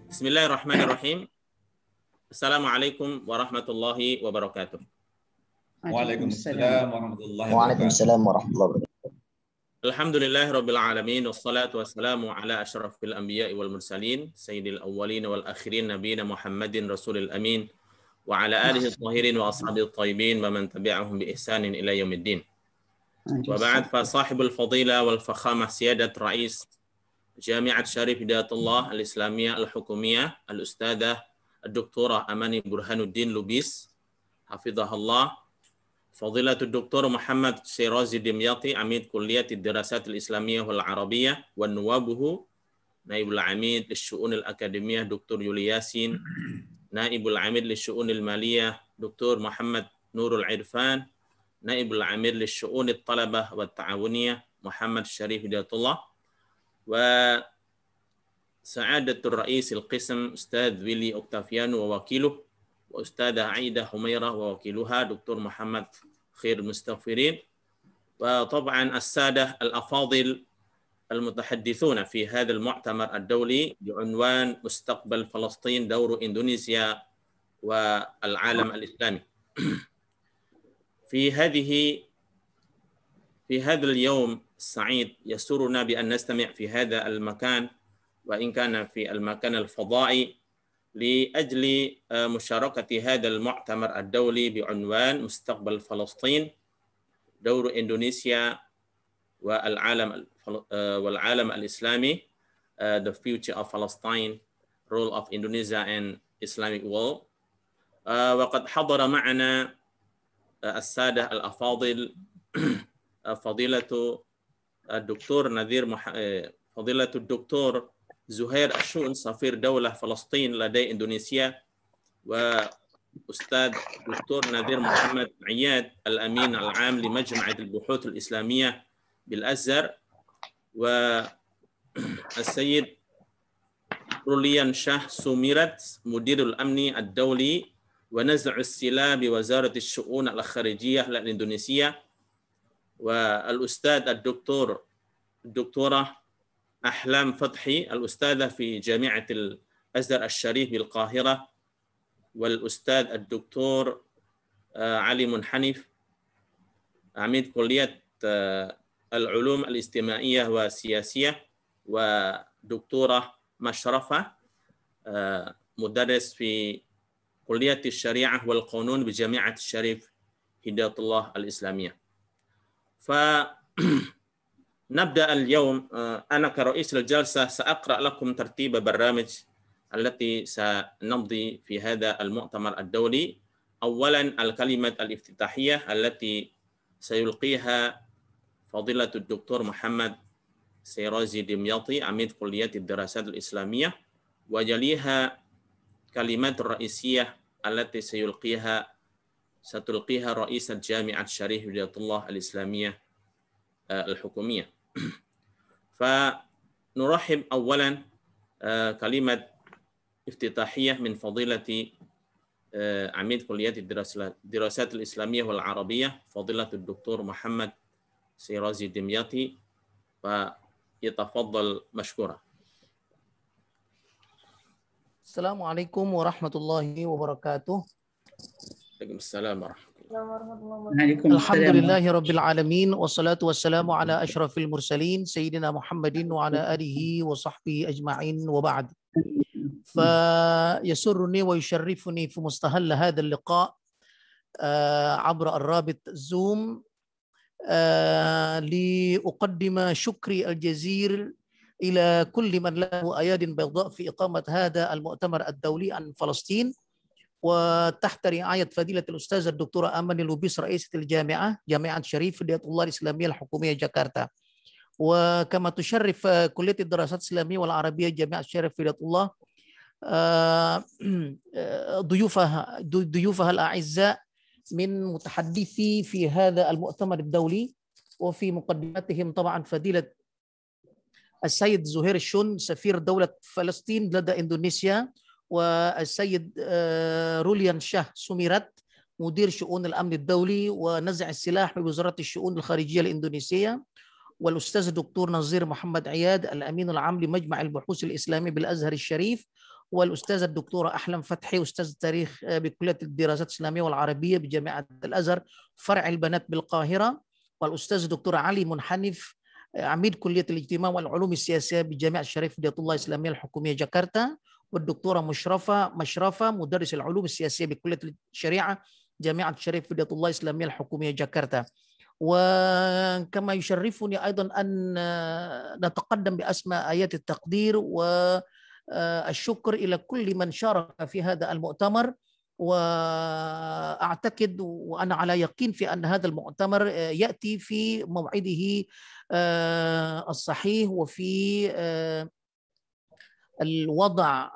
Bismillahirrahmanirrahim. Assalamualaikum warahmatullahi wabarakatuh. Waalaikumsalam warahmatullahi Waalaikumsalam warahmatullahi wabarakatuh. Alhamdulillahi rabbil alamin wassalatu wassalamu ala asyrafil anbiya'i wal mursalin sayyidil awwalin wal akhirin nabiyina Muhammadin rasulil amin wa ala alihi tahirin wa ashabihi thayyibin wa man tabi'ahum bi ihsanin ila yaumiddin. Wa ba'd, fa sahibul fadila wal fakhamah siyadat rais Jami'at Syarif Hidayatullah al-Islamiyah al-Hukumiyah al-Ustadzah Al-Doktorah Amany Burhanuddin Lubis hafizahullah, Fadilatul Doktor Muhammad Shirazi Dimyati Amid Kulliyat DIRASAT al-Islamiyah wal-Arabiyah wa nuwabuhu Naibul Amid Lishu'un al-Akademiyah Dr. Yuli Yasin, Naibul Amid Lishu'un al-Maliyah Dr. Muhammad Nurul Irfan, Naibul Amid Lishu'un al-Talabah wa Ta'awuniyah Muhammad Syarif Hidayatullah, wa Sa'adatul Rais al-Qism Ustadz Willy Octaviano wa wakiluh, wa Ustadzah Aida Humairah wa wakiluha Dr. Muhammad Khair Mustaghfirin, wa طبعا السادة الأفاضل المتحدثون في هذا المؤتمر الدولي بعنوان مستقبل فلسطين دور إندونيسيا والعالم الإسلامي. في هذا اليوم السعيد يسرنا بأن نستمع في هذا المكان، وإن كان في المكان الفضائي، لأجل مشاركة هذا المؤتمر الدولي بعنوان مستقبل فلسطين دور إندونيسيا والعالم الإسلامي, the future of Palestine, role of Indonesia and Islamic world. وقد حضر معنا السادة الأفاضل فضيلة الدكتور زهير al-Shun سفير دولة فلسطين لدى إندونيسيا، وأستاذ دكتور نذير محمد عياد الأمين العام لمجمع البحوث الإسلامية بالأزهر، والسيد روليانشاه سوميرات مدير الأمن الدولي ونزع السلاح بوزارة الشؤون الخارجية الإندونيسية، والأستاذ الدكتورة أحلام فتحي الأستاذة في جامعة الأزهر الشريف بالقاهرة، والأستاذ الدكتور علي منحنف عميد كلية العلوم الاجتماعية والسياسية، ودكتورة مشرفة مدرس في كلية الشريعة والقانون بجامعة الشريف هداية الله الإسلامية. فنبدأ اليوم. أنا كرئيس الجلسة سأقرأ لكم ترتيب برامج التي سنمضي في هذا المؤتمر الدولي. أولا الكلمة الافتتاحية التي سيلقيها فضيلة الدكتور محمد شيرازي دمياطي عميد كلية الدراسات الإسلامية، ويليها كلمات الرئيسية التي ستلقيها رئيسة جامعة الشريف هداية الله الإسلامية الحكومية. فنرحب أولا كلمة افتتاحية من فضيلة عميد كلية الدراسات الإسلامية والعربية فضيلة الدكتور محمد شيرازي دمياطي، فيتفضل مشكورا. السلام عليكم ورحمة الله وبركاته. عليكم السلام ورحمة الله. الحمد لله رب العالمين والصلاة والسلام على أشرف المرسلين سيدنا محمد وعلى آله وصحبه أجمعين، وبعد. فيسرني ويشرفني في مستهل هذا اللقاء عبر الرابط زوم لأقدم شكري الجزيل إلى كل من له أياد بيضاء في إقامة هذا المؤتمر الدولي عن فلسطين، وتحت رعاية فضيلة الأستاذة الدكتورة أماني لوبيس رئيسة جامعة شريف هداية الله الإسلامية الحكومية جاكرتا، وكما تشرف كلية الدراسات الإسلامية والعربية جامعة شريف هداية الله ضيوفها الأعزاء من متحدثي في هذا المؤتمر الدولي، وفي مقدمتهم طبعا فضيلة السيد زهير al-Shun سفير دولة فلسطين لدى إندونيسيا، والسيد روليانشاه سوميرات مدير شؤون الأمن الدولي ونزع السلاح بوزارة الشؤون الخارجية الإندونيسية، والأستاذ الدكتور نظير محمد عياد الأمين العام لمجمع البحوث الإسلامي بالأزهر الشريف، والأستاذة الدكتورة أحلام فتحي أستاذ التاريخ بكلية الدراسات الإسلامية والعربية بجامعة الأزهر فرع البنات بالقاهرة، والأستاذ الدكتور علي منحنف عميد كلية الاجتماع والعلوم السياسية بجامعة الشريف هداية الله الإسلامية الحكومية جاكرتا، والدكتورة مشرفة مدرس العلوم السياسية بكلية الشريعة جامعة الشريف هداية الله الإسلامية الحكومية جاكرتا. وكما يشرفني أيضا أن نتقدم بأسماء آيات التقدير والشكر إلى كل من شارك في هذا المؤتمر. وأعتقد وأنا على يقين في أن هذا المؤتمر يأتي في موعده الصحيح وفي الوضع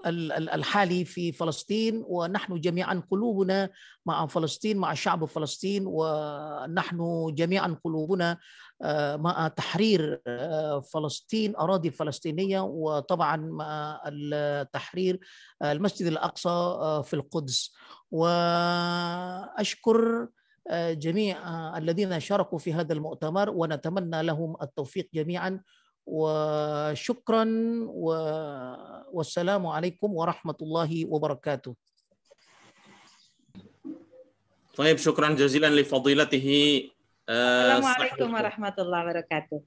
الحالي في فلسطين، ونحن جميعا قلوبنا مع فلسطين، مع شعب فلسطين، ونحن جميعا قلوبنا مع تحرير فلسطين، أراضي فلسطينية، وطبعا مع تحرير المسجد الأقصى في القدس. وأشكر جميع الذين شاركوا في هذا المؤتمر ونتمنى لهم التوفيق جميعا، وشكرا والسلام عليكم ورحمة الله وبركاته. طيب شكرا جزيلا لفضيلته. السلام عليكم ورحمة الله وبركاته.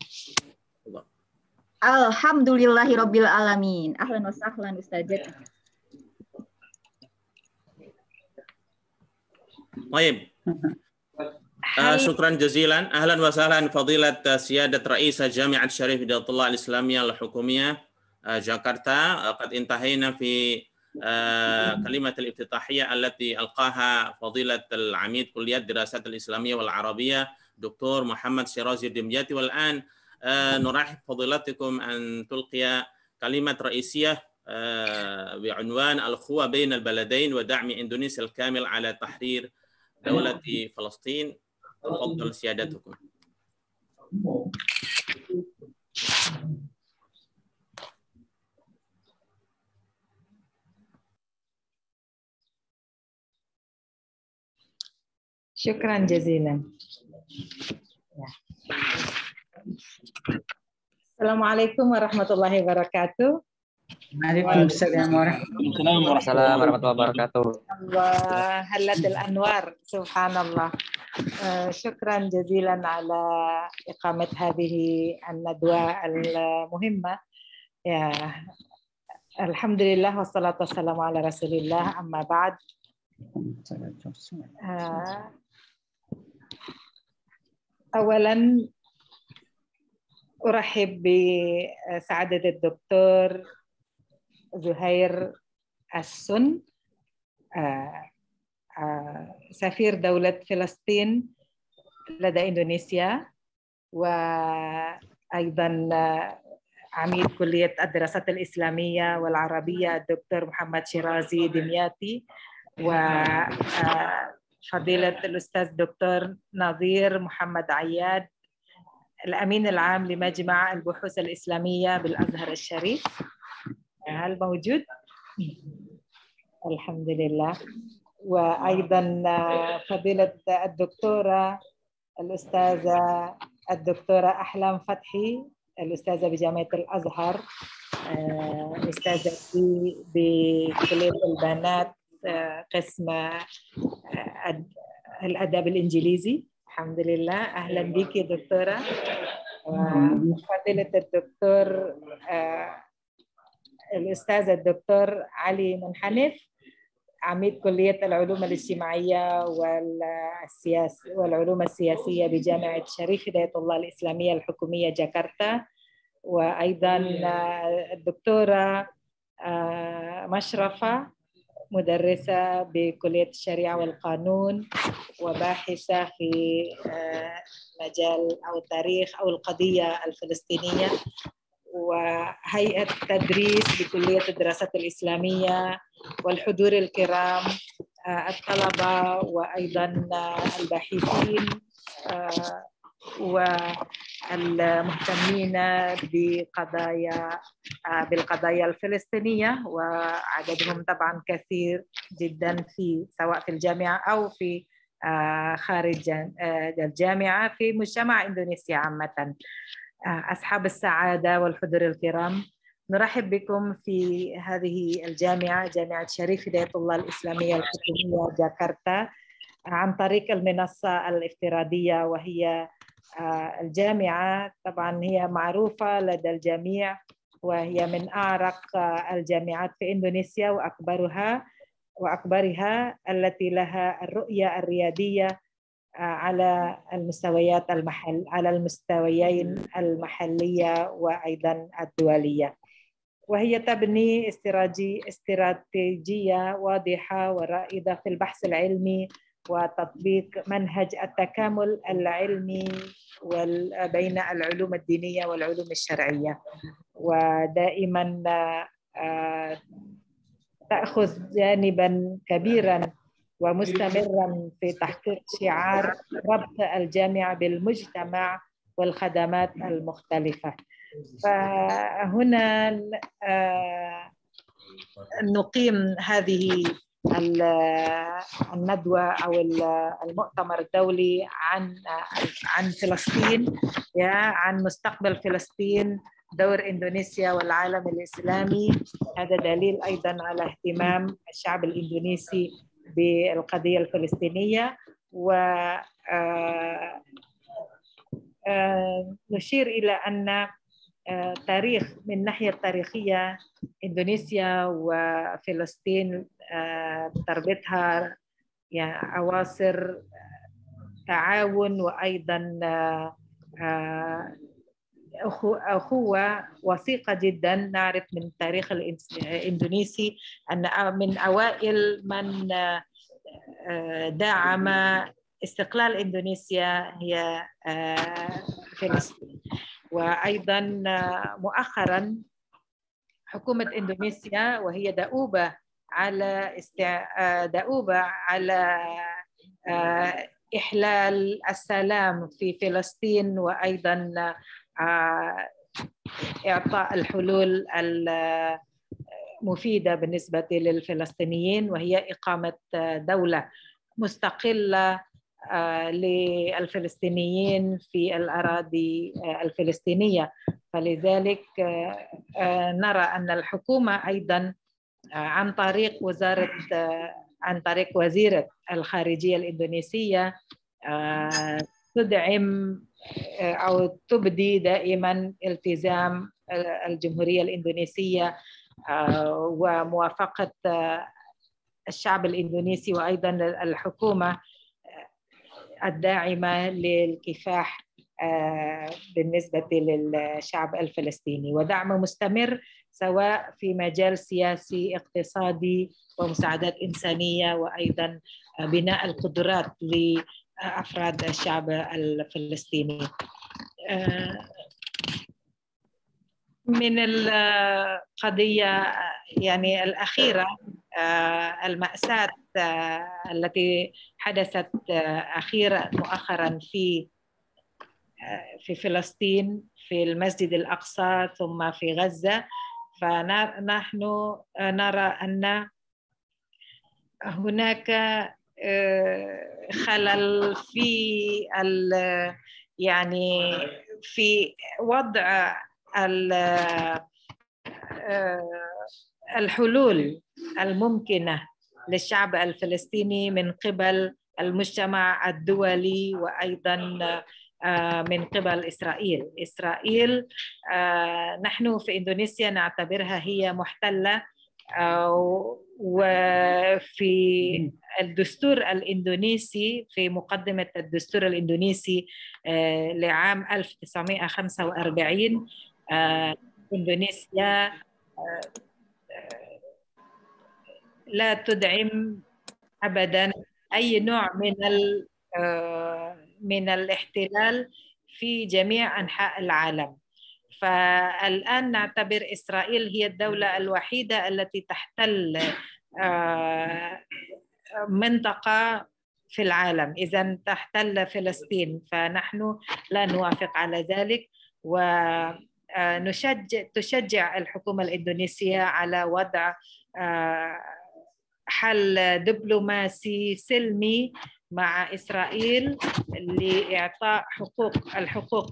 Alhamdulillahirabbil alamin. Ahlan wa sahlan Ustazah. طيب شكرا جزيلا. أهلا وسهلا فضيلة سيادة رئيس جامعة الشريف هداية الله الإسلامية الحكومية جاكرتا. قد انتهينا في كلمة الافتتاحية التي ألقاها فضيلة العميد كلية الدراسات الإسلامية والعربية دكتور محمد شيرازي الدمياطي، والآن نرحب فضيلتكم أن تلقي كلمة رئيسية بعنوان الأخوة بين البلدين ودعم إندونيسيا الكامل على تحرير دولة فلسطين. تفضل سيادتكم. شكرا جزيلا. السلام عليكم ورحمة الله وبركاته. Waalaikumsalam warahmatullahi wabarakatuh. وهلت الأنوار سبحان الله. شكرا جزيلا على إقامة هذه الندوة المهمة. الحمد لله والصلاة والسلام على رسول الله. أما بعد، أولا أرحب بسعادة الدكتور زهير al-Shun سفير دولة فلسطين لدى إندونيسيا، وأيضا عميد كلية الدراسات الإسلامية والعربية الدكتور محمد شيرازي دمياطي، وفضيلة الأستاذ دكتور نظير محمد عياد الأمين العام لمجمع البحوث الإسلامية بالأزهر الشريف. هل موجود؟ الحمد لله. وأيضا فضيلة الدكتورة الأستاذة الدكتورة أحلام فتحي الأستاذة بجامعة الأزهر، أستاذة بكلية البنات قسم الأدب الإنجليزي. الحمد لله. أهلا بك يا دكتورة. وفضيلة الدكتور الأستاذ الدكتور علي منحنف عميد كلية العلوم الاجتماعية والعلوم السياسية بجامعة الشريف هداية الله الإسلامية الحكومية جاكرتا، وأيضا الدكتورة مشرفة مدرسة بكلية الشريعة والقانون وباحثة في مجال أو التاريخ أو القضية الفلسطينية، وهيئة تدريس بكلية الدراسات الإسلامية، والحضور الكرام الطلبة وأيضا الباحثين والمهتمين بالقضايا الفلسطينية، وعددهم طبعا كثير جدا سواء في الجامعة أو في خارج الجامعة في مجتمع إندونيسيا عامة. أصحاب السعادة والحضور الكرام، نرحب بكم في هذه الجامعة، جامعة شريف هداية الله الإسلامية الحكومية جاكرتا، عن طريق المنصة الافتراضية. وهي الجامعة طبعا هي معروفة لدى الجميع، وهي من أعرق الجامعات في إندونيسيا وأكبرها التي لها الرؤية الريادية على المستويين المحلية وأيضا الدولية. وهي تبني استراتيجية واضحة ورائدة في البحث العلمي وتطبيق منهج التكامل العلمي بين العلوم الدينية والعلوم الشرعية، ودائما تأخذ جانبا كبيرا ومستمرا في تحقيق شعار ربط الجامعة بالمجتمع والخدمات المختلفة. فهنا نقيم هذه الندوة أو المؤتمر الدولي عن فلسطين، عن مستقبل فلسطين، دور إندونيسيا والعالم الإسلامي. هذا دليل أيضا على اهتمام الشعب الإندونيسي بالقضية الفلسطينية. ونشير إلى أن تاريخ من الناحية التاريخية إندونيسيا وفلسطين تربطها يعني أواصر تعاون وأيضا أخوة وثيقة جدا. نعرف من التاريخ الإندونيسي أن من أوائل من دعم استقلال إندونيسيا هي فلسطين. وأيضا مؤخرا حكومة إندونيسيا وهي دؤوبة على إحلال السلام في فلسطين، وأيضا إعطاء الحلول المفيدة بالنسبة للفلسطينيين، وهي إقامة دولة مستقلة للفلسطينيين في الأراضي الفلسطينية. فلذلك نرى أن الحكومة أيضا عن طريق وزيرة الخارجية الإندونيسية تدعم أو تبدي دائما التزام الجمهورية الإندونيسية وموافقة الشعب الإندونيسي وأيضا الحكومة الداعمة للكفاح بالنسبة للشعب الفلسطيني، ودعم مستمر سواء في مجال سياسي، اقتصادي، ومساعدات إنسانية، وأيضا بناء القدرات لأفراد الشعب الفلسطيني. من القضية يعني الأخيرة المأساة التي حدثت مؤخرا في فلسطين، في المسجد الأقصى ثم في غزة. فنحن نرى أن هناك خلل في وضع الحلول الممكنة للشعب الفلسطيني من قبل المجتمع الدولي وأيضا من قبل إسرائيل. نحن في إندونيسيا نعتبرها هي محتلة، وفي الدستور الإندونيسي، في مقدمة الدستور الإندونيسي لعام 1945 إندونيسيا لا تدعم أبدا أي نوع من الاحتلال في جميع أنحاء العالم. فالآن نعتبر إسرائيل هي الدولة الوحيدة التي تحتل منطقة في العالم، إذن تحتل فلسطين، فنحن لا نوافق على ذلك. تشجع الحكومة الإندونيسية على وضع حل دبلوماسي سلمي مع إسرائيل لإعطاء الحقوق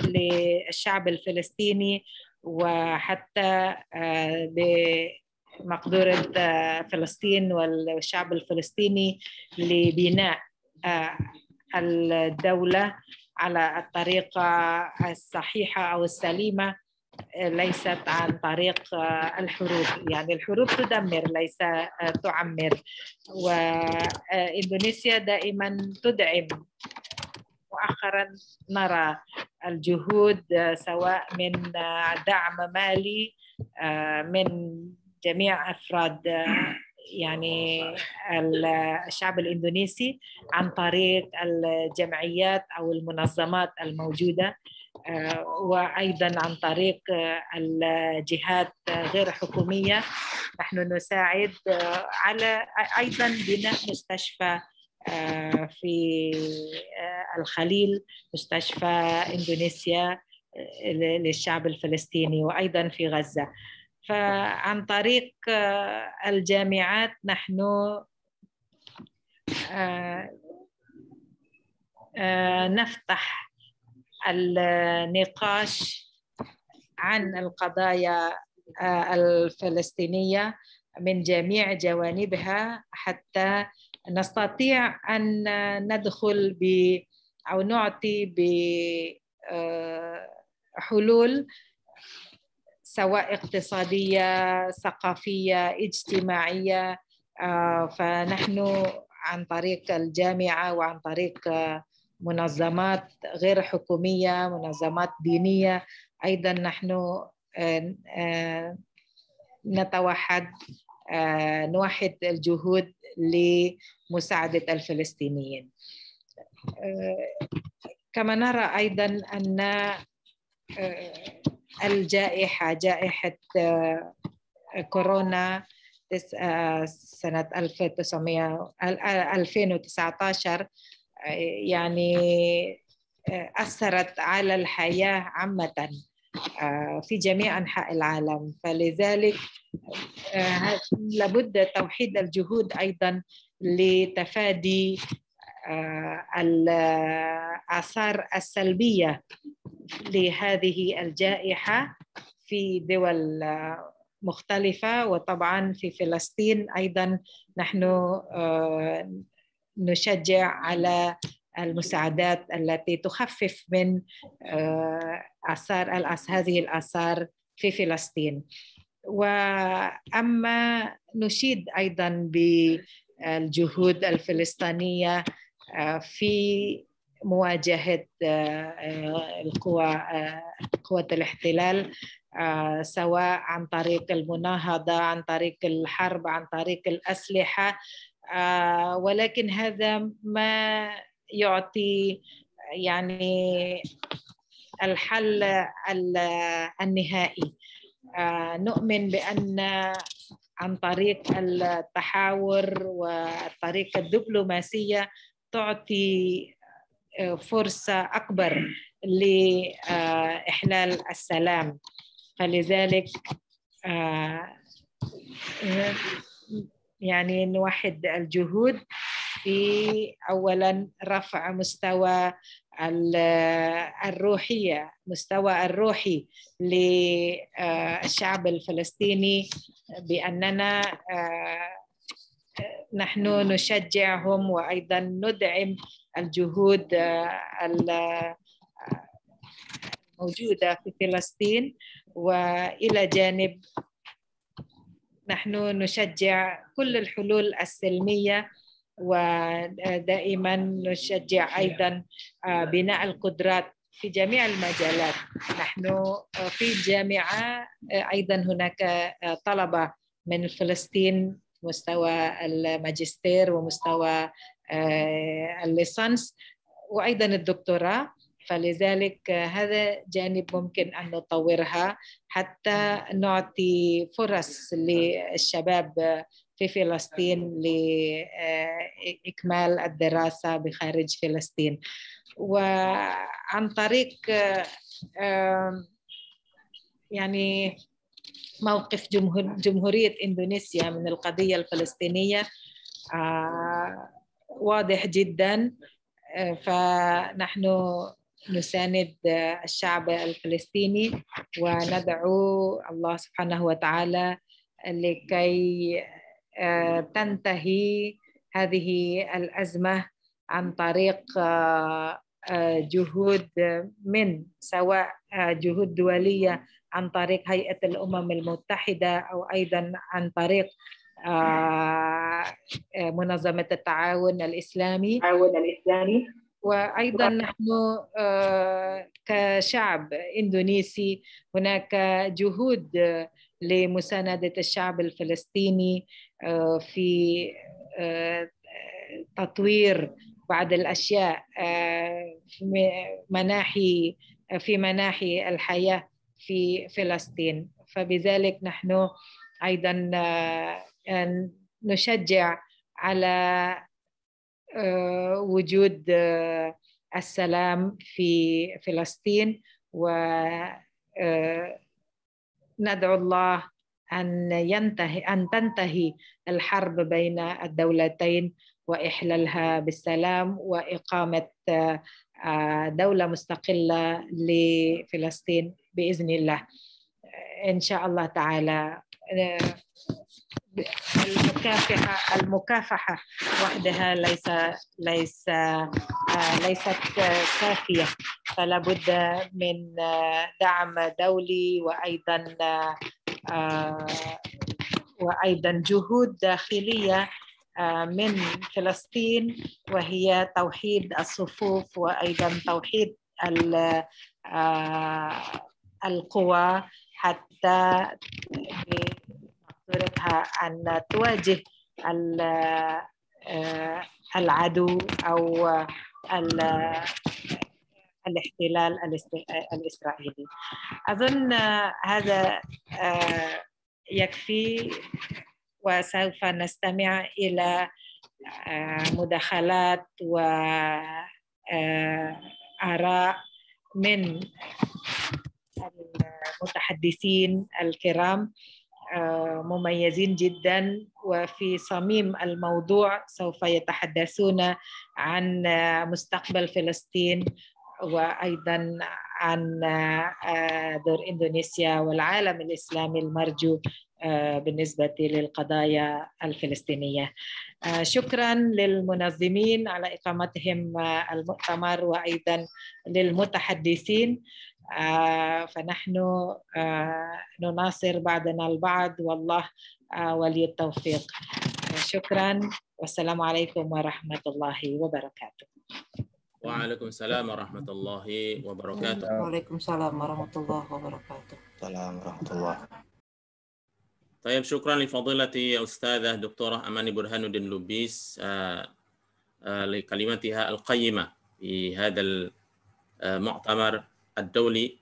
للشعب الفلسطيني وحتى بمقدورة فلسطين والشعب الفلسطيني لبناء الدولة على الطريقة الصحيحة أو السليمة، ليست عن طريق الحروب. يعني الحروب تدمر ليس تعمر، وإندونيسيا دائما تدعم. مؤخرا نرى الجهود سواء من دعم مالي من جميع أفراد يعني الشعب الإندونيسي عن طريق الجمعيات أو المنظمات الموجودة، وأيضا عن طريق الجهات غير حكومية. نحن نساعد على أيضا بناء مستشفى في الخليل، مستشفى إندونيسيا للشعب الفلسطيني، وأيضا في غزة. فعن طريق الجامعات نحن نفتح النقاش عن القضايا الفلسطينية من جميع جوانبها، حتى نستطيع أن ندخل أو نعطي بحلول سواء اقتصادية، ثقافية، اجتماعية. فنحن عن طريق الجامعة وعن طريق منظمات غير حكومية، منظمات دينية، أيضا نحن نتوحد، نوحد الجهود لمساعدة الفلسطينيين. كما نرى أيضا أن جائحة كورونا سنة 2019 يعني أثرت على الحياة عامة في جميع أنحاء العالم، فلذلك لابد توحيد الجهود أيضا لتفادي الآثار السلبية لهذه الجائحة في دول مختلفة. وطبعا في فلسطين أيضا نحن نشجع على المساعدات التي تخفف من آثار هذه الآثار في فلسطين. وأما نشيد أيضا بالجهود الفلسطينية في مواجهة قوة الاحتلال، سواء عن طريق المناهضة، عن طريق الحرب، عن طريق الأسلحة، ولكن هذا ما يعطي يعني الحل النهائي. نؤمن بأن عن طريق التحاور والطريقة الدبلوماسية تعطي فرصة أكبر لإحلال السلام. فلذلك يعني نوحد الجهود في أولا رفع مستوى الروحية، مستوى الروحي للشعب الفلسطيني، بأننا نحن نشجعهم وأيضا ندعم الجهود الموجودة في فلسطين. وإلى جانب نحن نشجع كل الحلول السلمية، ودائما نشجع أيضا بناء القدرات في جميع المجالات. نحن في الجامعة أيضا هناك طلبة من فلسطين مستوى الماجستير ومستوى الليسانس وأيضا الدكتوراه، فلذلك هذا جانب ممكن أن نطورها حتى نعطي فرص للشباب في فلسطين لإكمال الدراسة بخارج فلسطين. وعن طريق يعني موقف جمهورية إندونيسيا من القضية الفلسطينية واضح جدا، فنحن نساند الشعب الفلسطيني وندعو الله سبحانه وتعالى لكي تنتهي هذه الأزمة عن طريق جهود من سواء جهود دولية عن طريق هيئة الأمم المتحدة أو أيضا عن طريق منظمة التعاون الإسلامي. وأيضا نحن كشعب إندونيسي هناك جهود لمساندة الشعب الفلسطيني في تطوير بعض الأشياء في مناحي الحياة في فلسطين. فبذلك نحن أيضا نشجع على وجود السلام في فلسطين، وندعو الله أن تنتهي الحرب بين الدولتين وإحلالها بالسلام وإقامة دولة مستقلة لفلسطين بإذن الله إن شاء الله تعالى. المكافحة وحدها ليست كافية، فلا بد من دعم دولي وأيضا جهود داخلية من فلسطين، وهي توحيد الصفوف وأيضا توحيد القوى حتى بمقدرتها أن تواجه العدو أو الاحتلال الإسرائيلي. أظن هذا يكفي، وسوف نستمع إلى مداخلات وآراء من المتحدثين الكرام مميزين جدا وفي صميم الموضوع. سوف يتحدثون عن مستقبل فلسطين وأيضا عن دور إندونيسيا والعالم الإسلامي المرجو بالنسبة للقضايا الفلسطينية. شكرا للمنظمين على إقامتهم المؤتمر وأيضا للمتحدثين، فنحن نناصر بعضنا البعض والله ولي التوفيق. شكرا والسلام عليكم ورحمة الله وبركاته. وعليكم السلام ورحمة الله وبركاته. وعليكم السلام ورحمة الله وبركاته. السلام ورحمة الله. طيب، شكرا لفضيلة أستاذة دكتورة أماني برهان الدين لوبيس لكلمتها القيمة في هذا المؤتمر الدولي،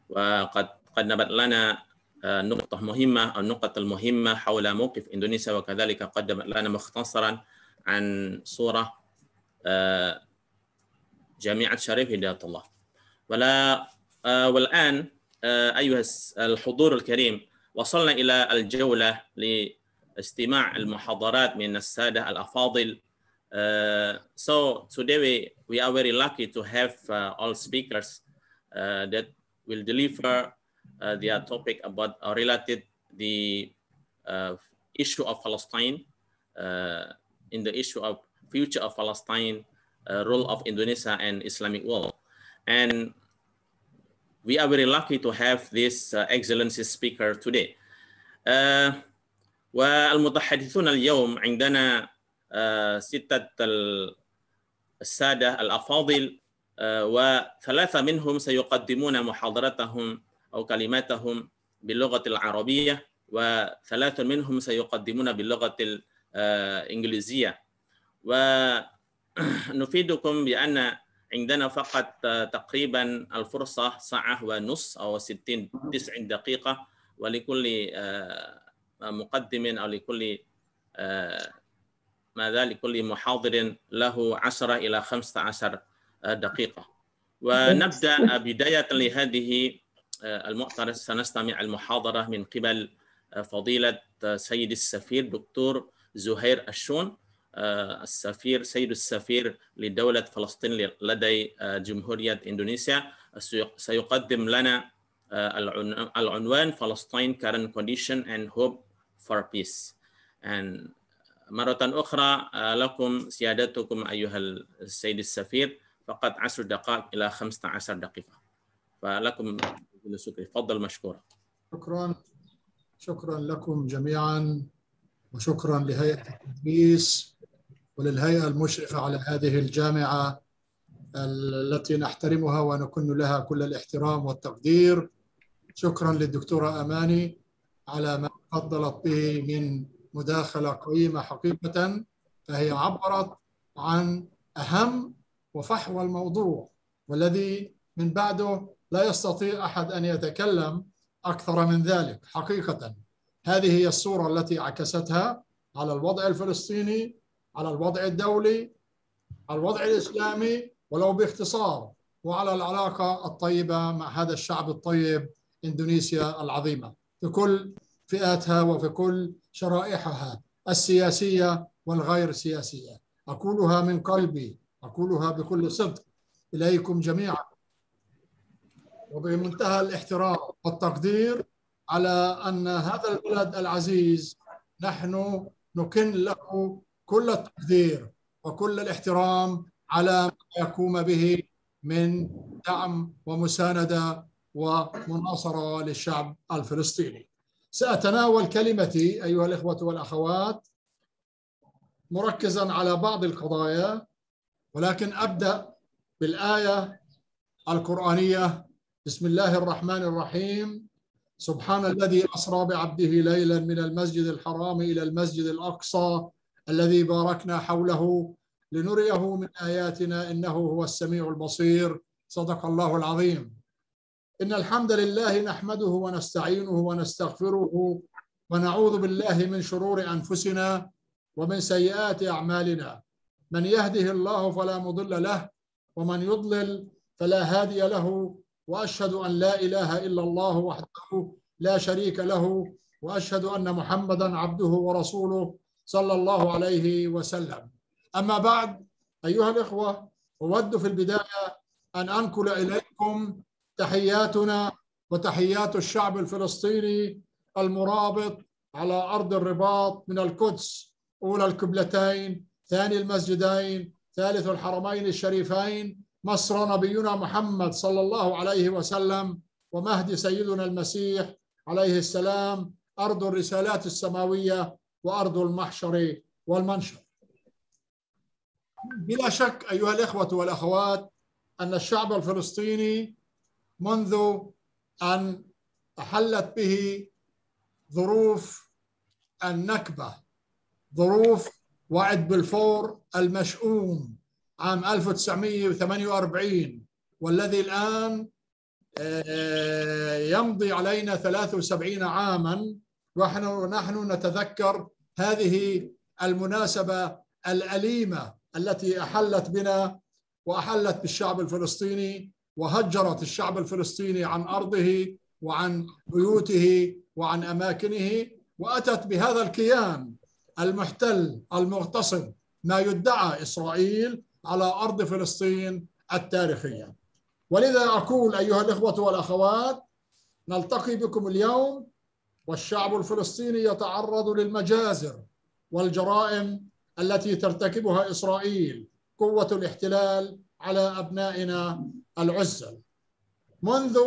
وقد قدمت لنا نقطة مهمة أو النقط المهمة حول موقف إندونيسيا، وكذلك قدمت لنا مختصرا عن صورة جامعة شريف هداية الله. والآن أيها الحضور الكريم، وصلنا إلى الجولة لاستماع المحاضرات من السادة الأفاضل. So today we are very lucky to have all speakers that will deliver their topic about related the issue of Palestine, in the issue of future of Palestine, role of Indonesia and Islamic world. And we are very lucky to have this excellent speaker today. والمتحدثون اليوم عندنا ستة السادة الأفاضل، وثلاثة منهم سيقدمون محاضرتهم أو كلماتهم باللغة العربية، وثلاثة منهم سيقدمون باللغة الإنجليزية. ونفيدكم بأن عندنا فقط تقريبا الفرصة ساعة ونصف أو 90 دقيقة، ولكل مقدم أو لكل لكل محاضر له 10 إلى 15 دقيقة. ونبدأ بداية لهذه المؤتمر. سنستمع المحاضرة من قبل فضيلة سيد السفير دكتور زهير al-Shun، السفير سيد السفير لدولة فلسطين لدى جمهورية إندونيسيا سيقدم لنا العنوان Palestine Current Condition and Hope for Peace. مرة أخرى لكم سيادتكم أيها السيد السفير فقط 10 دقائق إلى 15 دقيقة، فلكم الشكر. تفضل مشكورا. شكرا لكم جميعا، وشكرا لهيئة التدريس وللهيئة المشرفة على هذه الجامعة التي نحترمها ونكن لها كل الاحترام والتقدير. شكرا للدكتورة أماني على ما فضلت به من مداخلة قيمة حقيقة، فهي عبرت عن أهم وفحوى الموضوع، والذي من بعده لا يستطيع أحد أن يتكلم أكثر من ذلك. حقيقة هذه هي الصورة التي عكستها على الوضع الفلسطيني، على الوضع الدولي، على الوضع الإسلامي ولو باختصار، وعلى العلاقة الطيبة مع هذا الشعب الطيب إندونيسيا العظيمة في كل فئاتها وفي كل شرائحها السياسية والغير سياسية. أقولها من قلبي، أقولها بكل صدق إليكم جميعا وبمنتهى الاحترام والتقدير على أن هذا البلد العزيز نحن نكن له كل التقدير وكل الاحترام على ما يقوم به من دعم ومساندة ومناصرة للشعب الفلسطيني. سأتناول كلمتي أيها الإخوة والأخوات مركزا على بعض القضايا، ولكن أبدأ بالآية القرآنية. بسم الله الرحمن الرحيم. سبحان الذي أسرى بعبده ليلا من المسجد الحرام إلى المسجد الأقصى الذي باركنا حوله لنريه من آياتنا إنه هو السميع البصير. صدق الله العظيم. إن الحمد لله نحمده ونستعينه ونستغفره ونعوذ بالله من شرور أنفسنا ومن سيئات أعمالنا. من يهده الله فلا مضل له ومن يضلل فلا هادي له، وأشهد أن لا إله إلا الله وحده لا شريك له، وأشهد أن محمدا عبده ورسوله صلى الله عليه وسلم. أما بعد أيها الإخوة، أود في البداية أن أنقل إليكم تحياتنا وتحيات الشعب الفلسطيني المرابط على أرض الرباط من القدس، أولى القبلتين، ثاني المسجدين، ثالث الحرمين الشريفين، مصر نبينا محمد صلى الله عليه وسلم، ومهد سيدنا المسيح عليه السلام، أرض الرسالات السماوية وأرض المحشر والمنشر. بلا شك أيها الإخوة والأخوات أن الشعب الفلسطيني منذ أن أحلت به ظروف النكبة، ظروف وعد بلفور المشؤوم عام 1948، والذي الآن يمضي علينا 73 عاما ونحن نتذكر هذه المناسبة الأليمة التي أحلت بنا وأحلت بالشعب الفلسطيني وهجرت الشعب الفلسطيني عن أرضه وعن بيوته وعن أماكنه، وأتت بهذا الكيان المحتل المغتصب ما يدعى إسرائيل على أرض فلسطين التاريخية. ولذا أقول أيها الإخوة والأخوات، نلتقي بكم اليوم والشعب الفلسطيني يتعرض للمجازر والجرائم التي ترتكبها إسرائيل قوة الاحتلال على أبنائنا العزل منذ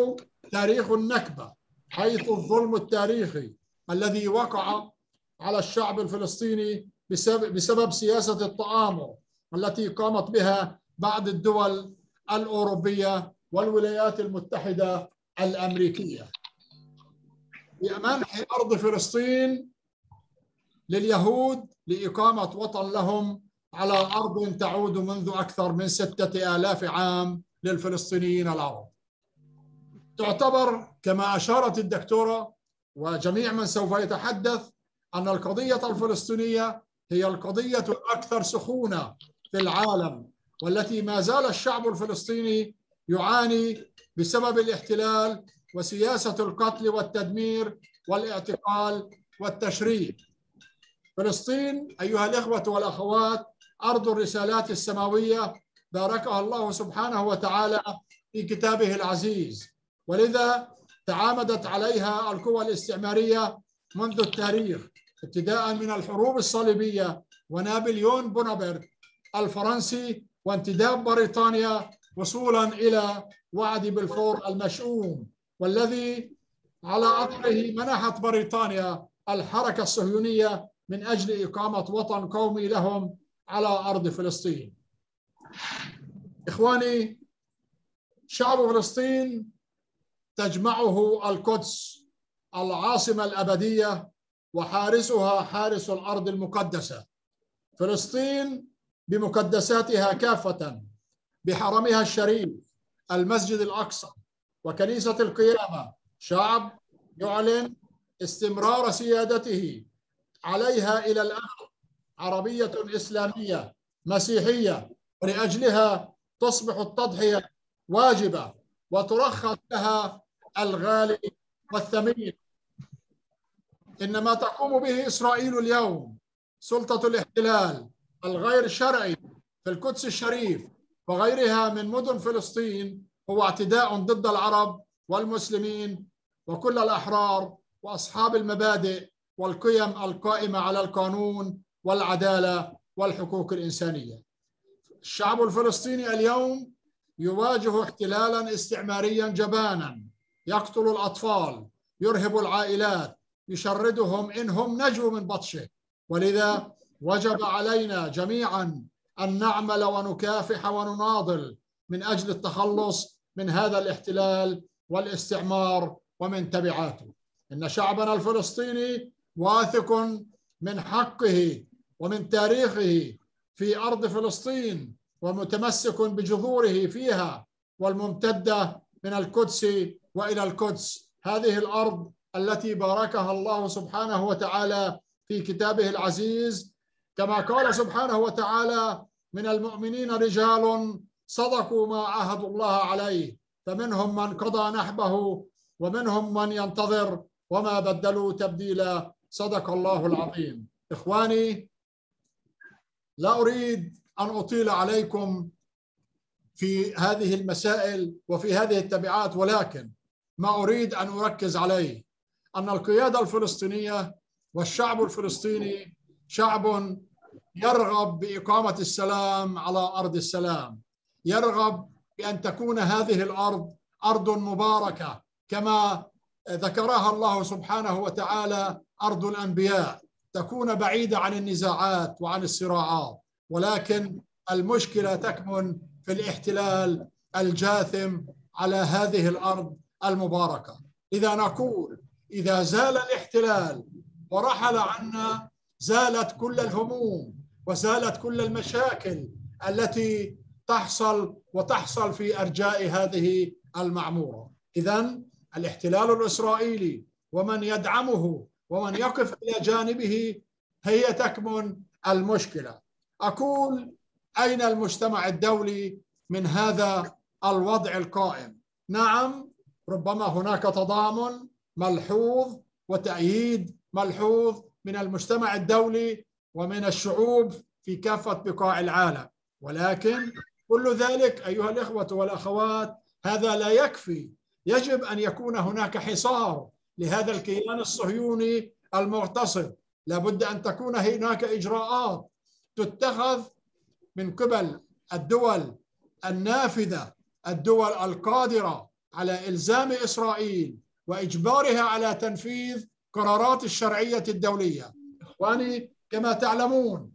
تاريخ النكبة، حيث الظلم التاريخي الذي وقع على الشعب الفلسطيني بسبب سياسة التآمر التي قامت بها بعض الدول الأوروبية والولايات المتحدة الأمريكية بمنح أرض فلسطين لليهود لإقامة وطن لهم على أرض تعود منذ أكثر من 6000 عام للفلسطينيين العرب. تعتبر كما أشارت الدكتورة وجميع من سوف يتحدث أن القضية الفلسطينية هي القضية الأكثر سخونة في العالم، والتي ما زال الشعب الفلسطيني يعاني بسبب الاحتلال وسياسة القتل والتدمير والاعتقال والتشريد. فلسطين أيها الإخوة والأخوات أرض الرسالات السماوية باركها الله سبحانه وتعالى في كتابه العزيز، ولذا تعامدت عليها القوى الاستعمارية منذ التاريخ، ابتداء من الحروب الصليبية ونابليون بونابرت الفرنسي وانتداب بريطانيا وصولا إلى وعد بلفور المشؤوم، والذي على أثره منحت بريطانيا الحركة الصهيونية من أجل إقامة وطن قومي لهم على أرض فلسطين. إخواني، شعب فلسطين تجمعه القدس العاصمة الأبدية وحارسها حارس الأرض المقدسة. فلسطين بمقدساتها كافة، بحرمها الشريف المسجد الأقصى وكنيسة القيامة، شعب يعلن استمرار سيادته عليها إلى الآن، عربية إسلامية مسيحية، ولأجلها تصبح التضحية واجبة وترخص لها الغالي والثمين. إن ما تقوم به إسرائيل اليوم، سلطة الاحتلال الغير شرعي في القدس الشريف وغيرها من مدن فلسطين، هو اعتداء ضد العرب والمسلمين وكل الأحرار وأصحاب المبادئ والقيم القائمة على القانون والعدالة والحقوق الإنسانية. الشعب الفلسطيني اليوم يواجه احتلالا استعماريا جبانا، يقتل الأطفال، يرهب العائلات، يشردهم إنهم نجوا من بطشه، ولذا وجب علينا جميعا أن نعمل ونكافح ونناضل من أجل التخلص من هذا الاحتلال والاستعمار ومن تبعاته. إن شعبنا الفلسطيني واثق من حقه ومن تاريخه في أرض فلسطين، ومتمسك بجذوره فيها والممتدة من القدس وإلى القدس، هذه الأرض التي باركها الله سبحانه وتعالى في كتابه العزيز، كما قال سبحانه وتعالى: من المؤمنين رجال صدقوا ما عاهدوا الله عليه فمنهم من قضى نحبه ومنهم من ينتظر وما بدلوا تبديلا، صدق الله العظيم. إخواني، لا أريد أن أطيل عليكم في هذه المسائل وفي هذه التبعات، ولكن ما أريد أن أركز عليه أن القيادة الفلسطينية والشعب الفلسطيني شعب يرغب بإقامة السلام على أرض السلام، يرغب بأن تكون هذه الأرض أرض مباركة كما ذكرها الله سبحانه وتعالى، أرض الأنبياء، تكون بعيدة عن النزاعات وعن الصراعات. ولكن المشكلة تكمن في الاحتلال الجاثم على هذه الأرض المباركة. إذا نقول إذا زال الاحتلال ورحل عنا، زالت كل الهموم وزالت كل المشاكل التي تحصل في أرجاء هذه المعمورة. إذن الاحتلال الإسرائيلي ومن يدعمه ومن يقف إلى جانبه هي تكمن المشكلة. أقول: أين المجتمع الدولي من هذا الوضع القائم؟ نعم، ربما هناك تضامن ملحوظ وتأييد ملحوظ من المجتمع الدولي ومن الشعوب في كافة بقاع العالم، ولكن كل ذلك أيها الإخوة والأخوات هذا لا يكفي. يجب أن يكون هناك حصار لهذا الكيان الصهيوني المغتصب. لابد أن تكون هناك إجراءات تتخذ من قبل الدول النافذة، الدول القادرة على إلزام إسرائيل وإجبارها على تنفيذ قرارات الشرعية الدولية. إخواني، كما تعلمون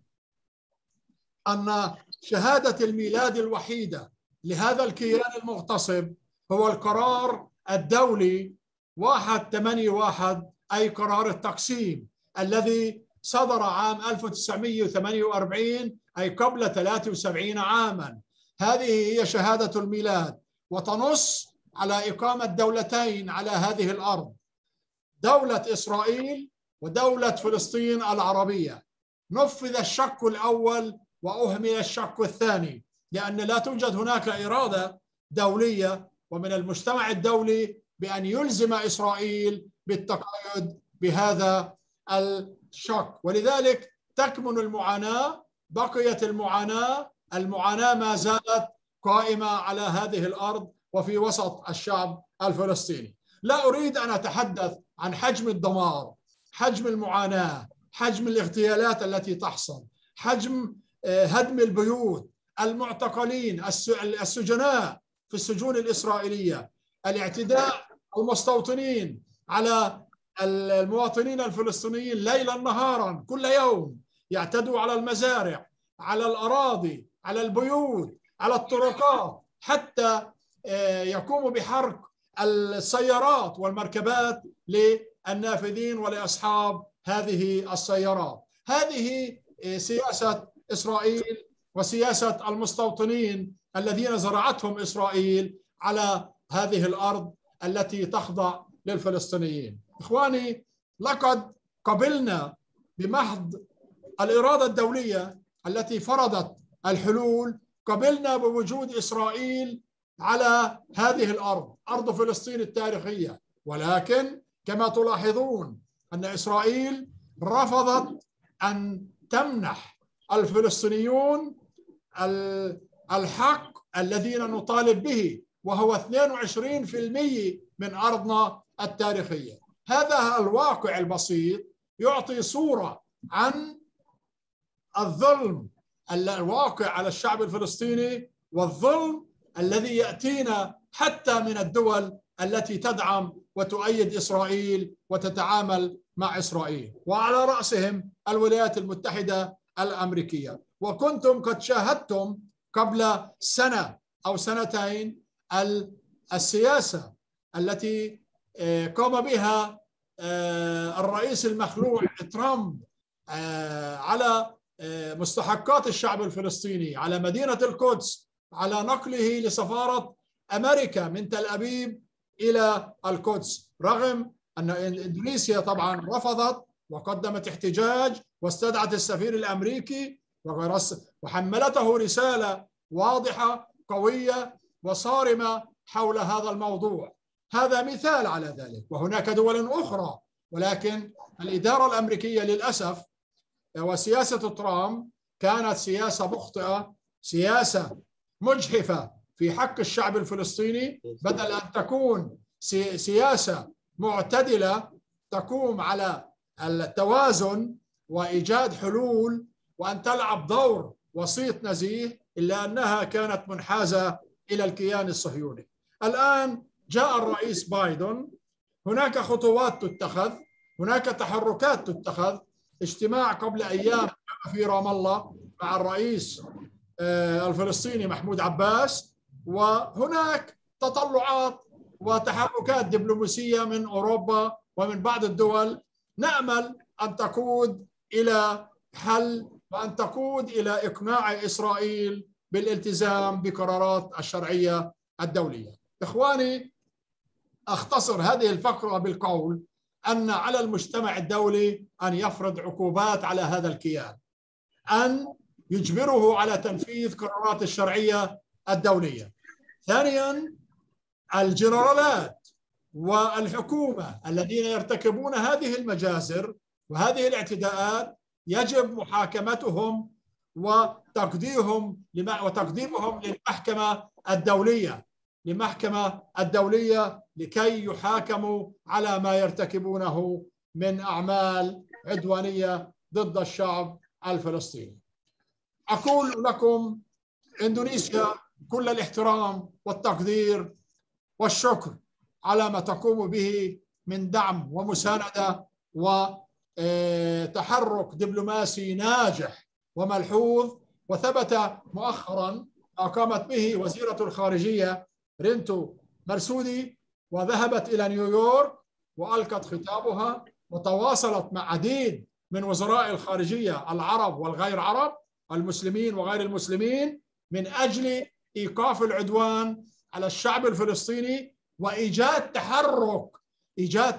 أن شهادة الميلاد الوحيدة لهذا الكيان المغتصب هو القرار الدولي 181، أي قرار التقسيم الذي صدر عام 1948، أي قبل 73 عاما. هذه هي شهادة الميلاد، وتنص على إقامة دولتين على هذه الأرض، دولة إسرائيل ودولة فلسطين العربية. نفذ الشق الأول وأهمل الشق الثاني، لأن لا توجد هناك إرادة دولية ومن المجتمع الدولي بأن يلزم إسرائيل بالتقاعد بهذا الشك. ولذلك تكمن المعاناة، بقيت المعاناة ما زالت قائمة على هذه الأرض وفي وسط الشعب الفلسطيني. لا أريد أن أتحدث عن حجم الدمار، حجم المعاناة، حجم الاغتيالات التي تحصل، حجم هدم البيوت، المعتقلين، السجناء في السجون الإسرائيلية، الاعتداء المستوطنين على المواطنين الفلسطينيين ليلا نهارا كل يوم، يعتدوا على المزارع، على الأراضي، على البيوت، على الطرقات، حتى يقوموا بحرق السيارات والمركبات للنافذين ولأصحاب هذه السيارات. هذه سياسة إسرائيل وسياسة المستوطنين الذين زرعتهم إسرائيل على هذه الأرض التي تخضع للفلسطينيين. إخواني، لقد قبلنا بمحض الإرادة الدولية التي فرضت الحلول، قبلنا بوجود إسرائيل على هذه الأرض، أرض فلسطين التاريخية. ولكن كما تلاحظون أن إسرائيل رفضت أن تمنح الفلسطينيون الحق الذين نطالب به، وهو 22% من أرضنا التاريخية. هذا الواقع البسيط يعطي صورة عن الظلم الواقع على الشعب الفلسطيني، والظلم الذي يأتينا حتى من الدول التي تدعم وتؤيد إسرائيل وتتعامل مع إسرائيل، وعلى رأسهم الولايات المتحدة الأمريكية. وكنتم قد شاهدتم قبل سنة أو سنتين السياسة التي قام بها الرئيس المخلوع ترامب على مستحقات الشعب الفلسطيني، على مدينة القدس، على نقله لسفارة أمريكا من تل أبيب إلى القدس، رغم أن إندونيسيا طبعا رفضت وقدمت احتجاج واستدعت السفير الأمريكي وحملته رسالة واضحة قوية وصارمة حول هذا الموضوع. هذا مثال على ذلك، وهناك دول أخرى. ولكن الإدارة الأمريكية للأسف وسياسة ترامب كانت سياسة مخطئة، سياسة مجحفة في حق الشعب الفلسطيني، بدل أن تكون سياسة معتدلة تقوم على التوازن وإيجاد حلول وأن تلعب دور وسيط نزيه، إلا أنها كانت منحازة إلى الكيان الصهيوني. الآن جاء الرئيس بايدن، هناك خطوات تتخذ، هناك تحركات تتخذ. اجتماع قبل أيام في رام الله مع الرئيس الفلسطيني محمود عباس، وهناك تطلعات وتحركات دبلوماسية من أوروبا ومن بعض الدول نأمل أن تقود إلى حل وأن تقود إلى إقناع إسرائيل بالالتزام بقرارات الشرعية الدولية. إخواني، أختصر هذه الفقرة بالقول أن على المجتمع الدولي أن يفرض عقوبات على هذا الكيان، أن يجبره على تنفيذ قرارات الشرعية الدولية. ثانياً، الجنرالات والحكومة الذين يرتكبون هذه المجازر وهذه الاعتداءات يجب محاكمتهم وتقديمهم للمحكمة الدولية لكي يحاكموا على ما يرتكبونه من أعمال عدوانية ضد الشعب الفلسطيني. أقول لكم إندونيسيا كل الاحترام والتقدير والشكر على ما تقوم به من دعم ومساندة وتحرك دبلوماسي ناجح وملحوظ. وثبت مؤخرا ما قامت به وزيرة الخارجية رينتو مرسودي، وذهبت إلى نيويورك وألقت خطابها وتواصلت مع عديد من وزراء الخارجية العرب والغير عرب، المسلمين وغير المسلمين، من أجل إيقاف العدوان على الشعب الفلسطيني وإيجاد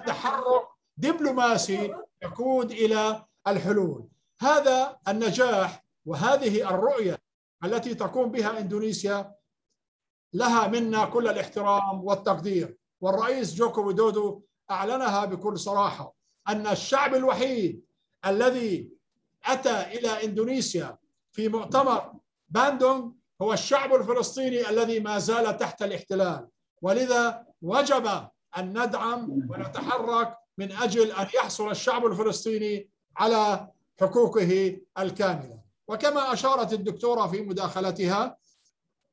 تحرك دبلوماسي يقود إلى الحلول. هذا النجاح وهذه الرؤية التي تقوم بها إندونيسيا لها منا كل الاحترام والتقدير، والرئيس جوكو ويدودو أعلنها بكل صراحة. أن الشعب الوحيد الذي أتى إلى إندونيسيا في مؤتمر باندونغ هو الشعب الفلسطيني الذي ما زال تحت الاحتلال، ولذا وجب أن ندعم ونتحرك من أجل أن يحصل الشعب الفلسطيني على حقوقه الكاملة. وكما أشارت الدكتورة في مداخلتها،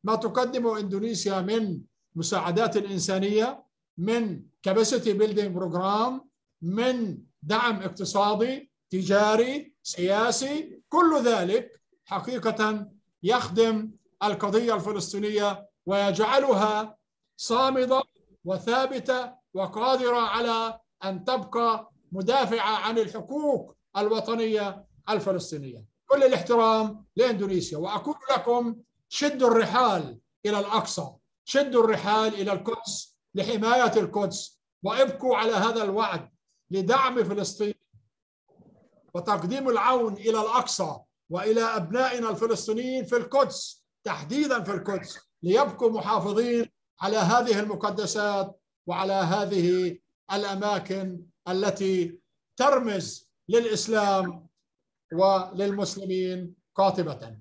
ما تقدمه إندونيسيا من مساعدات إنسانية، من capacity building program، من دعم اقتصادي تجاري سياسي، كل ذلك حقيقة يخدم القضية الفلسطينية ويجعلها صامدة وثابتة وقادرة على أن تبقى مدافعة عن الحقوق الوطنية الفلسطينية. كل الاحترام لإندونيسيا، وأقول لكم شدوا الرحال إلى الأقصى، شدوا الرحال إلى القدس لحماية القدس، وابقوا على هذا الوعد لدعم فلسطين وتقديم العون إلى الأقصى وإلى أبنائنا الفلسطينيين في القدس، تحديدا في القدس، ليبقوا محافظين على هذه المقدسات وعلى هذه الأماكن التي ترمز للإسلام وللمسلمين قاطبة.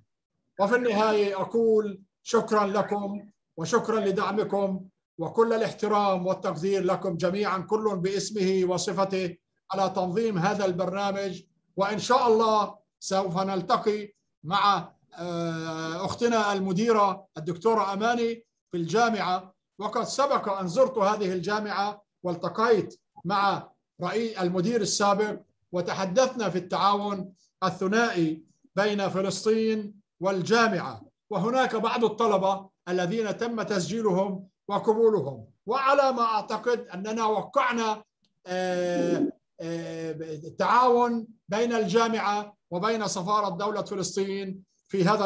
وفي النهاية أقول شكرا لكم وشكرا لدعمكم، وكل الاحترام والتقدير لكم جميعا كل باسمه وصفته على تنظيم هذا البرنامج. وإن شاء الله سوف نلتقي مع أختنا المديرة الدكتورة أماني في الجامعة، وقد سبق أن زرت هذه الجامعة والتقيت مع المدير السابق وتحدثنا في التعاون الثنائي بين فلسطين والجامعة، وهناك بعض الطلبة الذين تم تسجيلهم وقبولهم، وعلى ما أعتقد أننا وقعنا تعاون بين الجامعة وبين سفارة دولة فلسطين في هذا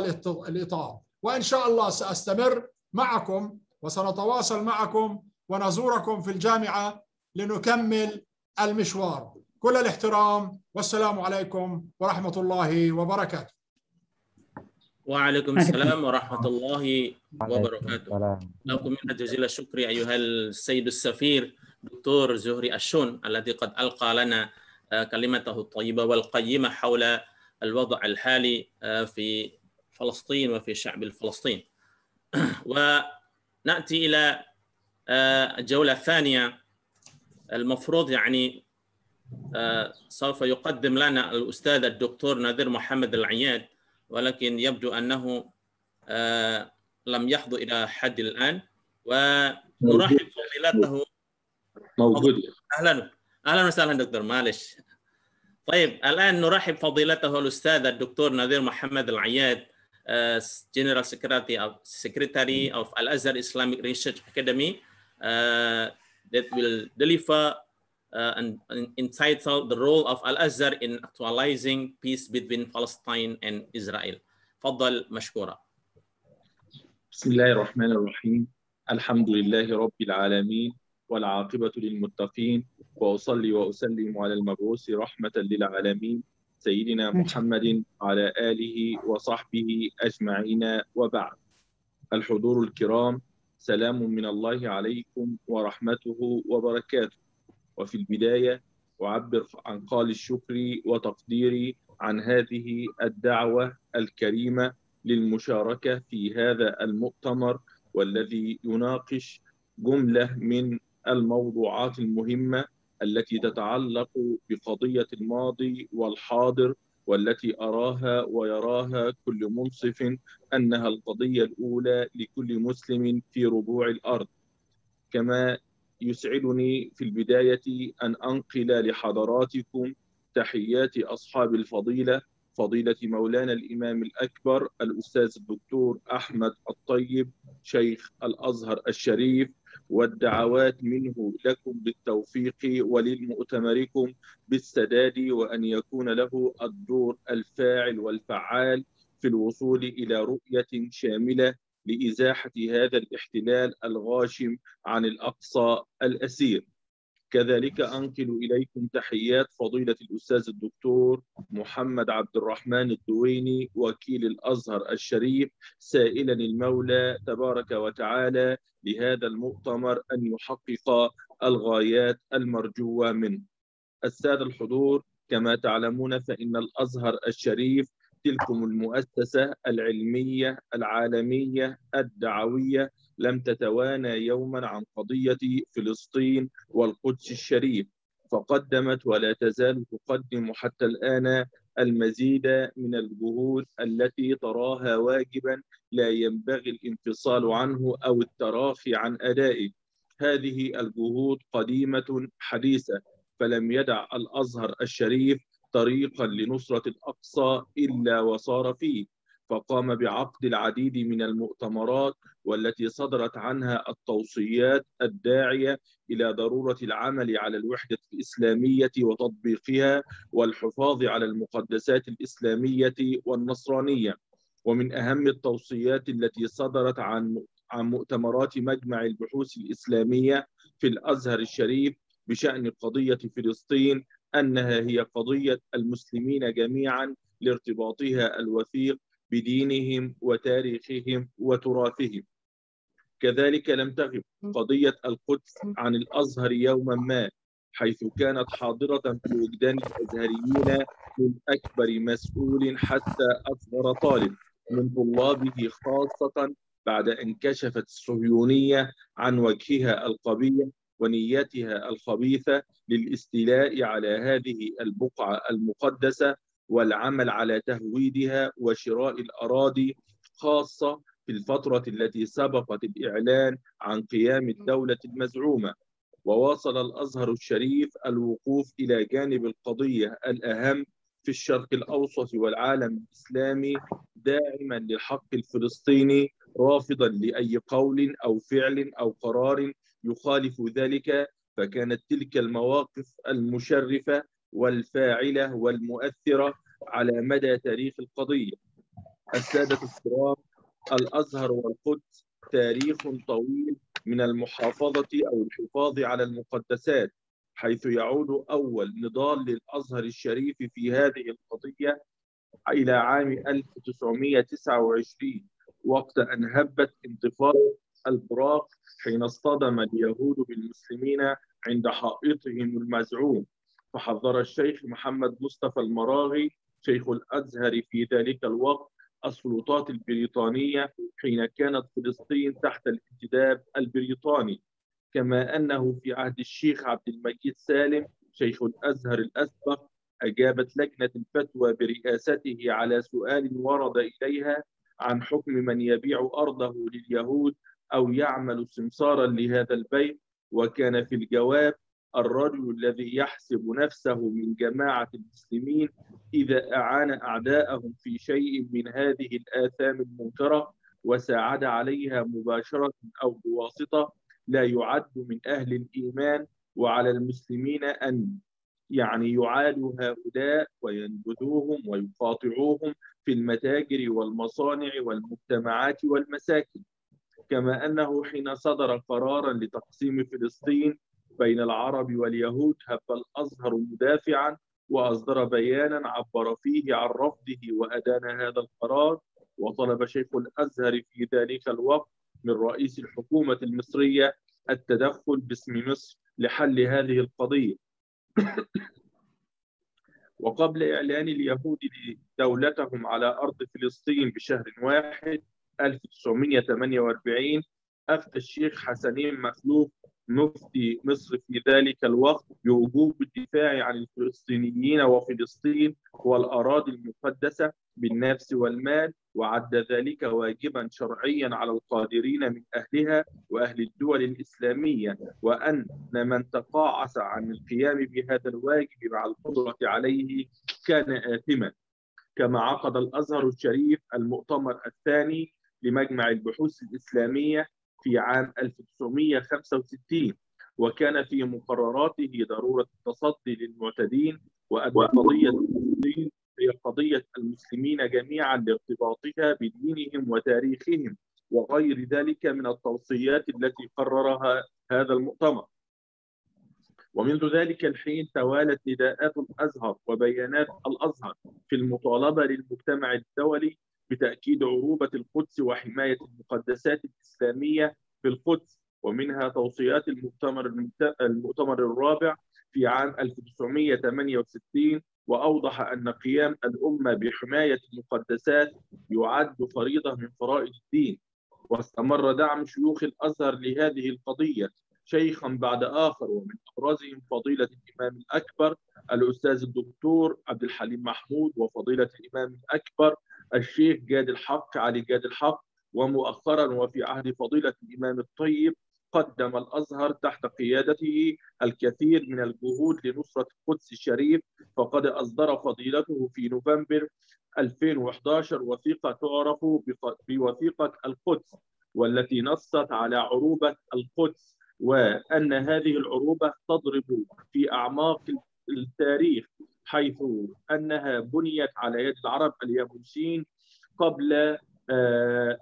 الإطار. وإن شاء الله سأستمر معكم وسنتواصل معكم ونزوركم في الجامعة لنكمل المشوار. كل الاحترام والسلام عليكم ورحمة الله وبركاته. وعليكم السلام ورحمة الله وبركاته. لكم من جزيل الشكر أيها السيد السفير دكتور زهري al-Shun الذي قد ألقى لنا كلمته الطيبة والقيمة حول الوضع الحالي في فلسطين وفي الشعب الفلسطيني. ونأتي إلى الجولة الثانية. المفروض يعني سوف يقدم لنا الأستاذ الدكتور نذير محمد العياد، ولكن يبدو أنه لم يحضر إلى حد الآن، ونرحب فضيلته. موجود. أهلا وسهلا دكتور. معلش. طيب الآن نرحب فضيلته الأستاذ الدكتور نذير محمد العياد، General Secretary of Al-Azhar Islamic Research Academy, that will deliver and entitled The Role of Al-Azhar in Actualizing Peace Between Palestine and Israel. تفضل مشكورا. بسم الله الرحمن الرحيم. الحمد لله رب العالمين والعاقبة للمتقين، وأصلي وأسلم على المبعوث رحمة للعالمين سيدنا محمد على آله وصحبه أجمعين، وبعد. الحضور الكرام، سلام من الله عليكم ورحمته وبركاته. وفي البداية أعبر عن قال الشكر وتقديري عن هذه الدعوة الكريمة للمشاركة في هذا المؤتمر، والذي يناقش جملة من الموضوعات المهمة التي تتعلق بقضية الماضي والحاضر، والتي أراها ويراها كل منصف أنها القضية الأولى لكل مسلم في ربوع الأرض. كما يسعدني في البداية أن أنقل لحضراتكم تحيات أصحاب الفضيلة، فضيلة مولانا الإمام الأكبر الأستاذ الدكتور أحمد الطيب شيخ الأزهر الشريف، والدعوات منه لكم بالتوفيق وللمؤتمركم بالسداد، وأن يكون له الدور الفاعل والفعال في الوصول إلى رؤية شاملة لإزاحة هذا الاحتلال الغاشم عن الأقصى الأسير. كذلك أنقل إليكم تحيات فضيلة الأستاذ الدكتور محمد عبد الرحمن الدويني وكيل الأزهر الشريف، سائلا المولى تبارك وتعالى لهذا المؤتمر أن يحقق الغايات المرجوة منه. السادة الحضور، كما تعلمون فإن الأزهر الشريف تلكم المؤسسة العلمية العالمية الدعوية لم تتوانى يوما عن قضية فلسطين والقدس الشريف، فقدمت ولا تزال تقدم حتى الآن المزيد من الجهود التي تراها واجبا لا ينبغي الانفصال عنه أو التراخي عن أدائه. هذه الجهود قديمة حديثة، فلم يدع الأزهر الشريف طريقا لنصرة الأقصى إلا وصار فيه، فقام بعقد العديد من المؤتمرات والتي صدرت عنها التوصيات الداعية إلى ضرورة العمل على الوحدة الإسلامية وتطبيقها والحفاظ على المقدسات الإسلامية والنصرانية. ومن أهم التوصيات التي صدرت عن مؤتمرات مجمع البحوث الإسلامية في الأزهر الشريف بشأن قضية فلسطين أنها هي قضية المسلمين جميعا لارتباطها الوثيق بدينهم وتاريخهم وتراثهم. كذلك لم تغب قضية القدس عن الأزهر يوما ما، حيث كانت حاضرة في وجدان الأزهريين من أكبر مسؤول حتى أصغر طالب من طلابه، خاصة بعد أن كشفت الصهيونية عن وجهها القبيح ونيتها الخبيثة للاستيلاء على هذه البقعة المقدسة والعمل على تهويدها وشراء الأراضي، خاصة في الفترة التي سبقت الإعلان عن قيام الدولة المزعومة. وواصل الأزهر الشريف الوقوف إلى جانب القضية الأهم في الشرق الأوسط والعالم الإسلامي، داعما للحق الفلسطيني، رافضا لأي قول أو فعل أو قرار يخالف ذلك. فكانت تلك المواقف المشرفة والفاعلة والمؤثرة على مدى تاريخ القضية. السادة الكرام، الأزهر والقدس تاريخ طويل من المحافظة أو الحفاظ على المقدسات، حيث يعود أول نضال للأزهر الشريف في هذه القضية إلى عام 1929، وقت أن هبت انتفاضة البراق حين اصطدم اليهود بالمسلمين عند حائطهم المزعوم. فحذر الشيخ محمد مصطفى المراغي شيخ الأزهر في ذلك الوقت السلطات البريطانية حين كانت فلسطين تحت الانتداب البريطاني، كما أنه في عهد الشيخ عبد المجيد سالم شيخ الأزهر الأسبق أجابت لجنة الفتوى برئاسته على سؤال ورد إليها عن حكم من يبيع أرضه لليهود أو يعمل سمسارا لهذا البيع، وكان في الجواب: الرجل الذي يحسب نفسه من جماعة المسلمين إذا أعان أعداءهم في شيء من هذه الآثام المنكرة وساعد عليها مباشرة أو بواسطة لا يعد من أهل الإيمان، وعلى المسلمين أن يعادوا هؤلاء وينبذوهم ويقاطعوهم في المتاجر والمصانع والمجتمعات والمساكن. كما أنه حين صدر قرارا لتقسيم فلسطين بين العرب واليهود هب الأزهر مدافعا وأصدر بيانا عبر فيه عن رفضه وأدان هذا القرار، وطلب شيخ الأزهر في ذلك الوقت من رئيس الحكومة المصرية التدخل باسم مصر لحل هذه القضية. وقبل إعلان اليهود دولتهم على أرض فلسطين بشهر واحد 1948 أفتى الشيخ حسنين مخلوف مفتي مصر في ذلك الوقت بوجوب الدفاع عن الفلسطينيين وفلسطين والأراضي المقدسة بالنفس والمال، وعد ذلك واجبا شرعيا على القادرين من أهلها وأهل الدول الإسلامية، وأن من تقاعس عن القيام بهذا الواجب مع القدرة عليه كان آثما. كما عقد الأزهر الشريف المؤتمر الثاني لمجمع البحوث الإسلامية في عام 1965، وكان في مقرراته ضرورة التصدي للمعتدين، وأن قضية فلسطين هي قضية المسلمين جميعا لارتباطها بدينهم وتاريخهم، وغير ذلك من التوصيات التي قررها هذا المؤتمر. ومنذ ذلك الحين توالت نداءات الأزهر وبيانات الأزهر في المطالبة للمجتمع الدولي بتأكيد عروبة القدس وحماية المقدسات الإسلامية في القدس، ومنها توصيات المؤتمر الرابع في عام 1968، وأوضح أن قيام الأمة بحماية المقدسات يعد فريضة من فرائض الدين. واستمر دعم شيوخ الأزهر لهذه القضية شيخا بعد آخر، ومن أبرزهم فضيلة الإمام الأكبر الأستاذ الدكتور عبد الحليم محمود، وفضيلة الإمام الأكبر الشيخ جاد الحق علي جاد الحق، ومؤخرا وفي عهد فضيلة الإمام الطيب قدم الأزهر تحت قيادته الكثير من الجهود لنصرة القدس الشريف، فقد أصدر فضيلته في نوفمبر 2011 وثيقة تعرف بوثيقة القدس، والتي نصت على عروبة القدس، وأن هذه العروبة تضرب في أعماق التاريخ، حيث أنها بنيت على يد العرب اليابوسيين قبل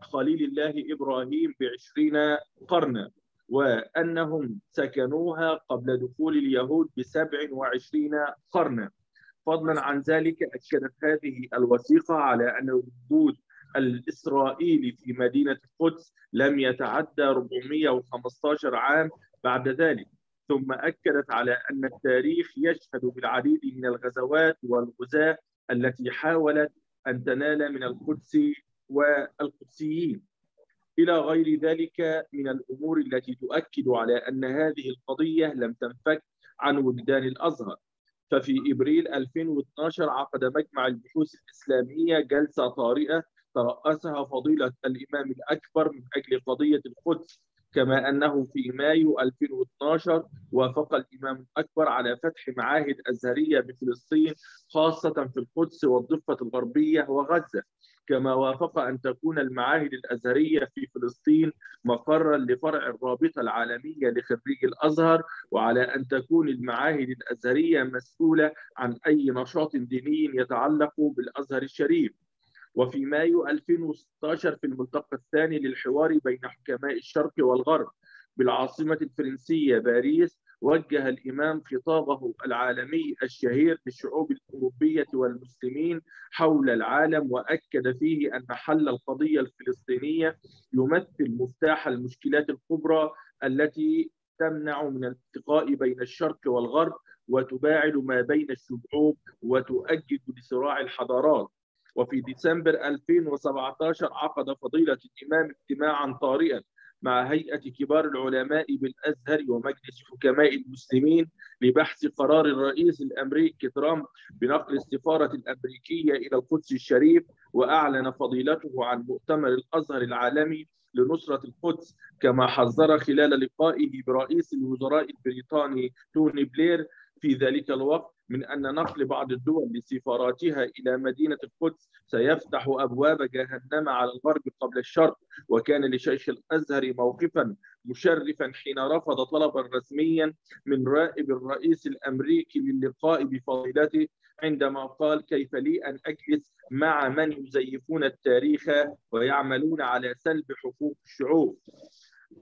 خليل الله إبراهيم ب20 قرنا، وأنهم سكنوها قبل دخول اليهود ب27 قرنا. فضلا عن ذلك أكدت هذه الوثيقة على أن الوجود الإسرائيلي في مدينة القدس لم يتعدى 415 عام بعد ذلك، ثم أكدت على أن التاريخ يشهد بالعديد من الغزوات والغزاة التي حاولت أن تنال من القدس والقدسيين، إلى غير ذلك من الأمور التي تؤكد على أن هذه القضية لم تنفك عن وجدان الأزهر. ففي إبريل 2012 عقد مجمع البحوث الإسلامية جلسة طارئة ترأسها فضيلة الإمام الأكبر من أجل قضية القدس، كما أنه في مايو 2012 وافق الإمام الأكبر على فتح معاهد أزهرية بفلسطين، خاصة في القدس والضفة الغربية وغزة، كما وافق أن تكون المعاهد الأزهرية في فلسطين مقرا لفرع الرابطة العالمية لخريجي الأزهر، وعلى أن تكون المعاهد الأزهرية مسؤولة عن أي نشاط ديني يتعلق بالأزهر الشريف. وفي مايو 2016 في الملتقى الثاني للحوار بين حكماء الشرق والغرب بالعاصمة الفرنسية باريس، وجه الإمام خطابه العالمي الشهير للشعوب الأوروبية والمسلمين حول العالم، وأكد فيه أن حل القضية الفلسطينية يمثل مفتاح المشكلات الكبرى التي تمنع من الالتقاء بين الشرق والغرب، وتباعد ما بين الشعوب، وتؤجج لصراع الحضارات. وفي ديسمبر 2017 عقد فضيلة الإمام اجتماعا طارئا مع هيئة كبار العلماء بالأزهر ومجلس حكماء المسلمين لبحث قرار الرئيس الأمريكي ترامب بنقل السفارة الأمريكية إلى القدس الشريف، وأعلن فضيلته عن مؤتمر الأزهر العالمي لنصرة القدس، كما حذر خلال لقائه برئيس الوزراء البريطاني توني بلير في ذلك الوقت من أن نقل بعض الدول لسفاراتها إلى مدينة القدس سيفتح أبواب جهنم على الغرب قبل الشرق. وكان لشيخ الأزهر موقفا مشرفا حين رفض طلبا رسميا من رائب الرئيس الأمريكي للقاء بفضيلته عندما قال: كيف لي أن أجلس مع من يزيفون التاريخ ويعملون على سلب حقوق الشعوب.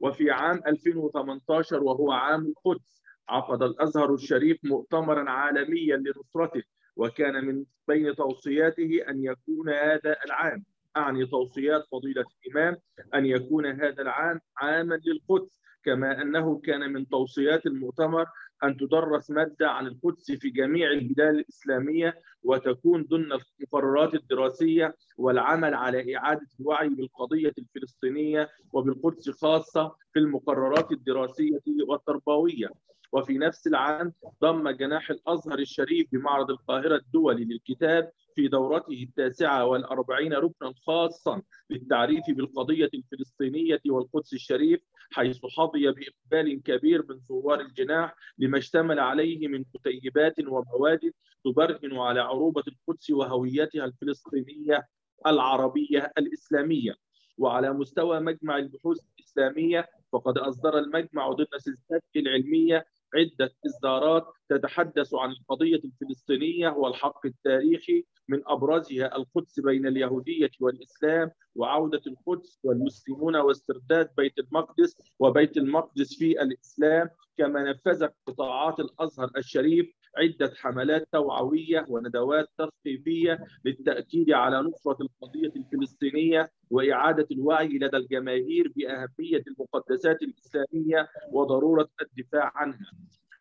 وفي عام 2018 وهو عام القدس عقد الأزهر الشريف مؤتمرا عالميا لنصرته، وكان من بين توصياته أن يكون هذا العام، أعني توصيات فضيلة الإمام، أن يكون هذا العام عاما للقدس، كما أنه كان من توصيات المؤتمر أن تدرس مادة عن القدس في جميع البلاد الإسلامية وتكون ضمن المقررات الدراسية، والعمل على إعادة الوعي بالقضية الفلسطينية وبالقدس خاصة في المقررات الدراسية والتربوية. وفي نفس العام ضم جناح الأزهر الشريف بمعرض القاهرة الدولي للكتاب في دورته 49 ركنا خاصا للتعريف بالقضية الفلسطينية والقدس الشريف، حيث حظي بإقبال كبير من زوار الجناح لما اشتمل عليه من كتيبات ومواد تبرهن على عروبة القدس وهويتها الفلسطينية العربية الإسلامية. وعلى مستوى مجمع البحوث الإسلامية فقد أصدر المجمع ضمن سلسلته العلمية عدة إصدارات تتحدث عن القضية الفلسطينية والحق التاريخي، من أبرزها القدس بين اليهودية والإسلام، وعودة القدس والمسلمون، واسترداد بيت المقدس، وبيت المقدس في الإسلام. كما نفذت قطاعات الأزهر الشريف عدة حملات توعوية وندوات تثقيفية للتأكيد على نصرة القضية الفلسطينية وإعادة الوعي لدى الجماهير بأهمية المقدسات الإسلامية وضرورة الدفاع عنها.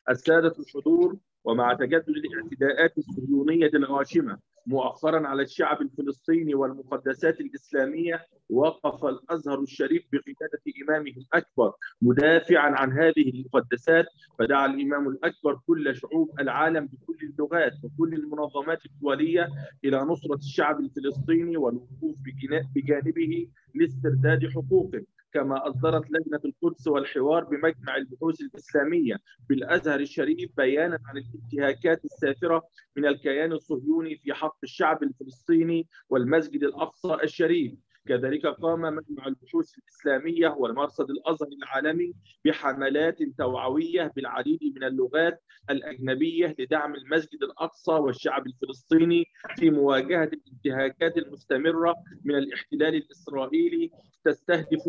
السادة الحضور، ومع تجدد الاعتداءات الصهيونية الغاشمة مؤخرا على الشعب الفلسطيني والمقدسات الإسلامية، وقف الأزهر الشريف بقيادة إمامه الأكبر مدافعا عن هذه المقدسات. فدعا الإمام الأكبر كل شعوب العالم بكل اللغات وكل المنظمات الدولية إلى نصرة الشعب الفلسطيني والوقوف بجانبه لاسترداد حقوقه. كما أصدرت لجنة القدس والحوار بمجمع البحوث الإسلامية بالأزهر الشريف بيانا عن الانتهاكات السافرة من الكيان الصهيوني في حق الشعب الفلسطيني والمسجد الأقصى الشريف. كذلك قام مجمع البحوث الإسلامية والمرصد الأزهري العالمي بحملات توعوية بالعديد من اللغات الأجنبية لدعم المسجد الأقصى والشعب الفلسطيني في مواجهة الانتهاكات المستمرة من الاحتلال الإسرائيلي. تستهدف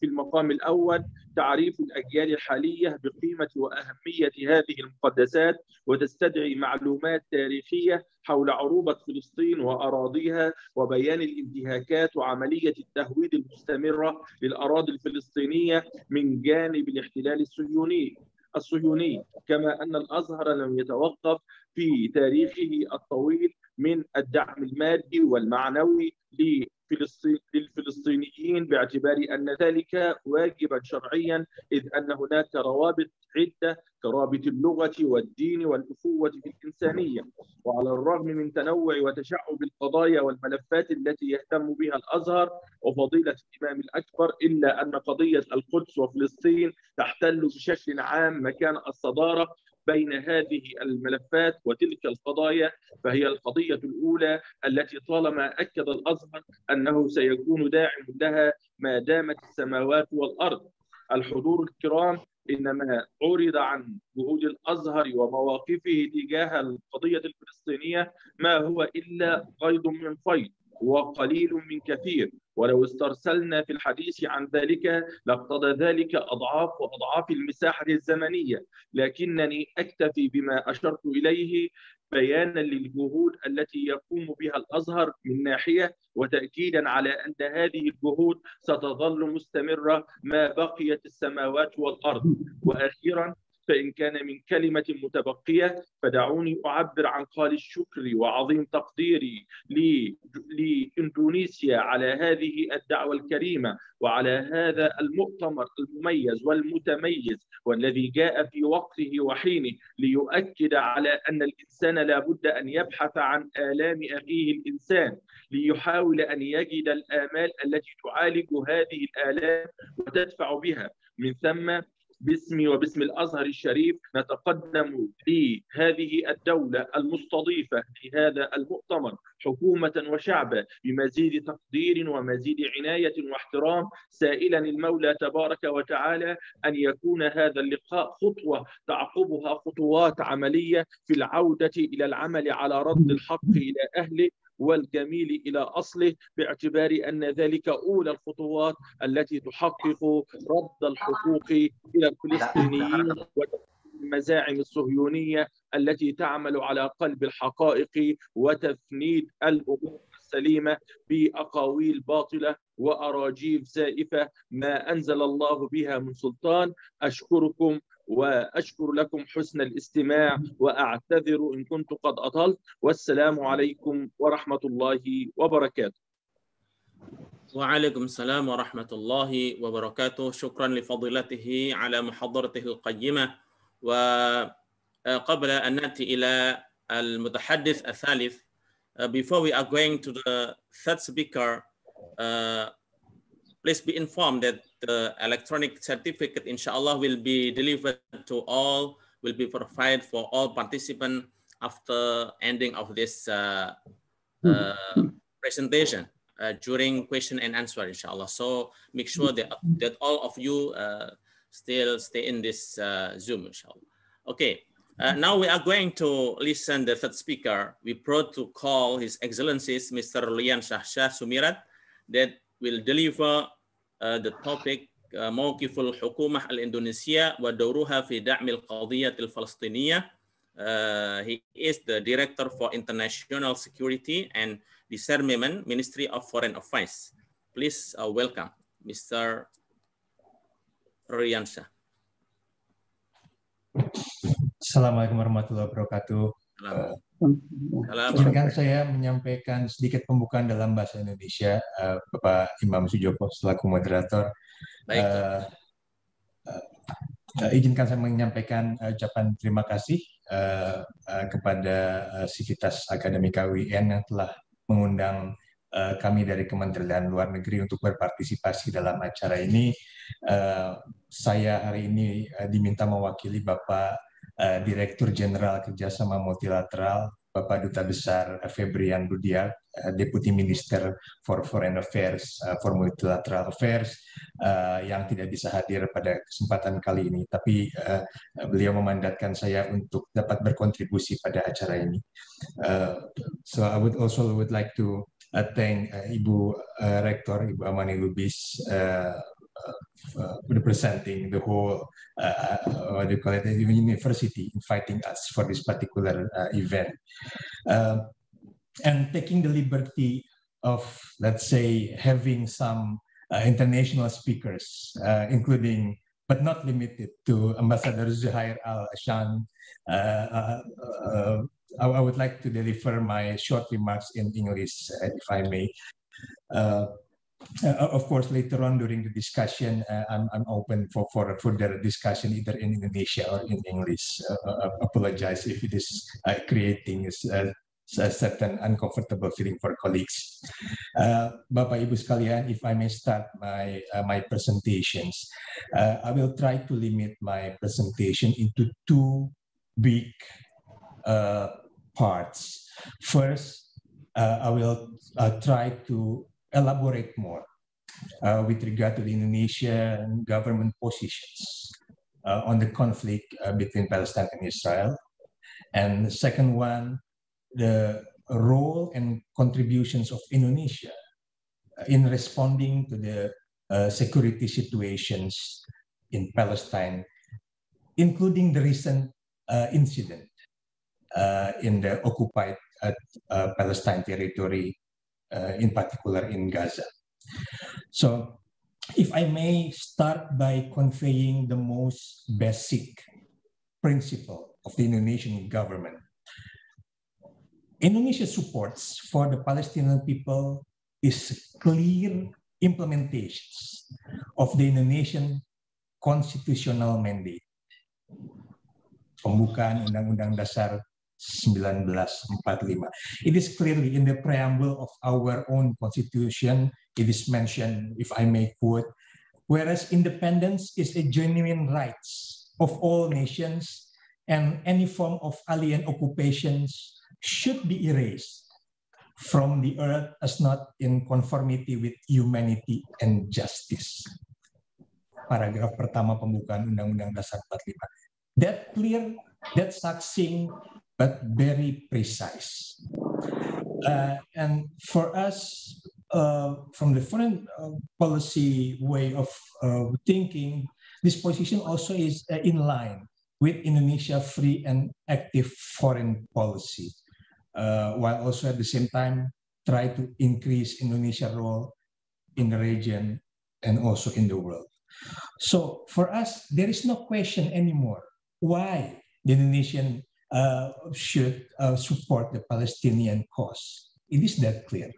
في المقام الأول تعريف الأجيال الحالية بقيمة وأهمية هذه المقدسات، وتستدعي معلومات تاريخية حول عروبة فلسطين وأراضيها وبيان الانتهاكات وعملية التهويد المستمرة للأراضي الفلسطينية من جانب الاحتلال الصهيوني. كما أن الأزهر لم يتوقف في تاريخه الطويل من الدعم المادي والمعنوي للفلسطينيين، باعتبار أن ذلك واجبا شرعيا، إذ أن هناك روابط عدة كرابط اللغة والدين والأخوة في الإنسانية. وعلى الرغم من تنوع وتشعب القضايا والملفات التي يهتم بها الأزهر وفضيلة الإمام الأكبر، إلا أن قضية القدس وفلسطين تحتل بشكل عام مكان الصدارة بين هذه الملفات وتلك القضايا. فهي القضية الأولى التي طالما أكد الأزهر أنه سيكون داعم لها ما دامت السماوات والأرض. الحضور الكرام، إنما عرض عن جهود الأزهر ومواقفه تجاه القضية الفلسطينية ما هو إلا غيض من فيض وقليل من كثير، ولو استرسلنا في الحديث عن ذلك لاقتضى ذلك أضعاف وأضعاف المساحة الزمنية، لكنني أكتفي بما أشرت إليه بيانا للجهود التي يقوم بها الأزهر من ناحية، وتأكيدا على أن هذه الجهود ستظل مستمرة ما بقيت السماوات والأرض. وأخيرا، فإن كان من كلمة متبقية فدعوني أعبر عن قال الشكر وعظيم تقديري لإندونيسيا على هذه الدعوة الكريمة وعلى هذا المؤتمر المميز والمتميز، والذي جاء في وقته وحينه ليؤكد على أن الإنسان لا بد أن يبحث عن آلام أخيه الإنسان، ليحاول أن يجد الآمال التي تعالج هذه الآلام وتدفع بها. من ثم باسمي وباسم الأزهر الشريف نتقدم لهذه الدولة المستضيفة لهذا المؤتمر حكومة وشعبا بمزيد تقدير ومزيد عناية واحترام، سائلا المولى تبارك وتعالى أن يكون هذا اللقاء خطوة تعقبها خطوات عملية في العودة إلى العمل على رد الحق إلى أهله والجميل إلى أصله، باعتبار أن ذلك أولى الخطوات التي تحقق رد الحقوق إلى الفلسطينيين والمزاعم الصهيونية التي تعمل على قلب الحقائق وتفنيد الأمور السليمة بأقاويل باطلة وأراجيف زائفة ما أنزل الله بها من سلطان. أشكركم وأشكر لكم حسن الاستماع، وأعتذر إن كنت قد أطلت، والسلام عليكم ورحمة الله وبركاته. وعليكم السلام ورحمة الله وبركاته. شكرا لفضيلته على محاضرته القيمة. وقبل أن نأتي إلى المتحدث الثالث, before we are going to the third speaker, please be informed that the electronic certificate, inshallah, will be delivered to all, will be provided for all participants after ending of this presentation during question and answer, inshallah. So make sure that all of you still stay in this Zoom, inshallah. Okay, now we are going to listen the third speaker. We brought to call His Excellencies Mr. Rolliansyah Soemirat that will deliver the topic موقف الحكومة الإندونيسية ودورها في دعم القضية الفلسطينية. He is the Director for International Security and Disarmament, Ministry of Foreign Affairs. Please welcome Mr. Rolliansyah. Assalamualaikum warahmatullahi wabarakatuh. Izinkan saya menyampaikan sedikit pembukaan dalam bahasa Indonesia, Bapak Imam Sujoko selaku moderator. Izinkan saya menyampaikan ucapan terima kasih kepada Sivitas Akademika UIN yang telah mengundang kami dari Kementerian Luar Negeri untuk berpartisipasi dalam acara ini. Saya hari ini diminta mewakili Bapak Direktur Jenderal Kerjasama Multilateral, Bapak Duta Besar Febrian Rudial, Deputy Minister for Foreign Affairs for Multilateral Affairs, yang tidak bisa hadir pada kesempatan kali ini. Tapi beliau memandatkan saya untuk dapat berkontribusi pada acara ini. So I would like to thank Ibu Rektor, Ibu Amany Lubis, representing the whole what do you call it, the university, inviting us for this particular event, and taking the liberty of, let's say, having some international speakers, including but not limited to Ambassador Zuhair al-Shun. I would like to deliver my short remarks in English, if I may. Of course, later on during the discussion, I'm open for further discussion either in Indonesia or in English. Apologize if it is creating a certain uncomfortable feeling for colleagues. Bapak Ibu sekalian, if I may start my presentations, I will try to limit my presentation into two big parts. First, I will try to elaborate more with regard to the Indonesian government positions on the conflict between Palestine and Israel. And the second one, the role and contributions of Indonesia in responding to the security situations in Palestine, including the recent incident in the occupied Palestine territory, in particular in Gaza. So if I may start by conveying the most basic principle of the Indonesian government. Indonesia's supports for the Palestinian people is clear implementations of the Indonesian constitutional mandate. Pembukaan Undang-Undang Dasar 1945. It is clearly in the preamble of our own constitution. It is mentioned, if I may quote, whereas independence is a genuine right of all nations and any form of alien occupations should be erased from the earth as not in conformity with humanity and justice. Paragraf pertama pembukaan Undang-Undang Dasar 45. That clear, that succinct, but very precise. And for us, from the foreign policy way of thinking, this position also is in line with Indonesia's free and active foreign policy, while also at the same time try to increase Indonesia's role in the region and also in the world. So for us, there is no question anymore why the Indonesian should support the Palestinian cause. It is that clear.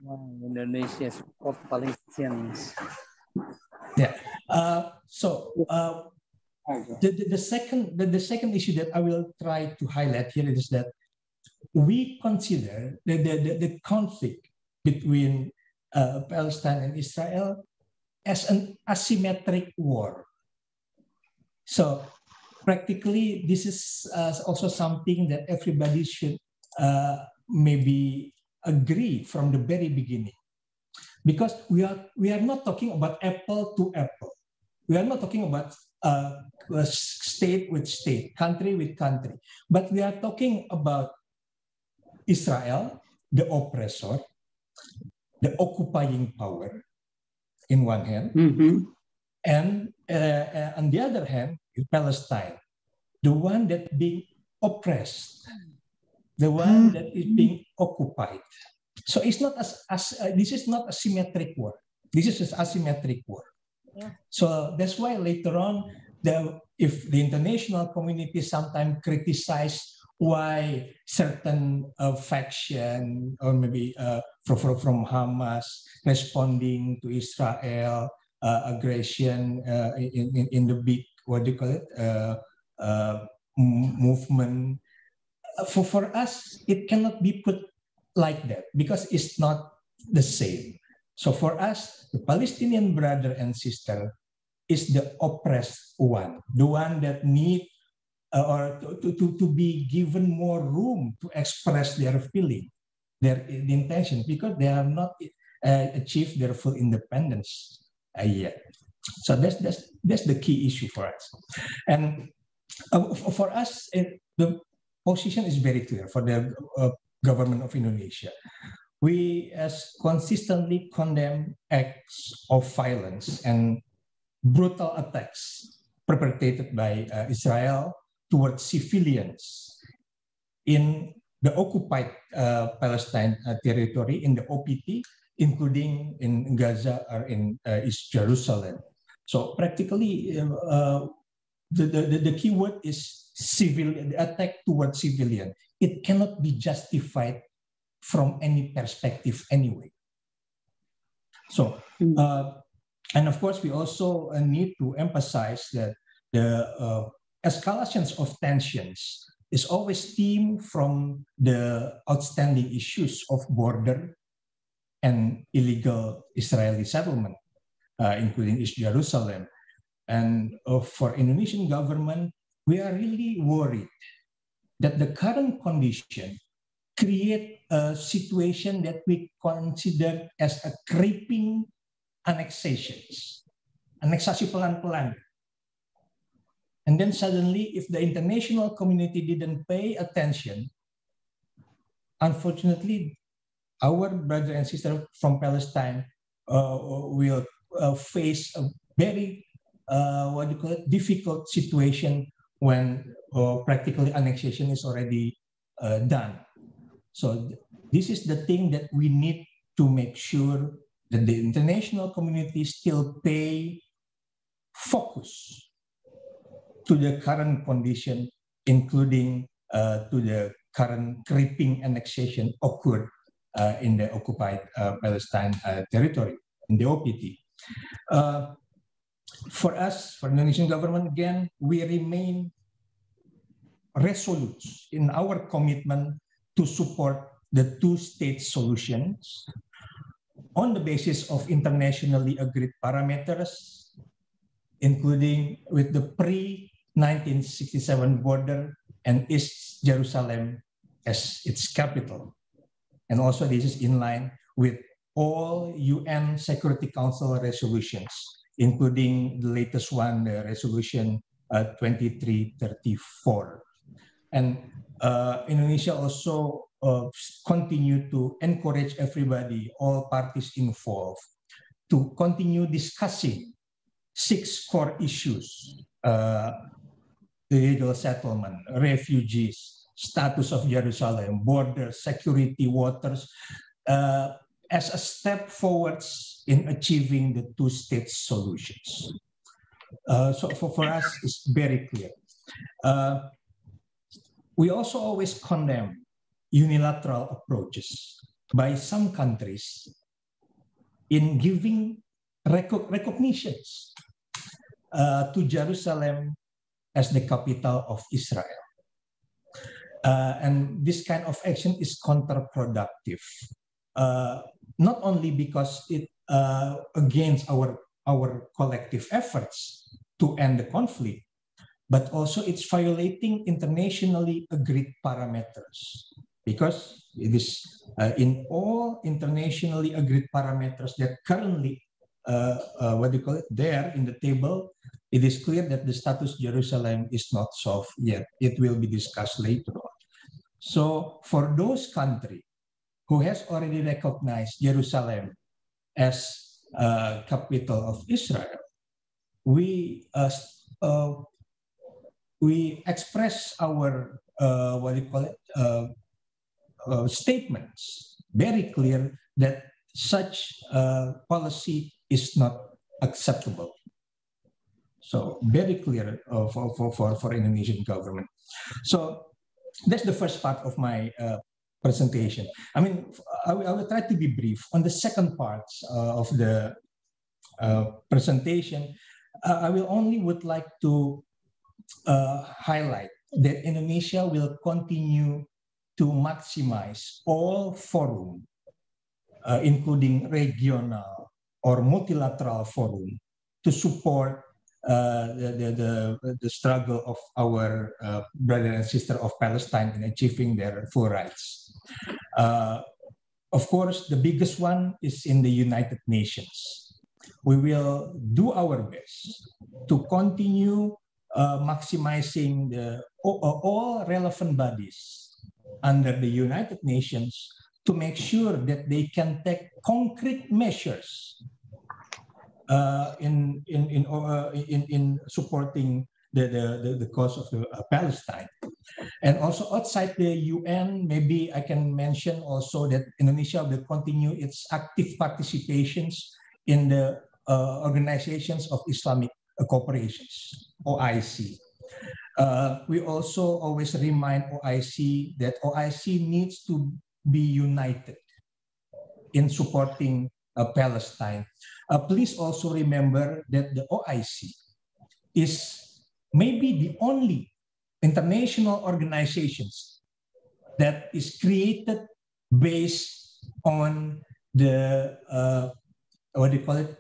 Indonesia support Palestinians. Yeah. The second issue that I will try to highlight here is that we consider the conflict between Palestine and Israel as an asymmetric war. So practically, this is also something that everybody should maybe agree from the very beginning, because we are not talking about apple to apple. We are not talking about state with state, country with country, but we are talking about Israel, the oppressor, the occupying power, in one hand, and on the other hand, Palestine, the one that being oppressed, the one that is being occupied. So it's not this is not a symmetric war. This is an asymmetric war. Yeah. So that's why later on if the international community sometimes criticize why certain faction or maybe from Hamas responding to Israel aggression in the big, what do you call it, movement. For us, it cannot be put like that because it's not the same. So for us, the Palestinian brother and sister is the oppressed one, the one that need or to be given more room to express their feeling, their intention, because they have not achieved their full independence yet. So that's the key issue for us. And for us, the position is very clear for the government of Indonesia. We consistently condemn acts of violence and brutal attacks perpetrated by Israel towards civilians in the occupied Palestine territory, in the OPT, including in Gaza or in East Jerusalem. So practically, the key word is civilian, the attack towards civilian. It cannot be justified from any perspective anyway. So, and of course, we also need to emphasize that the escalations of tensions is always stemmed from the outstanding issues of border and illegal Israeli settlement, including East Jerusalem. And for Indonesian government, we are really worried that the current condition create a situation that we consider as a creeping annexations, aneksasi pelan-pelan. And then suddenly, if the international community didn't pay attention, unfortunately, our brother and sister from Palestine will face a very, what do you call it, difficult situation when practically annexation is already done. So this is the thing that we need to make sure that the international community still pay focus to the current condition, including to the current creeping annexation occurred in the occupied Palestine territory, in the OPT. For us, for the Indonesian government, again, we remain resolute in our commitment to support the two-state solutions on the basis of internationally agreed parameters, including with the pre-1967 border and East Jerusalem as its capital. And also this is in line with all UN Security Council resolutions, including the latest one, the resolution 2334. And Indonesia also continue to encourage everybody, all parties involved, to continue discussing 6 core issues: illegal settlement, refugees, status of Jerusalem, borders, security, waters, as a step forwards in achieving the two-state solutions. So for us, it's very clear. We also always condemn unilateral approaches by some countries in giving recognitions to Jerusalem as the capital of Israel. And this kind of action is counterproductive, not only because it against our collective efforts to end the conflict, but also it's violating internationally agreed parameters, because it is in all internationally agreed parameters that currently, what do you call it, there in the table, it is clear that the status Jerusalem is not solved yet. It will be discussed later on. So for those countries who has already recognized Jerusalem as capital of Israel, we express our what do you call it, statements very clear that such policy is not acceptable. So very clear for Indonesian government. So that's the first part of my presentation. I mean, I will try to be brief. On the second part of the presentation, I will only would like to highlight that Indonesia will continue to maximize all forum, including regional or multilateral forum, to support the struggle of our brother and sister of Palestine in achieving their full rights. Of course, the biggest one is in the United Nations. We will do our best to continue maximizing all relevant bodies under the United Nations to make sure that they can take concrete measures in supporting the cause of Palestine. And also outside the UN, maybe I can mention also that Indonesia will continue its active participations in the organizations of Islamic cooperations, OIC. We also always remind OIC that OIC needs to be united in supporting Palestine. Please also remember that the OIC is maybe the only international organizations that is created based on the what do you call it,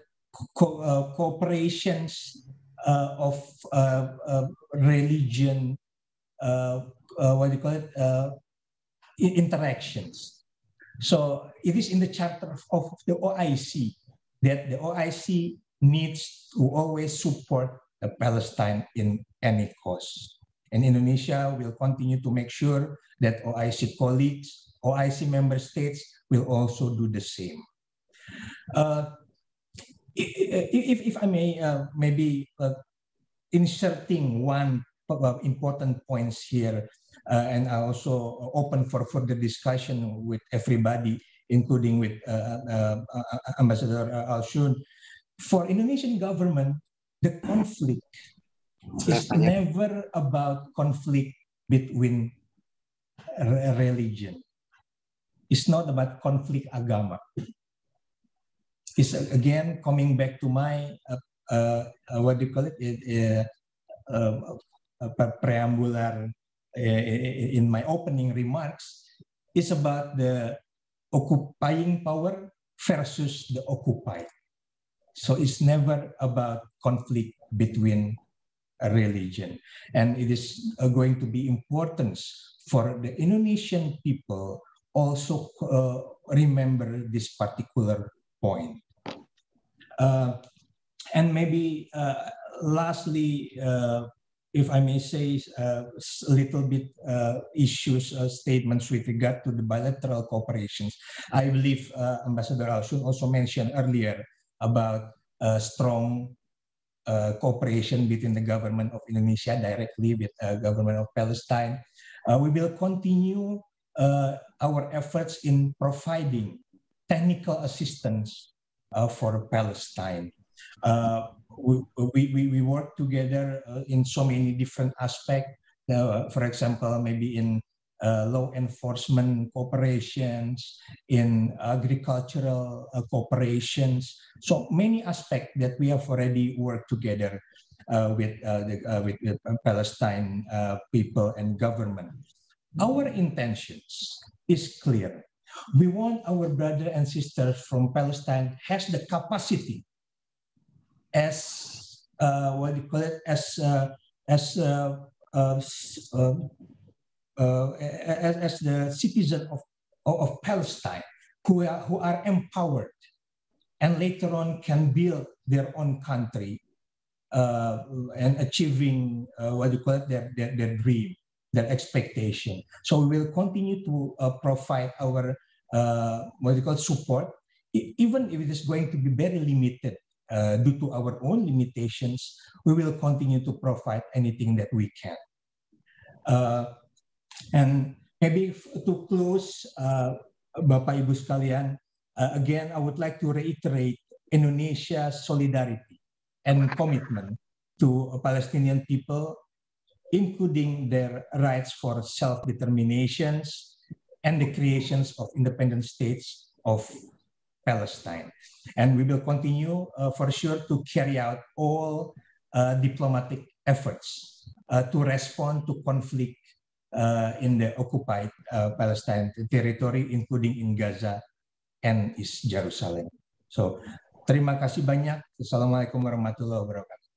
cooperations of religion, what do you call it, interactions. So it is in the charter of the OIC that the OIC needs to always support Palestine in any cause. And Indonesia will continue to make sure that OIC colleagues, OIC member states will also do the same. If I may, maybe inserting one important points here, and I also open for further discussion with everybody, including with Ambassador al-Shun. For Indonesian government, the conflict is never about conflict between religion. It's not about conflict agama. It's again coming back to my what do you call it, preambular in my opening remarks. Is about the occupying power versus the occupied. So it's never about conflict between a religion. And it is going to be important for the Indonesian people also remember this particular point. And maybe lastly, if I may say a little bit issues, statements with regard to the bilateral cooperations. I believe Ambassador al-Shun also mentioned earlier about strong cooperation between the government of Indonesia directly with the government of Palestine. We will continue our efforts in providing technical assistance for Palestine. We work together in so many different aspects. For example, maybe in law enforcement cooperations, in agricultural cooperations. So many aspects that we have already worked together with the Palestine people and government. Our intentions is clear. We want our brothers and sisters from Palestine has the capacity as what do you call it, as the citizen of Palestine who are empowered and later on can build their own country and achieving what do you call it, their dream, their expectation. So we will continue to provide our what do you call it, support, even if it is going to be very limited due to our own limitations. We will continue to provide anything that we can. And maybe to close, Bapak Ibu sekalian, again, I would like to reiterate Indonesia's solidarity and commitment to Palestinian people, including their rights for self-determinations and the creations of independent states of Palestine. And we will continue for sure to carry out all diplomatic efforts to respond to conflict in the occupied Palestine territory, including in Gaza and East Jerusalem. So, terima kasih banyak. Assalamualaikum warahmatullahi wabarakatuh.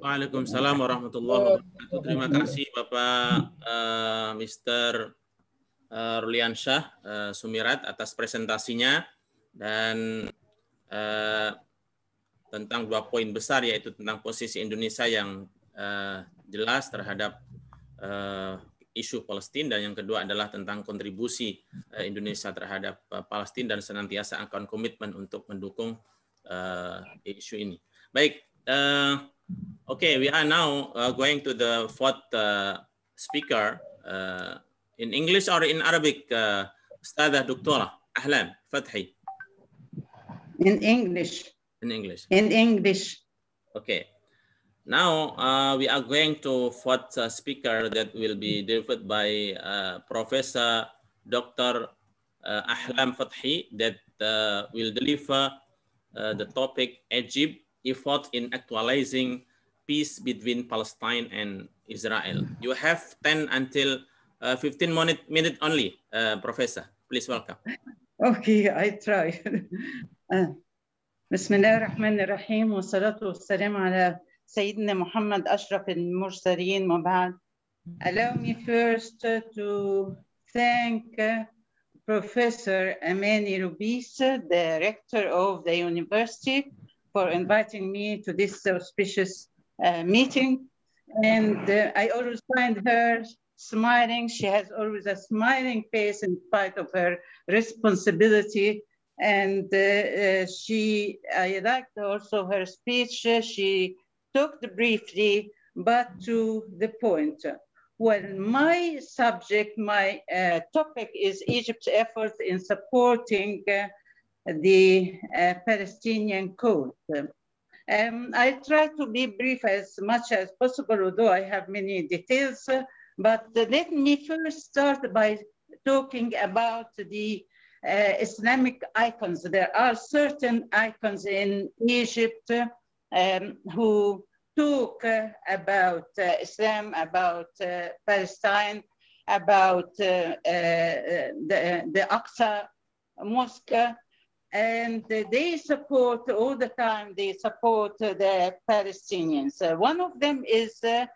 Waalaikumsalam warahmatullahi wabarakatuh. Terima kasih Bapak Mr. Rolliansyah Soemirat atas presentasinya dan tentang 2 poin besar, yaitu tentang posisi Indonesia yang jelas terhadap isu Palestina, dan yang kedua adalah tentang kontribusi Indonesia terhadap Palestina dan senantiasa akan komitmen untuk mendukung isu ini. Baik, okay, we are now going to the fourth speaker in English or in Arabic. Ustadzah Doktora Ahlan Fathi. In English. In English. In English. Okay. Now we are going to fourth speaker that will be delivered by Professor Dr. Ahlan Fathi, that will deliver the topic Egypt effort in actualizing peace between Palestine and Israel. You have 10 until 15 minutes only, Professor. Please welcome. Okay, I try. بسم الله الرحمن الرحيم والصلاة والسلام على سيدنا محمد أشرف المرسلين وبعد. Allow me first to thank Professor Amany Lubis, the rector of the university, for inviting me to this auspicious meeting. And I always find her smiling. She has always a smiling face in spite of her responsibility. And I liked also her speech. She talked briefly, but to the point. Well, my subject, my topic is Egypt's efforts in supporting the Palestinian cause. I try to be brief as much as possible, although I have many details. But let me first start by talking about the Islamic icons. There are certain icons in Egypt who talk about Islam, about Palestine, about the Aqsa Mosque, and they support all the time, they support the Palestinians. One of them is the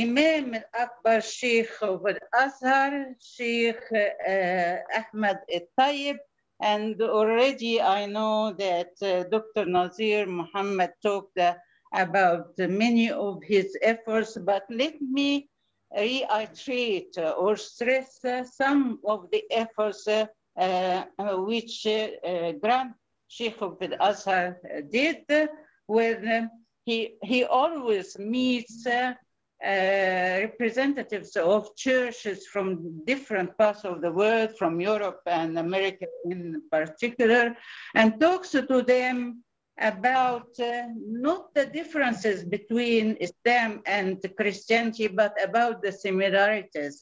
Imam al-Akbar Sheikh of al-Azhar, Sheikh Ahmed al-Tayyib, and already I know that Dr. Nazir Muhammad talked about many of his efforts, but let me reiterate or stress some of the efforts which Grand Sheikh of al-Azhar did, when he always meets representatives of churches from different parts of the world, from Europe and America in particular, and talks to them about not the differences between Islam and Christianity, but about the similarities,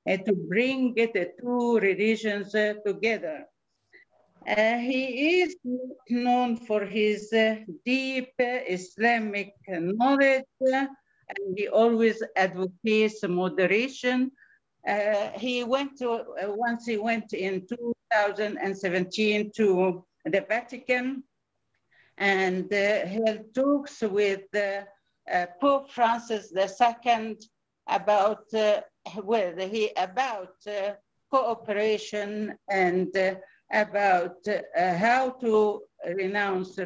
to bring the two religions together. He is known for his deep Islamic knowledge, and he always advocates moderation. He went to, once he went in 2017 to the Vatican and held talks with Pope Francis II about, about cooperation and about how to renounce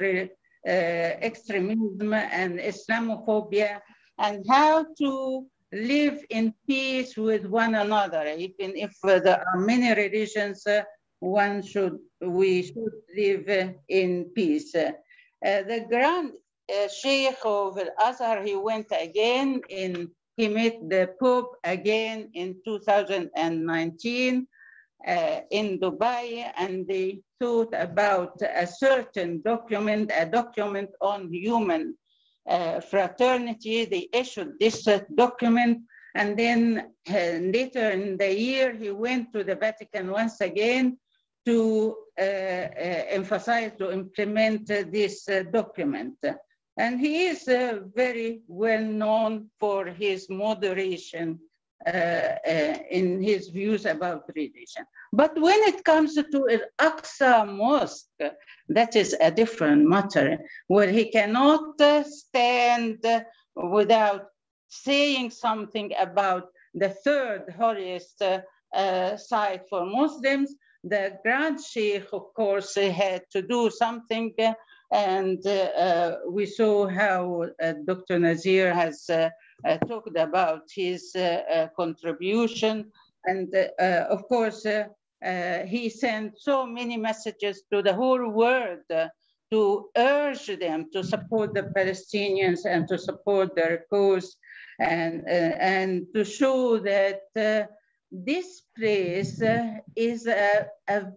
extremism and Islamophobia, and how to live in peace with one another. Even if there are many religions, we should live in peace. The Grand Sheikh of al-Azhar, he went again he met the Pope again in 2019 in Dubai, and they thought about a certain document, a document on human fraternity. They issued this document, and then later in the year, he went to the Vatican once again to emphasize, to implement this document. And he is very well known for his moderation in his views about religion. But when it comes to Al-Aqsa Mosque, that is a different matter, where he cannot stand without saying something about the third holiest site for Muslims. The Grand Sheikh, of course, had to do something, and we saw how Dr. Nazir has talked about his contribution. And of course, he sent so many messages to the whole world to urge them to support the Palestinians and to support their cause, and to show that this place is a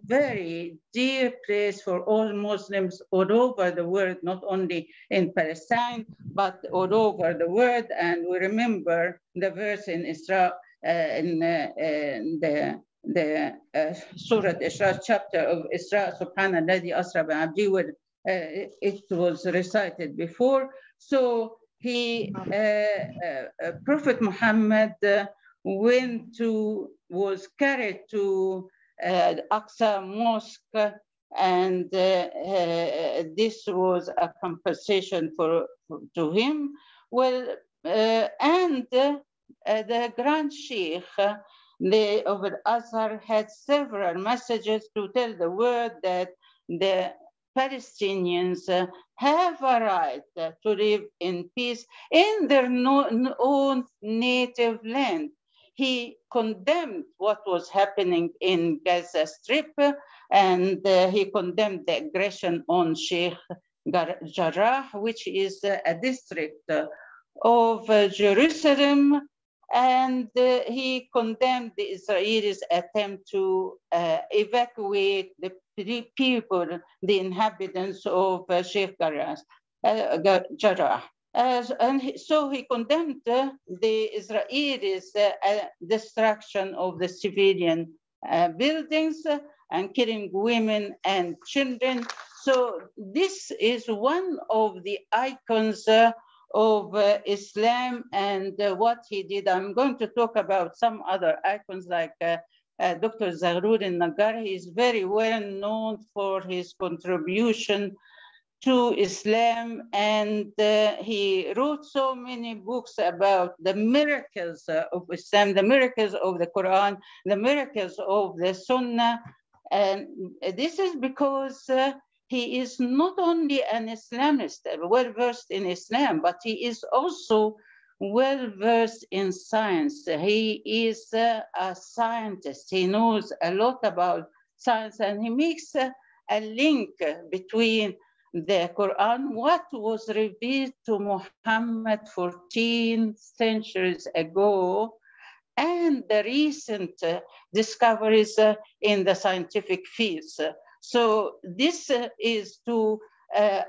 very dear place for all Muslims all over the world, not only in Palestine, but all over the world. And we remember the verse in Isra, in the Surah Isra chapter of Isra, Subhanalladhi asra bi'abdi, where it was recited before. So he, Prophet Muhammad was carried to Al-Aqsa Mosque, and this was a compensation to him. Well, and the Grand Sheikh of Al-Azhar had several messages to tell the world that the Palestinians have a right to live in peace in their own native land. He condemned what was happening in Gaza Strip, and he condemned the aggression on Sheikh Jarrah, which is a district of Jerusalem, and he condemned the Israelis' attempt to evacuate the people, the inhabitants of Sheikh Jarrah. And so he condemned the Israelis' destruction of the civilian buildings and killing women and children. So this is one of the icons of Islam and what he did. I'm going to talk about some other icons like Dr. Zaghloul al-Nagar. He is very well known for his contribution to Islam, and he wrote so many books about the miracles of Islam, the miracles of the Quran, the miracles of the Sunnah. And this is because he is not only an Islamist, well-versed in Islam, but he is also well-versed in science. He is a scientist. He knows a lot about science, and he makes a link between the Quran, what was revealed to Muhammad 14 centuries ago, and the recent discoveries in the scientific fields. So this is to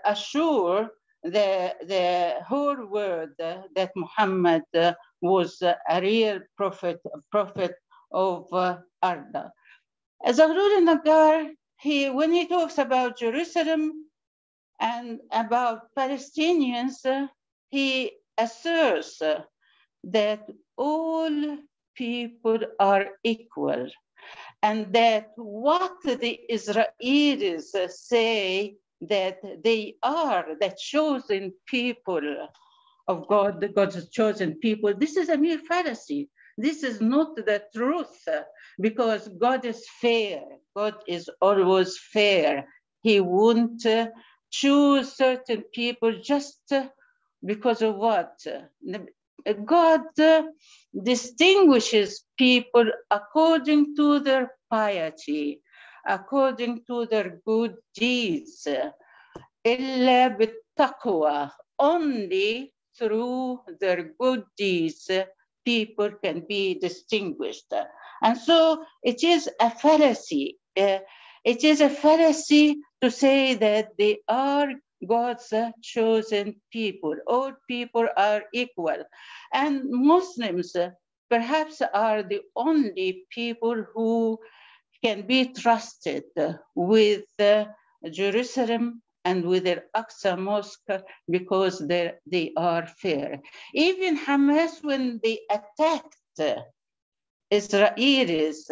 assure the whole world that Muhammad was a real prophet of Allah. Zaghloul al-Nagar, when he talks about Jerusalem and about Palestinians, he asserts that all people are equal, and that what the Israelis say that they are the chosen people of God, God's chosen people, this is a mere fallacy. This is not the truth, because God is fair. God is always fair. He won't choose certain people just because of what? God distinguishes people according to their piety, according to their good deeds. إِلَّا بِالتَّقْوَى. Only through their good deeds people can be distinguished. And so it is a fallacy. It is a fallacy to say that they are God's chosen people. All people are equal. And Muslims perhaps are the only people who can be trusted with Jerusalem and with the Al-Aqsa Mosque because they are fair. Even Hamas, when they attacked Israelis,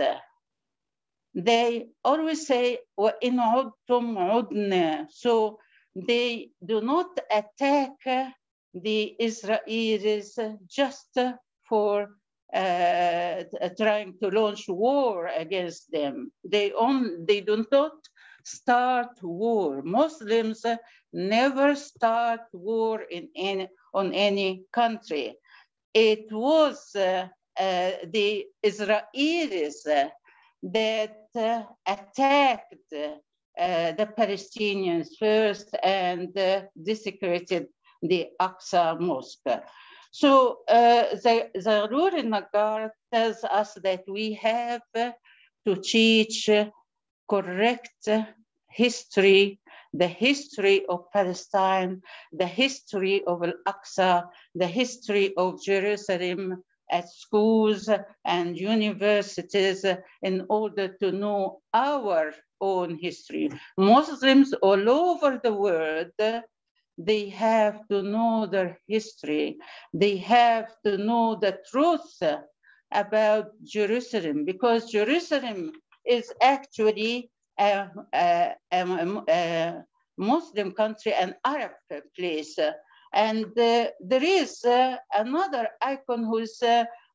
they always say, وَإِنْ عُدْتُمْ عُدْنَا. So they do not attack the Israelis just for trying to launch war against them. They do not start war. Muslims never start war on any country. It was the Israelis that attacked the Palestinians first and desecrated the Al-Aqsa Mosque. So Zaghloul al-Nagar tells us that we have to teach correct history, the history of Palestine, the history of Al-Aqsa, the history of Jerusalem at schools and universities in order to know our own history. Muslims all over the world, they have to know their history. They have to know the truth about Jerusalem, because Jerusalem is actually a Muslim country, an Arab place. And there is another icon who's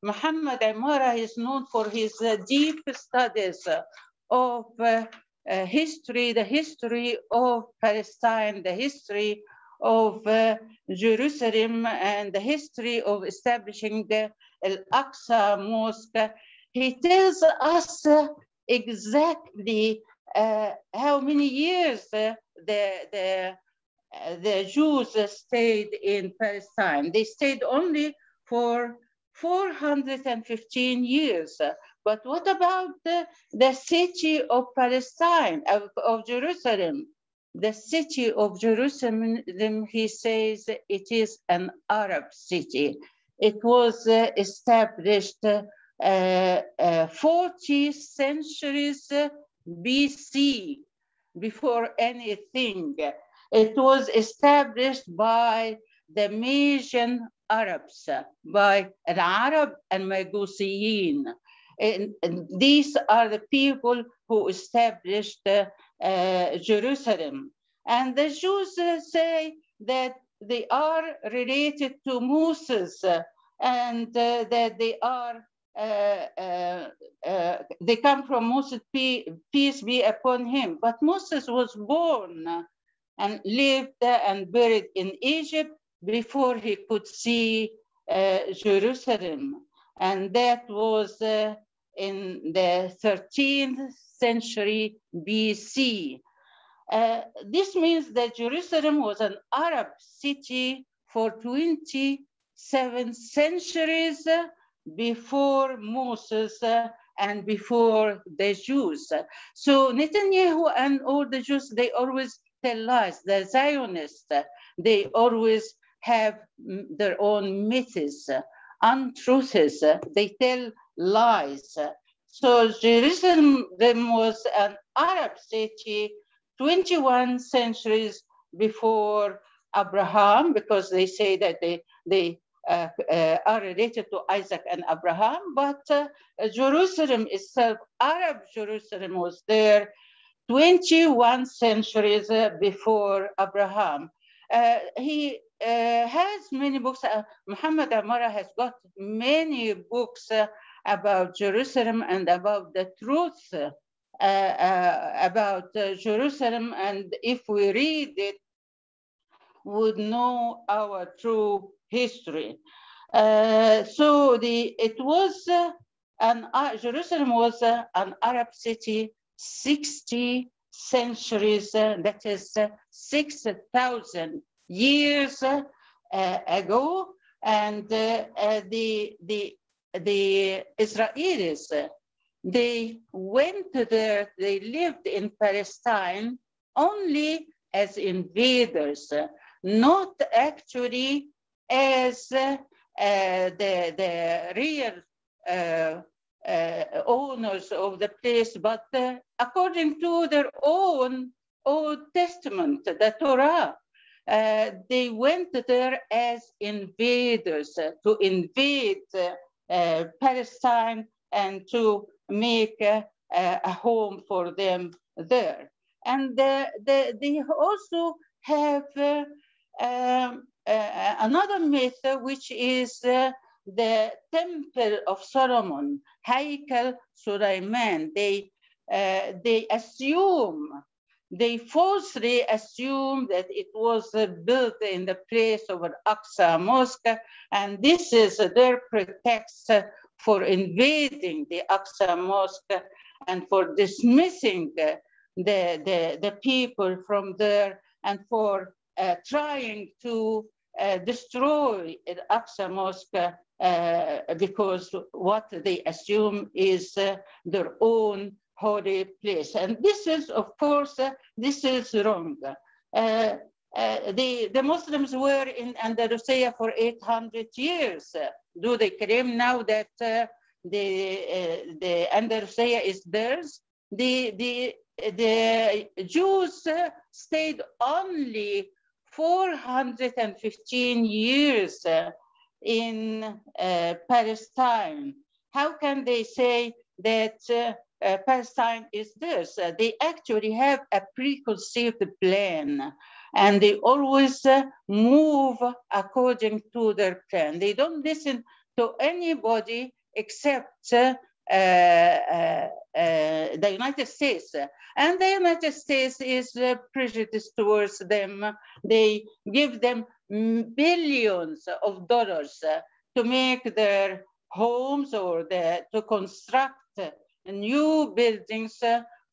Muhammad Amara is known for his deep studies of history, the history of Palestine, the history of Jerusalem, and the history of establishing the Al-Aqsa Mosque. He tells us exactly how many years the Jews stayed in Palestine. They stayed only for 415 years. But what about the city of Palestine, of Jerusalem? The city of Jerusalem, he says, it is an Arab city. It was established 40 centuries BC, before anything. It was established by the Magian Arabs, by Al-Arab and Magusiyin. And these are the people who established Jerusalem. And the Jews say that they are related to Moses and that they are they come from Moses, peace be upon him. But Moses was born and lived and buried in Egypt before he could see Jerusalem. And that was in the 13th century BC. This means that Jerusalem was an Arab city for 27 centuries before Moses and before the Jews. So Netanyahu and all the Jews, they always tell lies. The Zionists, they always have their own myths, untruths. They tell lies. So Jerusalem was an Arab city 21 centuries before Abraham, because they say that they are related to Isaac and Abraham, but Jerusalem itself, Arab Jerusalem, was there 21 centuries before Abraham. He has many books. Muhammad Amara has got many books about Jerusalem and about the truth about Jerusalem. And if we read it, would know our true history. Jerusalem was an Arab city 60 centuries, that is 6,000 years ago. And the Israelis, they went there, they lived in Palestine only as invaders, not actually as the real owners of the place, but according to their own Old Testament, the Torah. They went there as invaders to invade Palestine and to make a home for them there. And they also have another myth, which is the Temple of Solomon, Haykal Sulaiman. They falsely assume that it was built in the place of Al-Aqsa Mosque, and this is their pretext for invading the Aqsa Mosque and for dismissing the people from there and for trying to destroy the Aqsa Mosque because what they assume is their own holy place. And this is, of course, this is wrong. The Muslims were in Andalusia for 800 years. Do they claim now that the Andalusia is theirs? The Jews stayed only 415 years in Palestine. How can they say that Palestine is theirs? They actually have a preconceived plan, and they always move according to their plan. They don't listen to anybody except the United States. And the United States is prejudiced towards them. They give them billions of dollars to make their homes or to construct new buildings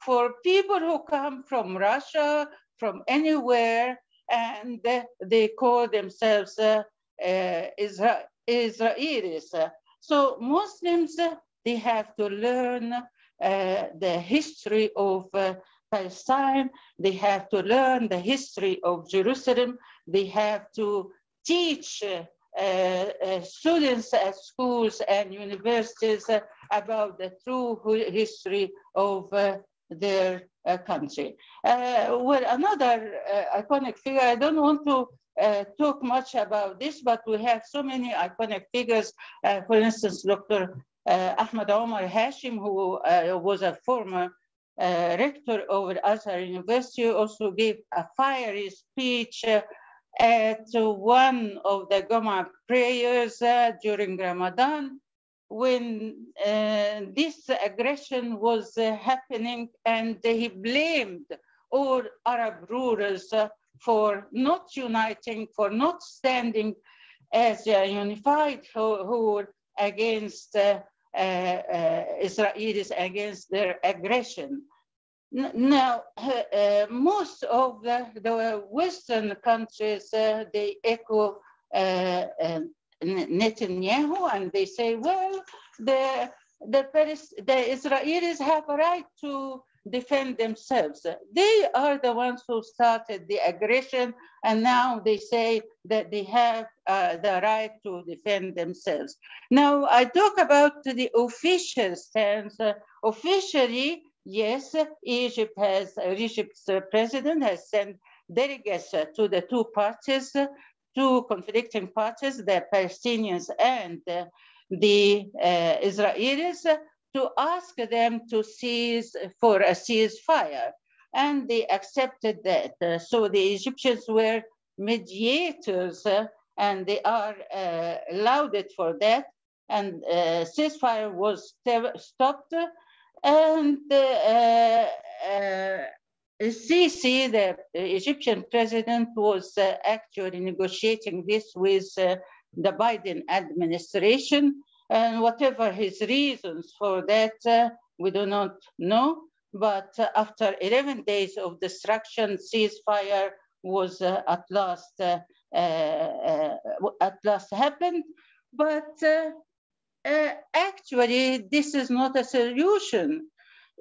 for people who come from Russia, from anywhere, and they call themselves Israelis. So Muslims, they have to learn the history of Palestine. They have to learn the history of Jerusalem. They have to teach students at schools and universities about the true history of their country. Well, another iconic figure, I don't want to talk much about this, but we have so many iconic figures. For instance, Dr. Ahmad Omar Hashim, who was a former rector of Al-Azhar University, also gave a fiery speech at one of the Goma prayers during Ramadan, when this aggression was happening, and he blamed all Arab rulers for not uniting, for not standing as a unified whole against Israelis, against their aggression. Now, most of the Western countries, they echo Netanyahu, and they say, well, the Israelis have a right to defend themselves. They are the ones who started the aggression, and now they say that they have the right to defend themselves. Now, I talk about the official stance. Officially, yes, Egypt's president has sent delegates to the two parties, two conflicting parties, the Palestinians and the Israelis, to ask them to cease for a ceasefire. And they accepted that. So the Egyptians were mediators, and they are lauded for that. And ceasefire was stopped. And Sisi, the Egyptian president, was actually negotiating this with the Biden administration. And whatever his reasons for that, we do not know. But after 11 days of destruction, ceasefire was at last happened. But actually, this is not a solution.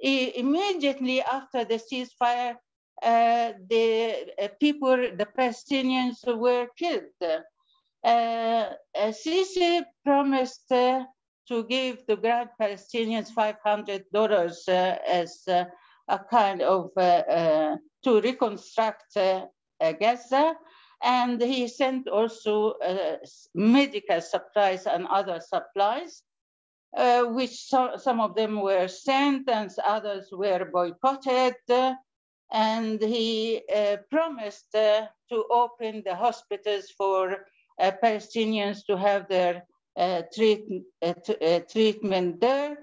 Immediately after the ceasefire, the Palestinians were killed. Sisi promised to give the grant Palestinians $500 as a kind of to reconstruct Gaza, and he sent also medical supplies and other supplies, which some of them were sent and others were boycotted. And he promised to open the hospitals for Palestinians to have their treatment there.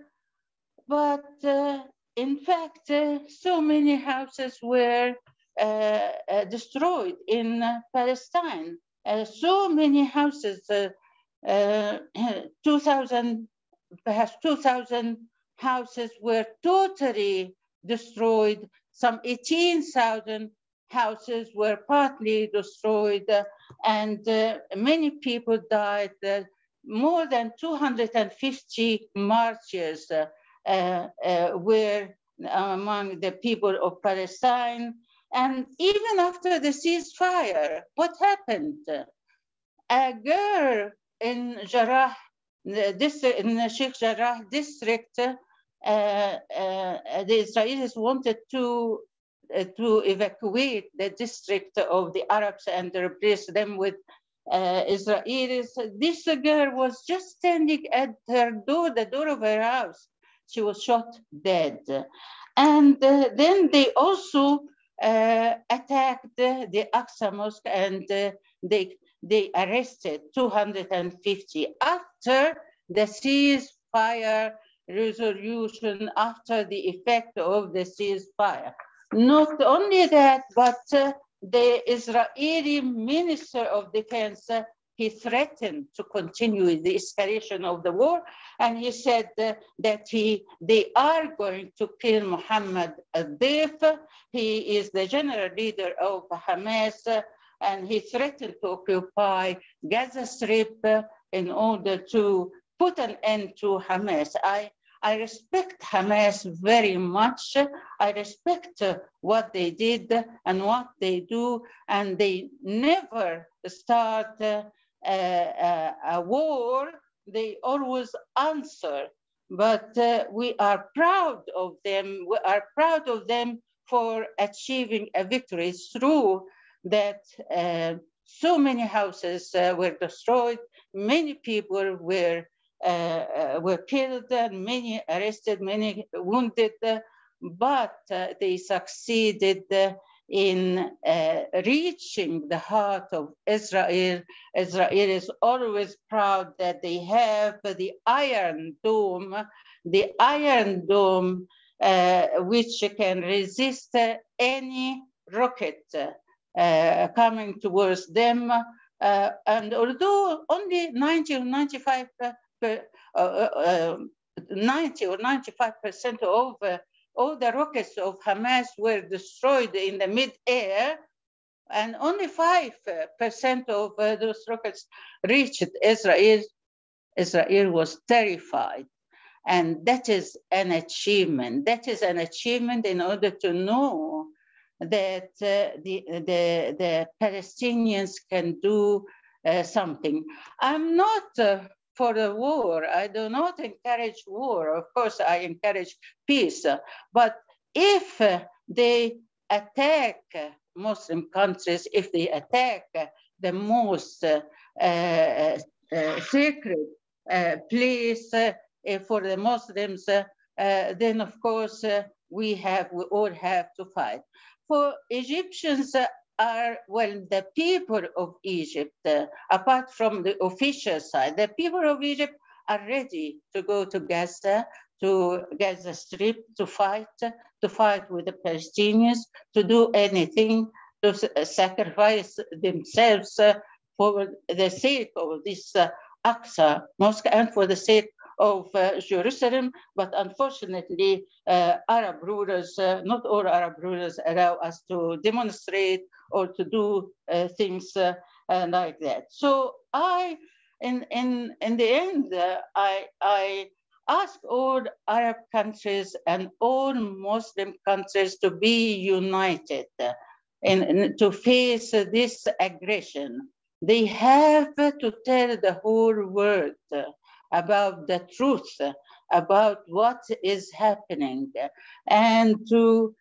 But in fact, so many houses were destroyed in Palestine. So many houses, perhaps 2,000 houses were totally destroyed. Some 18,000 houses were partly destroyed, and many people died. More than 250 martyrs were among the people of Palestine. And even after the ceasefire, what happened? A girl in Jarrah, in the Sheikh Jarrah district, the Israelis wanted to evacuate the district of the Arabs and replace them with Israelis. This girl was just standing at her door, the door of her house. She was shot dead. And then they also attacked the Aqsa Mosque, and they arrested 250 after the ceasefire resolution, after the effect of the ceasefire. Not only that, but the Israeli Minister of Defense, he threatened to continue the escalation of the war, and he said that they are going to kill Mohammed al-Deif. He is the general leader of Hamas, and he threatened to occupy Gaza Strip in order to put an end to Hamas. I respect Hamas very much. I respect what they did and what they do, and they never start a war. They always answer. But we are proud of them. We are proud of them for achieving a victory through that. So many houses were destroyed. Many people were killed, and many arrested, many wounded, but they succeeded in reaching the heart of Israel. Israel is always proud that they have the Iron Dome, which can resist any rocket coming towards them. And although only 90 or 95% of all the rockets of Hamas were destroyed in the mid-air, and only 5% of those rockets reached Israel, Israel was terrified. And that is an achievement. That is an achievement in order to know that the Palestinians can do something. I'm not for the war. I do not encourage war. Of course, I encourage peace. But if they attack Muslim countries, if they attack the most sacred place for the Muslims, then of course we all have to fight. For Egyptians are, well, the people of Egypt, apart from the official side, the people of Egypt are ready to go to Gaza Strip, to fight with the Palestinians, to do anything, to sacrifice themselves for the sake of this Aqsa Mosque and for the sake of Jerusalem. But unfortunately, Arab rulers, not all Arab rulers allow us to demonstrate or to do things like that. So in the end, ask all Arab countries and all Muslim countries to be united to face this aggression. They have to tell the whole world about the truth, about what is happening, and to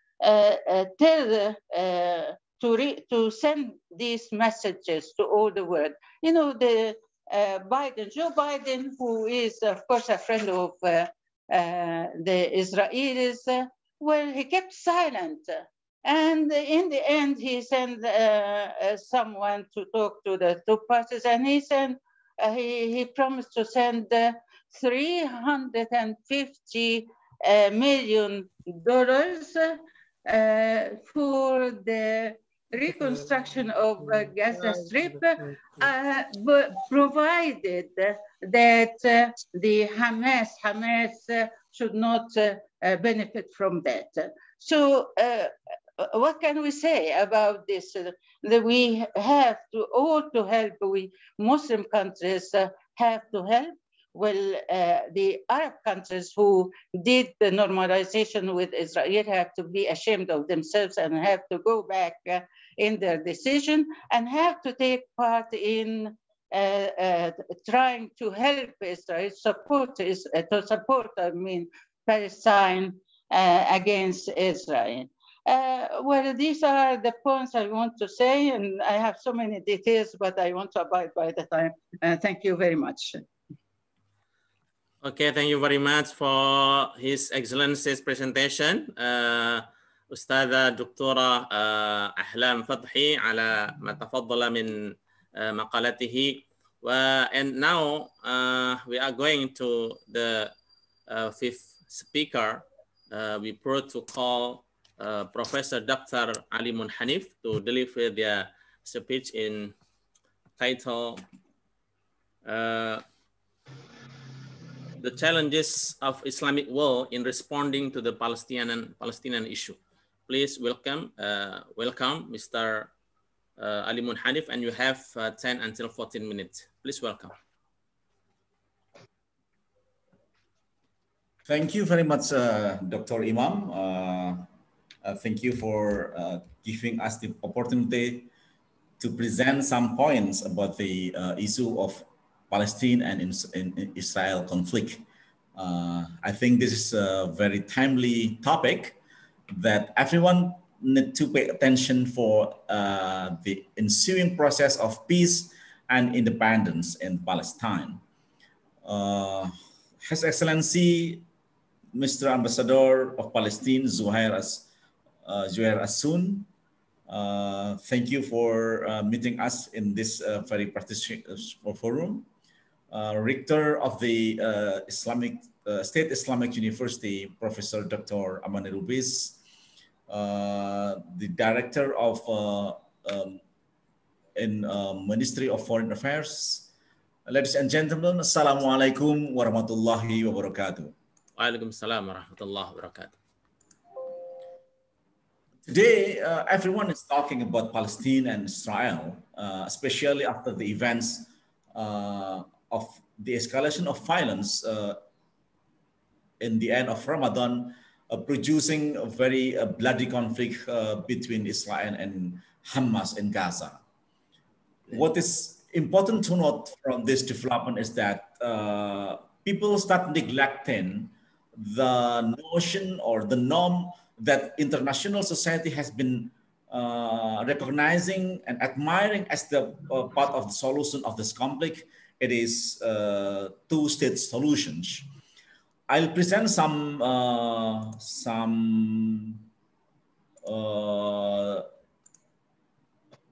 to send these messages to all the world. You know, Joe Biden, who is, of course, a friend of the Israelis, well, he kept silent. And in the end, he sent someone to talk to the two parties, and he sent, he promised to send $350 million for the reconstruction of Gaza Strip, provided that the Hamas should not benefit from that. So what can we say about this? That we have to all to help. We Muslim countries have to help. Well, the Arab countries who did the normalization with Israel have to be ashamed of themselves and have to go back in their decision and have to take part in trying to help Israel, support Palestine against Israel. Well, these are the points I want to say, and I have so many details, but I want to abide by the time. Thank you very much. Okay, thank you very much for His Excellency's presentation. أستاذة دكتورة أحلام فتحي على ما تفضل من مقالته. And now we are going to the fifth speaker. We protocol Professor Dr. Ali Munhanif to deliver their speech in title The Challenges of Islamic World in Responding to the Palestinian Issue. Please welcome Mr. Ali Munhanif, and you have 10 until 14 minutes. Please welcome. Thank you very much, Dr. Imam. Thank you for giving us the opportunity to present some points about the issue of Palestine and in Israel conflict. I think this is a very timely topic that everyone need to pay attention for the ensuing process of peace and independence in Palestine. His Excellency, Mr. Ambassador of Palestine, Zuhair al-Shun, thank you for meeting us in this very prestigious forum. Rector of the State Islamic University, Professor Dr. Amany Lubis, the Director of Ministry of Foreign Affairs. Ladies and gentlemen, Assalamualaikum warahmatullahi wabarakatuh. Waalaikumsalam warahmatullahi wabarakatuh. Today, everyone is talking about Palestine and Israel, especially after the events of the escalation of violence in the end of Ramadan, producing a very bloody conflict between Israel and Hamas in Gaza. What is important to note from this development is that people start neglecting the notion or the norm that international society has been recognizing and admiring as the part of the solution of this conflict. It is two-state solutions. I'll present some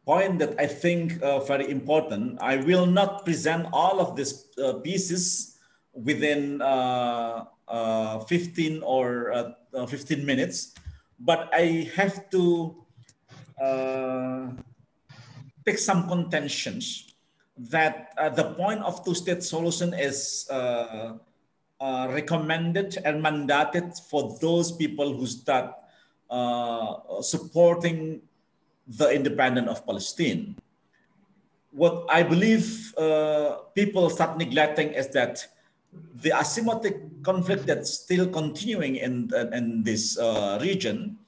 point that I think very important. I will not present all of these pieces within 15 or 15 minutes, but I have to take some contentions that the point of two-state solution is recommended and mandated for those people who start supporting the independence of Palestine. What I believe people start neglecting is that the asymptotic conflict that's still continuing in this region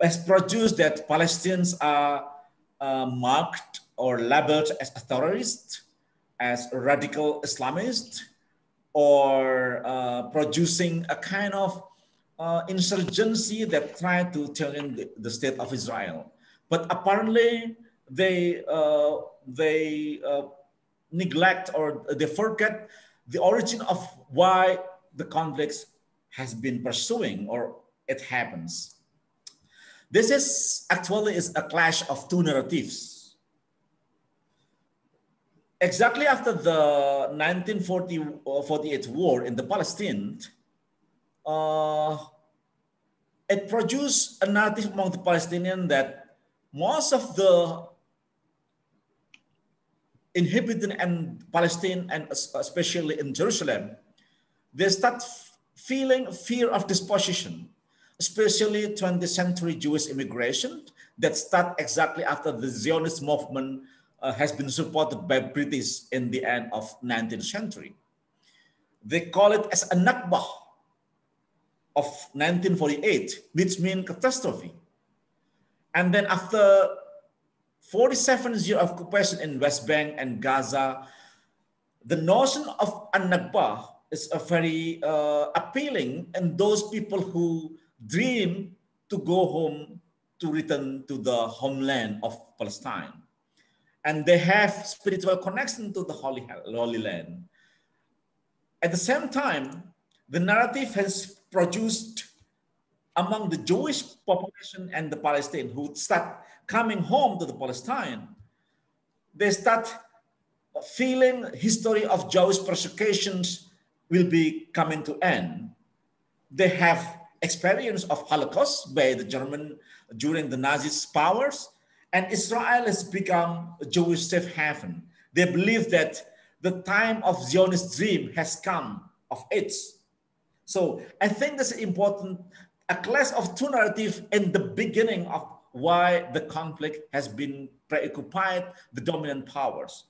has produced that Palestinians are marked or labeled as terrorists, as radical Islamists, or producing a kind of insurgency that try to challenge the state of Israel. But apparently they neglect or they forget the origin of why the conflict has been pursuing or it happens. This is actually a clash of two narratives. Exactly after the 1948 war in the Palestine, it produced a narrative among the Palestinians that most of the inhabitants in Palestine, and especially in Jerusalem, they start feeling fear of dispossession, especially 20th century Jewish immigration that start exactly after the Zionist movement has been supported by British in the end of 19th century. They call it as a Nakba of 1948, which means catastrophe. And then after 47 years of occupation in West Bank and Gaza, the notion of An-Nakba is a very appealing, and those people who dream to go home, to return to the homeland of Palestine. And they have spiritual connection to the Holy Land. At the same time, the narrative has produced among the Jewish population and the Palestinians who start coming home to the Palestine, they start feeling history of Jewish persecutions will be coming to end. They have experience of Holocaust by the German during the Nazi's powers, and Israel has become a Jewish safe haven. They believe that the time of Zionist dream has come of its. So I think that's important, a clash of two narratives in the beginning of why the conflict has been preoccupied the dominant powers.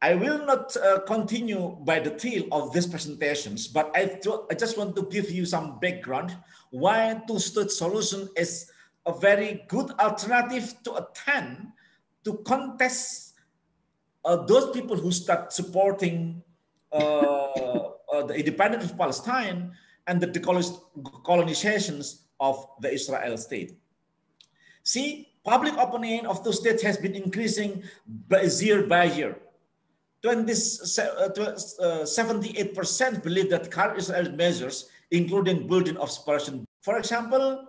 I will not continue by the detail of these presentations, but I just want to give you some background why two-state solution is a very good alternative to attempt to contest those people who start supporting the independence of Palestine and the decolonizations of the Israel state. See, public opinion of two states has been increasing year by year. 78% believe that current Israeli measures, including building of separation. For example,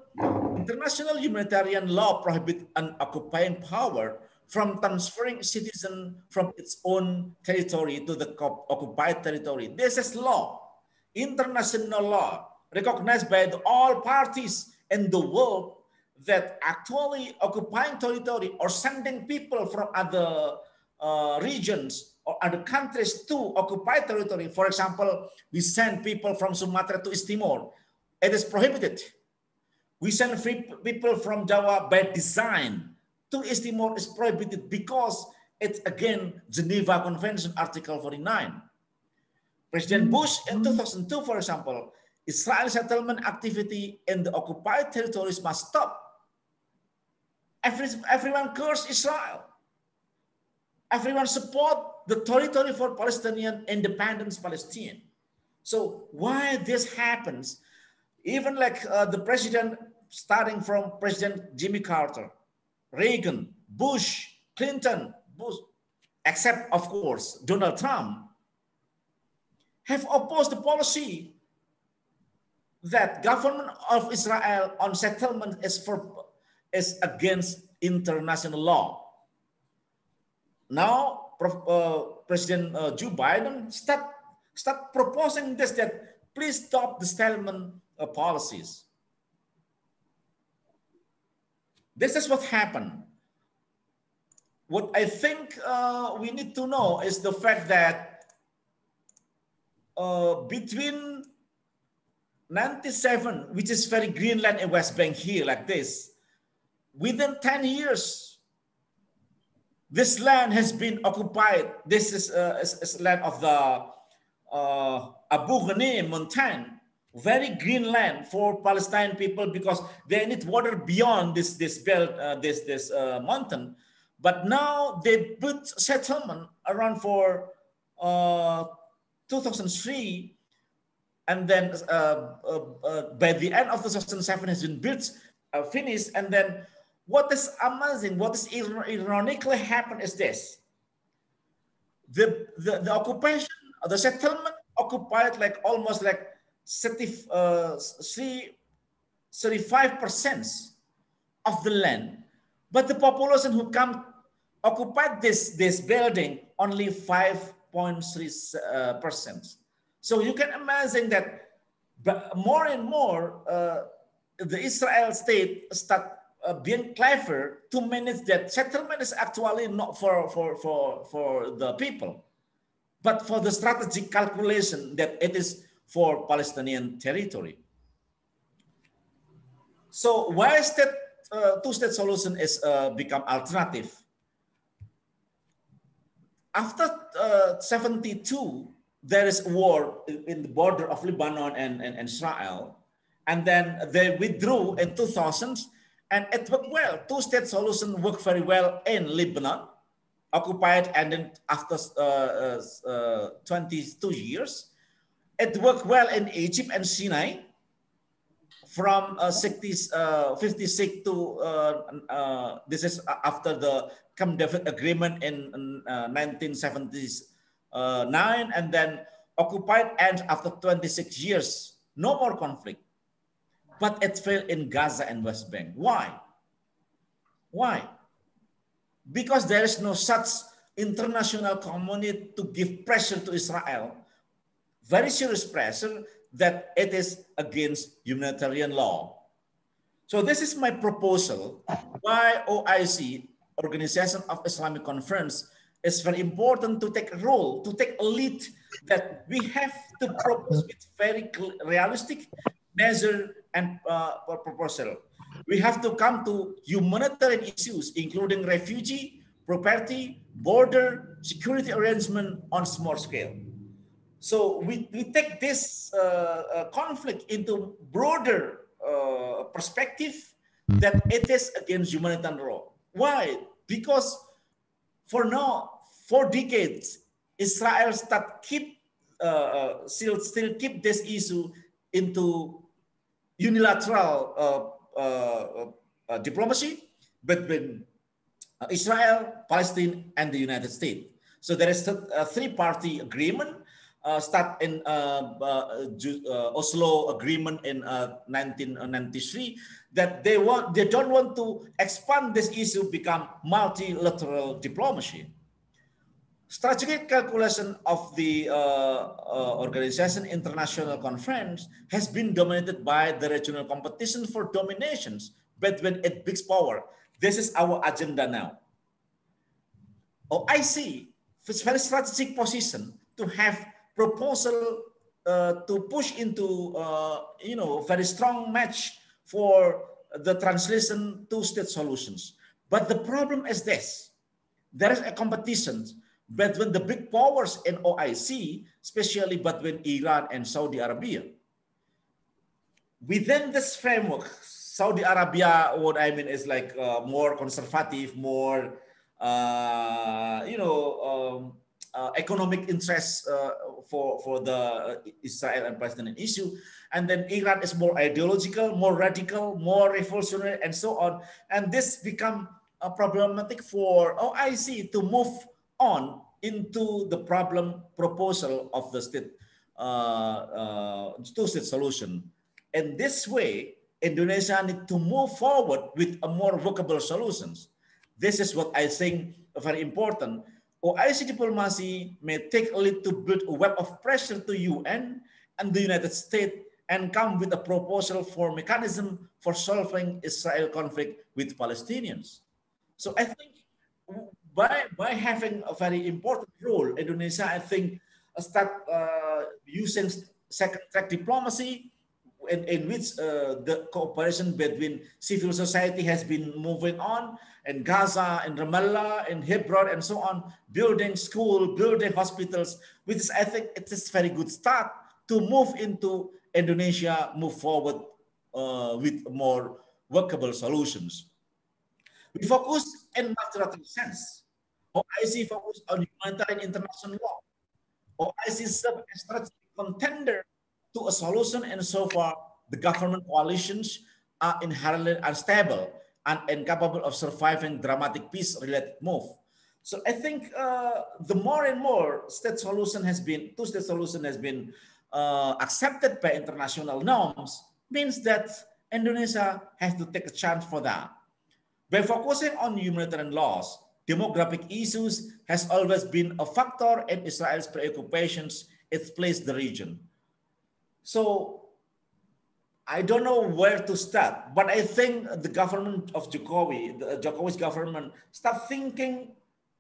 international humanitarian law prohibits an occupying power from transferring citizens from its own territory to the occupied territory. This is law, international law, recognized by all parties in the world that actually occupying territory or sending people from other regions or other countries to occupy territory. For example, we send people from Sumatra to East Timor. It is prohibited. We send people from Java by design to East Timor is prohibited because it's again Geneva Convention Article 49. President Bush in 2002, for example, Israel settlement activity in the occupied territories must stop. Everyone curses Israel. Everyone support the territory for Palestinian independence, Palestine. So why this happens, even like the president, starting from President Jimmy Carter, Reagan, Bush, Clinton, except of course Donald Trump, have opposed the policy that government of Israel on settlement is against international law. Now, President Joe Biden start proposing this, that please stop the settlement policies. This is what happened. What I think we need to know is the fact that between 97, which is very Greenland and West Bank here like this, within 10 years, this land has been occupied. This is land of the Abu Ghani mountain, very green land for Palestine people because they need water beyond this belt, this mountain. But now they built settlement around for 2003, and then by the end of 2007 has been built, finished. And then what is amazing, what is ironically happened is this: the occupation, the settlement occupied like almost like 35% of the land, but the population who come occupied this building only 5.3%. So you can imagine that more and more the Israel state start being clever to manage that settlement is actually not for the people, but for the strategic calculation that it is for Palestinian territory. So why is that two-state solution is become alternative? After 72, there is a war in the border of Lebanon and Israel, and then they withdrew in 2000, and it worked well. Two-state solution worked very well in Lebanon, occupied, and then after 22 years, it worked well in Egypt and Sinai from 56 to this is after the Camp David Agreement in 1979, and then occupied and after 26 years, no more conflict. But it failed in Gaza and West Bank. Why? Why? Because there is no such international community to give pressure to Israel, very serious pressure, that it is against humanitarian law. So this is my proposal why OIC, Organization of Islamic Conference, is very important to take a role, to take a lead, that we have to propose with very realistic measure and proposal. We have to come to humanitarian issues, including refugee, property, border, security arrangement on small scale. So we take this conflict into broader perspective that it is against humanitarian law. Why? Because for now, 4 decades, Israel still keep this issue into unilateral diplomacy between Israel, Palestine, and the United States. So there is a 3-party agreement start in Oslo Agreement in 1993, that they don't want to expand this issue, become multilateral diplomacy. Strategic calculation of the Organization International Conference has been dominated by the regional competition for dominations between its big power. This is our agenda now. OIC is very strategic position to have proposal to push into very strong match for the translation two-state solutions. But the problem is this: there is a competition between the big powers in OIC, especially between Iran and Saudi Arabia. Within this framework, Saudi Arabia, what I mean is like more conservative, more economic interests for the Israel and Palestinian issue. And then Iran is more ideological, more radical, more revolutionary, and so on. And this become problematic for OIC to move on into the problem proposal of the state two-state solution. In this way, Indonesia needs to move forward with a more workable solutions. This is what I think very important. OIC diplomacy may take a lead to build a web of pressure to UN and the United States and come with a proposal for mechanism for solving Israel conflict with Palestinians. So I think by having a very important role, Indonesia, I think, start using second-track diplomacy in which the cooperation between civil society has been moving on in Gaza, in Ramallah, in Hebron, and so on, building school, building hospitals, which is, I think it is a very good start to move into Indonesia, move forward with more workable solutions. We focus in multilateral sense. OIC focused on humanitarian international law. OIC served as strategic contender to a solution, and so far the government coalitions are inherently unstable and incapable of surviving dramatic peace-related move. So I think the more and more two-state solution has been accepted by international norms, means that Indonesia has to take a chance for that. By focusing on humanitarian laws, demographic issues has always been a factor in Israel's preoccupations. It plays the region. So I don't know where to start, but I think the government of Jokowi's government, start thinking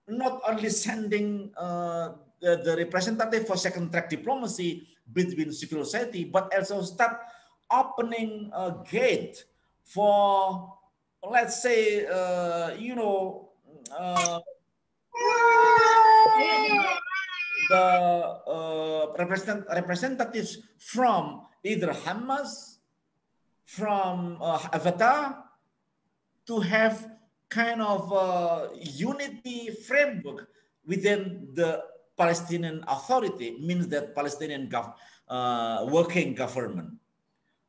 not only sending the representative for second-track diplomacy between civil society, but also start opening a gate for, let's say, the representatives from either Hamas, from Fatah, to have kind of unity framework within the Palestinian Authority, means that Palestinian working government.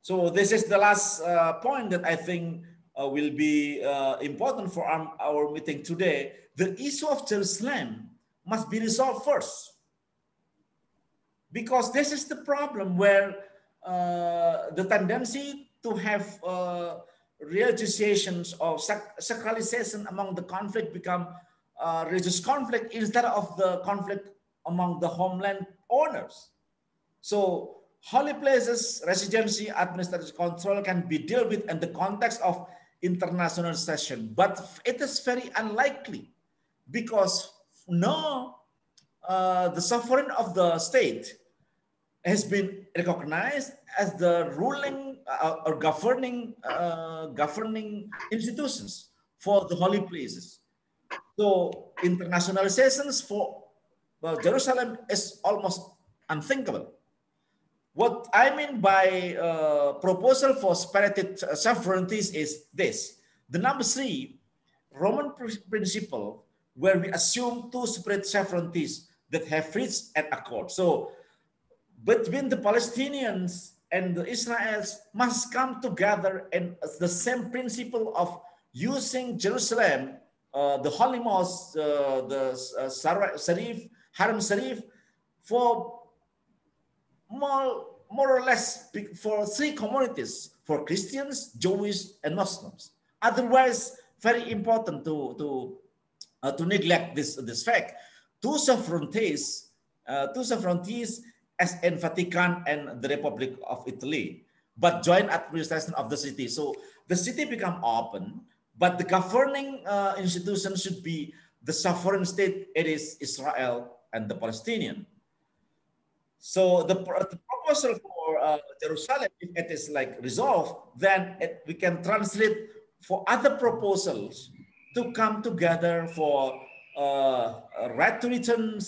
So this is the last point that I think will be important for our meeting today. The issue of Jerusalem must be resolved first, because this is the problem where the tendency to have religious or sacralization among the conflict become religious conflict instead of the conflict among the homeland owners. So holy places, residency, administrative control can be dealt with in the context of international session, but it is very unlikely, because the sovereign of the state has been recognized as the ruling or governing institutions for the holy places. So internationalizations for Jerusalem is almost unthinkable. What I mean by proposal for separated sovereignties is this: the number 3 Roman principle, where we assume 2 separate sovereignties that have reached an accord. So between the Palestinians and the Israelis must come together in the same principle of using Jerusalem, the Holy Mosque, the Sharif, Haram Sharif, for more or less for 3 communities, for Christians, Jewish, and Muslims. Otherwise, very important to neglect this fact. 2 sovereignties as in Vatican and the Republic of Italy, but joint administration of the city. So the city become open, but the governing institution should be the sovereign state. It is Israel and the Palestinian. So the proposal for Jerusalem, if it is like resolved, then we can translate for other proposals to come together for right to return,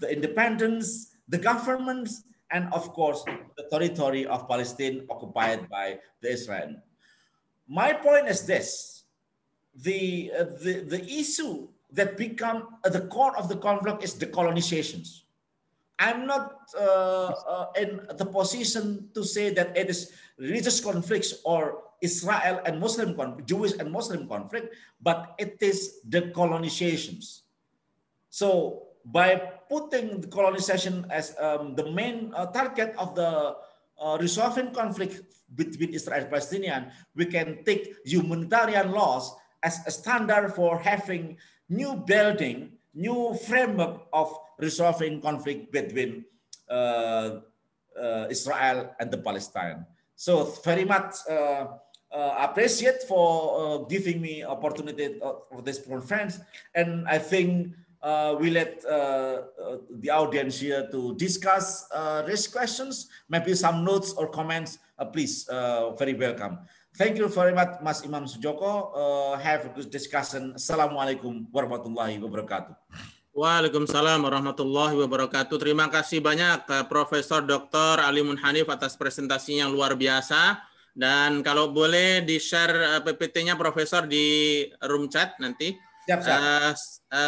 the independence, the governments, and of course, the territory of Palestine occupied by the Israel. My point is this: the issue that become at the core of the conflict is the colonizations. I'm not in the position to say that it is religious conflicts or Israel and Muslim conflict, Jewish and Muslim conflict, but it is the colonizations. So by putting the colonization as the main target of the resolving conflict between Israel and Palestinian, we can take humanitarian laws as a standard for having new building, new framework of resolving conflict between Israel and the Palestine. So very much appreciate for giving me opportunity for this conference, and I think we let the audience here to discuss, raise questions, maybe some notes or comments. Please, very welcome. Thank you very much, Mas Imam Sujoko. Have a good discussion. Assalamualaikum warahmatullahi wabarakatuh. Waalaikumsalam warahmatullahi wabarakatuh. Terima kasih banyak Profesor Dr. Alimun Hanif atas presentasinya yang luar biasa. Dan kalau boleh di-share PPT-nya Profesor di room chat nanti.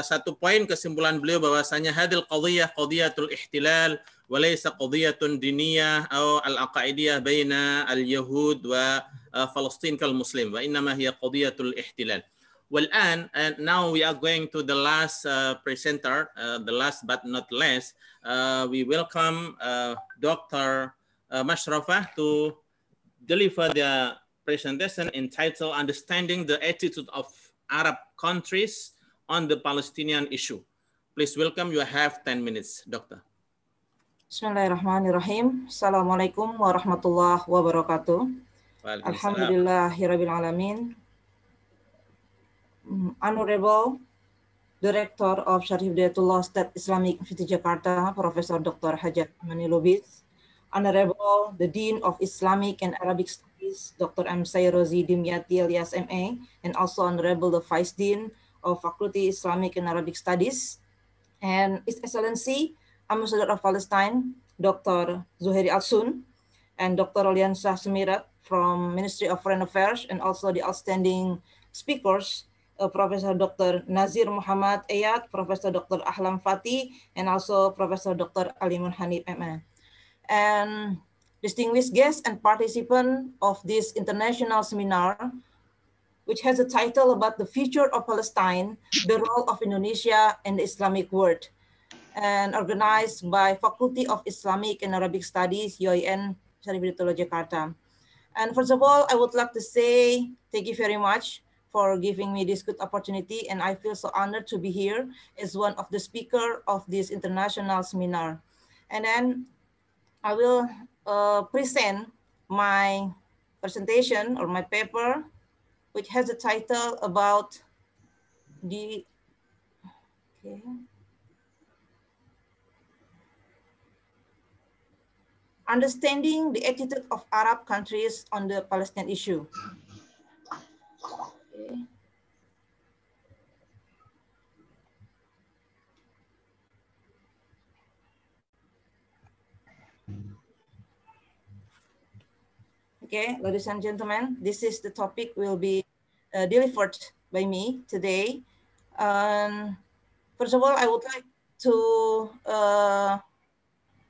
Satu poin kesimpulan beliau bahwasanya hadil qadhiyah qadhiyatul ihtilal wa laysa qadhiyatun diniyah atau al-aqaidiyah baina al-yahud wa Palestina kal muslim wa innama hiya qadhiyatul ihtilal. والآن now we are going to the last presenter, the last but not least. We welcome Dr. Mashrafah to deliver the presentation entitled Understanding the Attitude of Arab Countries on the Palestinian Issue. Please welcome, you have 10 minutes, Doctor. Bismillahirrahmanirrahim. Assalamualaikum warahmatullahi wabarakatuh. Alhamdulillahirabbil alamin. Honorable Director of SYARIF Hidayatullah State Islamic University Jakarta, Professor Dr. Hajat Amany Lubis, Honorable the Dean of Islamic and Arabic Studies, Dr. M. Sayrozi Dimyati alias MA, and also Honorable the Vice Dean of Faculty Islamic and Arabic Studies, and His Excellency Ambassador of Palestine, Dr. Zuhair al-Shun, and Dr. Rolliansyah from Ministry of Foreign Affairs, and also the outstanding speakers, Professor Dr. Nazir Muhammad Ayat, Professor Dr. Ahlam Fatih, and also Professor Dr. Alimun Hanif MA. And distinguished guests and participants of this international seminar, which has a title about the future of Palestine, the role of Indonesia in the Islamic world, and organized by Faculty of Islamic and Arabic Studies, UIN, SYARIF Hidayatullah Jakarta. And first of all, I would like to say thank you very much for giving me this good opportunity, and I feel so honored to be here as one of the speakers of this international seminar. And then I will present my presentation or my paper, which has a title about the understanding the attitude of Arab countries on the Palestinian issue. Okay, ladies and gentlemen, this is the topic will be delivered by me today. First of all, I would like to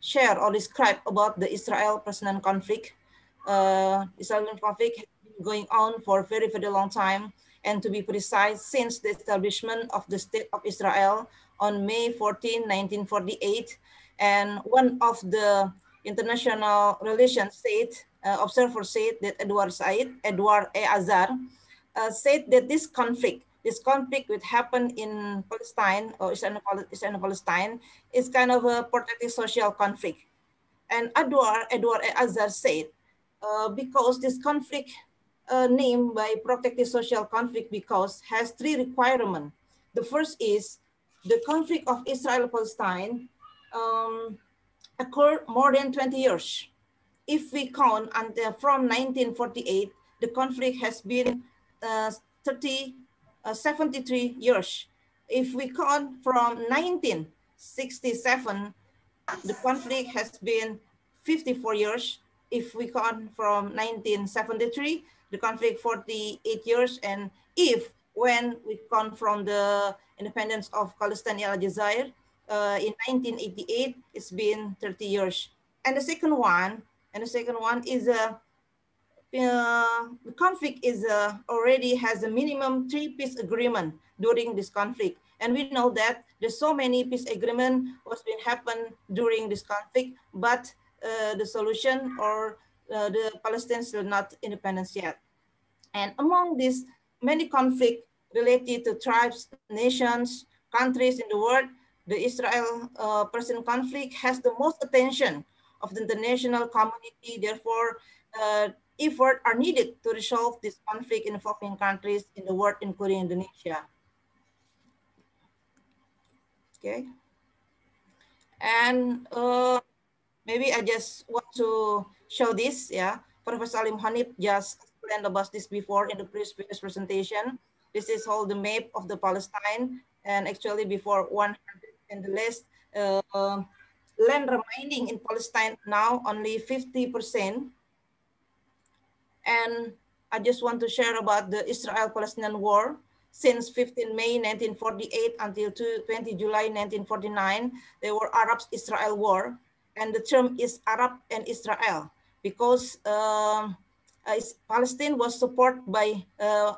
share or describe about the Israel-Palestinian conflict. Israel-Palestinian conflict has been going on for a very, very long time, and to be precise, since the establishment of the State of Israel on May 14, 1948, and one of the international relations observer said that Edward Al-Azhar said that this conflict would happen in Palestine or Israel Palestine is kind of a protective social conflict. And Edward Al-Azhar said because this conflict named by protective social conflict because has three requirements. The first is the conflict of Israel-Palestine occurred more than 20 years. If we count until from 1948, the conflict has been 73 years. If we count from 1967, the conflict has been 54 years. If we count from 1973, the conflict 48 years. And when we count from the independence of Palestine and Al-Azhar in 1988, it's been 30 years. And the second one is the conflict is already has a minimum 3 peace agreement during this conflict, and we know that there's so many peace agreement was been happen during this conflict, but the solution or the Palestinians still not independent yet. And among these many conflicts related to tribes, nations, countries in the world, the Israel-Palestinian conflict has the most attention of the international community. Therefore, efforts are needed to resolve this conflict involving countries in the world, including Indonesia. Okay. And maybe I just want to show this. Yeah, Professor Alim Hanif just explained about this before in the previous presentation. This is all the map of the Palestine, and actually before 100 and the less land remaining in Palestine now only 50%. And I just want to share about the Israel-Palestinian War. Since 15 May 1948 until 20 July 1949, there were Arab-Israel War, and the term is Arab and Israel because Palestine was supported by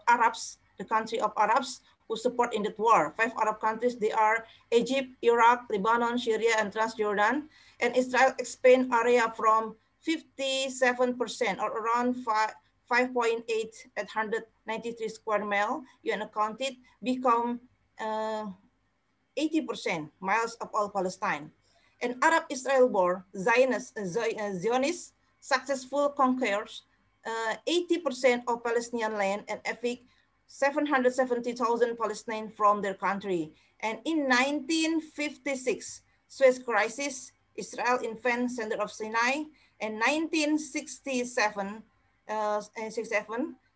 Arabs, the country of Arabs who support in that war. 5 Arab countries, they are Egypt, Iraq, Lebanon, Syria, and Transjordan. And Israel expand area from 57% or around 5.8 at 193 square mile, UN accounted, become 80% miles of all Palestine. And Arab-Israel War, Zionist successful conquers 80% of Palestinian land and evict 770,000 Palestinians from their country. And in 1956, Suez Crisis, Israel invades center of Sinai, and 1967,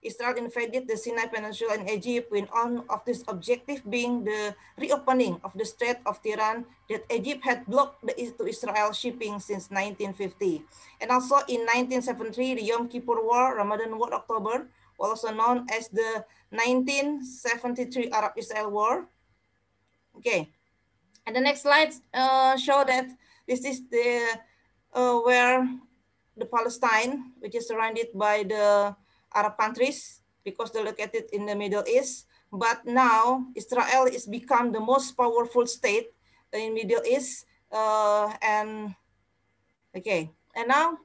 Israel invaded the Sinai Peninsula in Egypt, with one of this objective being the reopening of the Strait of Peran that Egypt had blocked to Israel shipping since 1950. And also in 1973, the Yom Kippur War, Ramadan War, October, also known as the 1973 Arab-Israel War. Okay, and the next slides show that this is the where the Palestine, which is surrounded by the Arab countries because they're located in the Middle East. But now Israel is become the most powerful state in Middle East. And now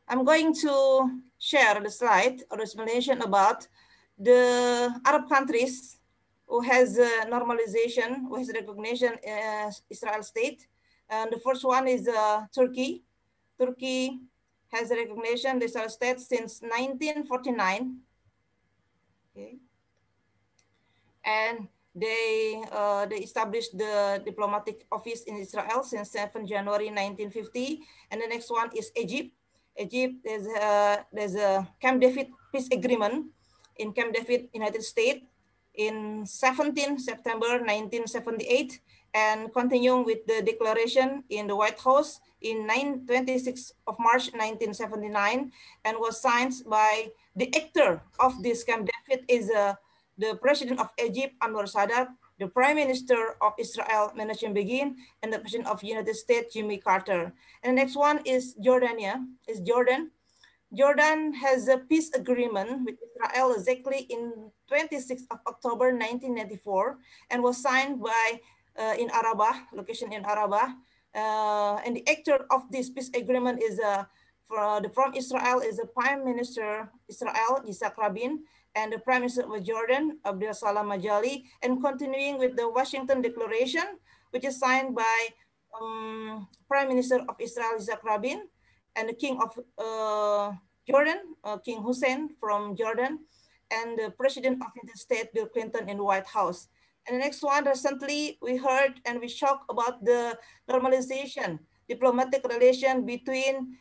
I'm going to share the slide or explanation about the Arab countries who has normalization, who has recognition as Israel state. And the first one is Turkey. Turkey has recognition as Israel state since 1949. Okay. And they established the diplomatic office in Israel since 7 January 1950. And the next one is Egypt. Egypt, there's a Camp David peace agreement in Camp David, United States in 17 September 1978, and continuing with the declaration in the White House in 26 of March 1979, and was signed by the actor of this Camp David is the President of Egypt, Anwar Sadat, the Prime Minister of Israel, Menachem Begin, and the President of the United States, Jimmy Carter. And the next one is Jordan. Jordan has a peace agreement with Israel exactly in 26th of October 1994, and was signed by in Arabah, location in Arabah. And the actor of this peace agreement is from Israel is the Prime Minister Israel, Yitzhak Rabin, and the Prime Minister of Jordan, Abdel Salam Majali, and continuing with the Washington Declaration, which is signed by Prime Minister of Israel, Yitzhak Rabin, and the King of Jordan, King Hussein from Jordan, and the President of the United States, Bill Clinton, in the White House. And the next one, recently we heard and we shocked about the normalization, diplomatic relation between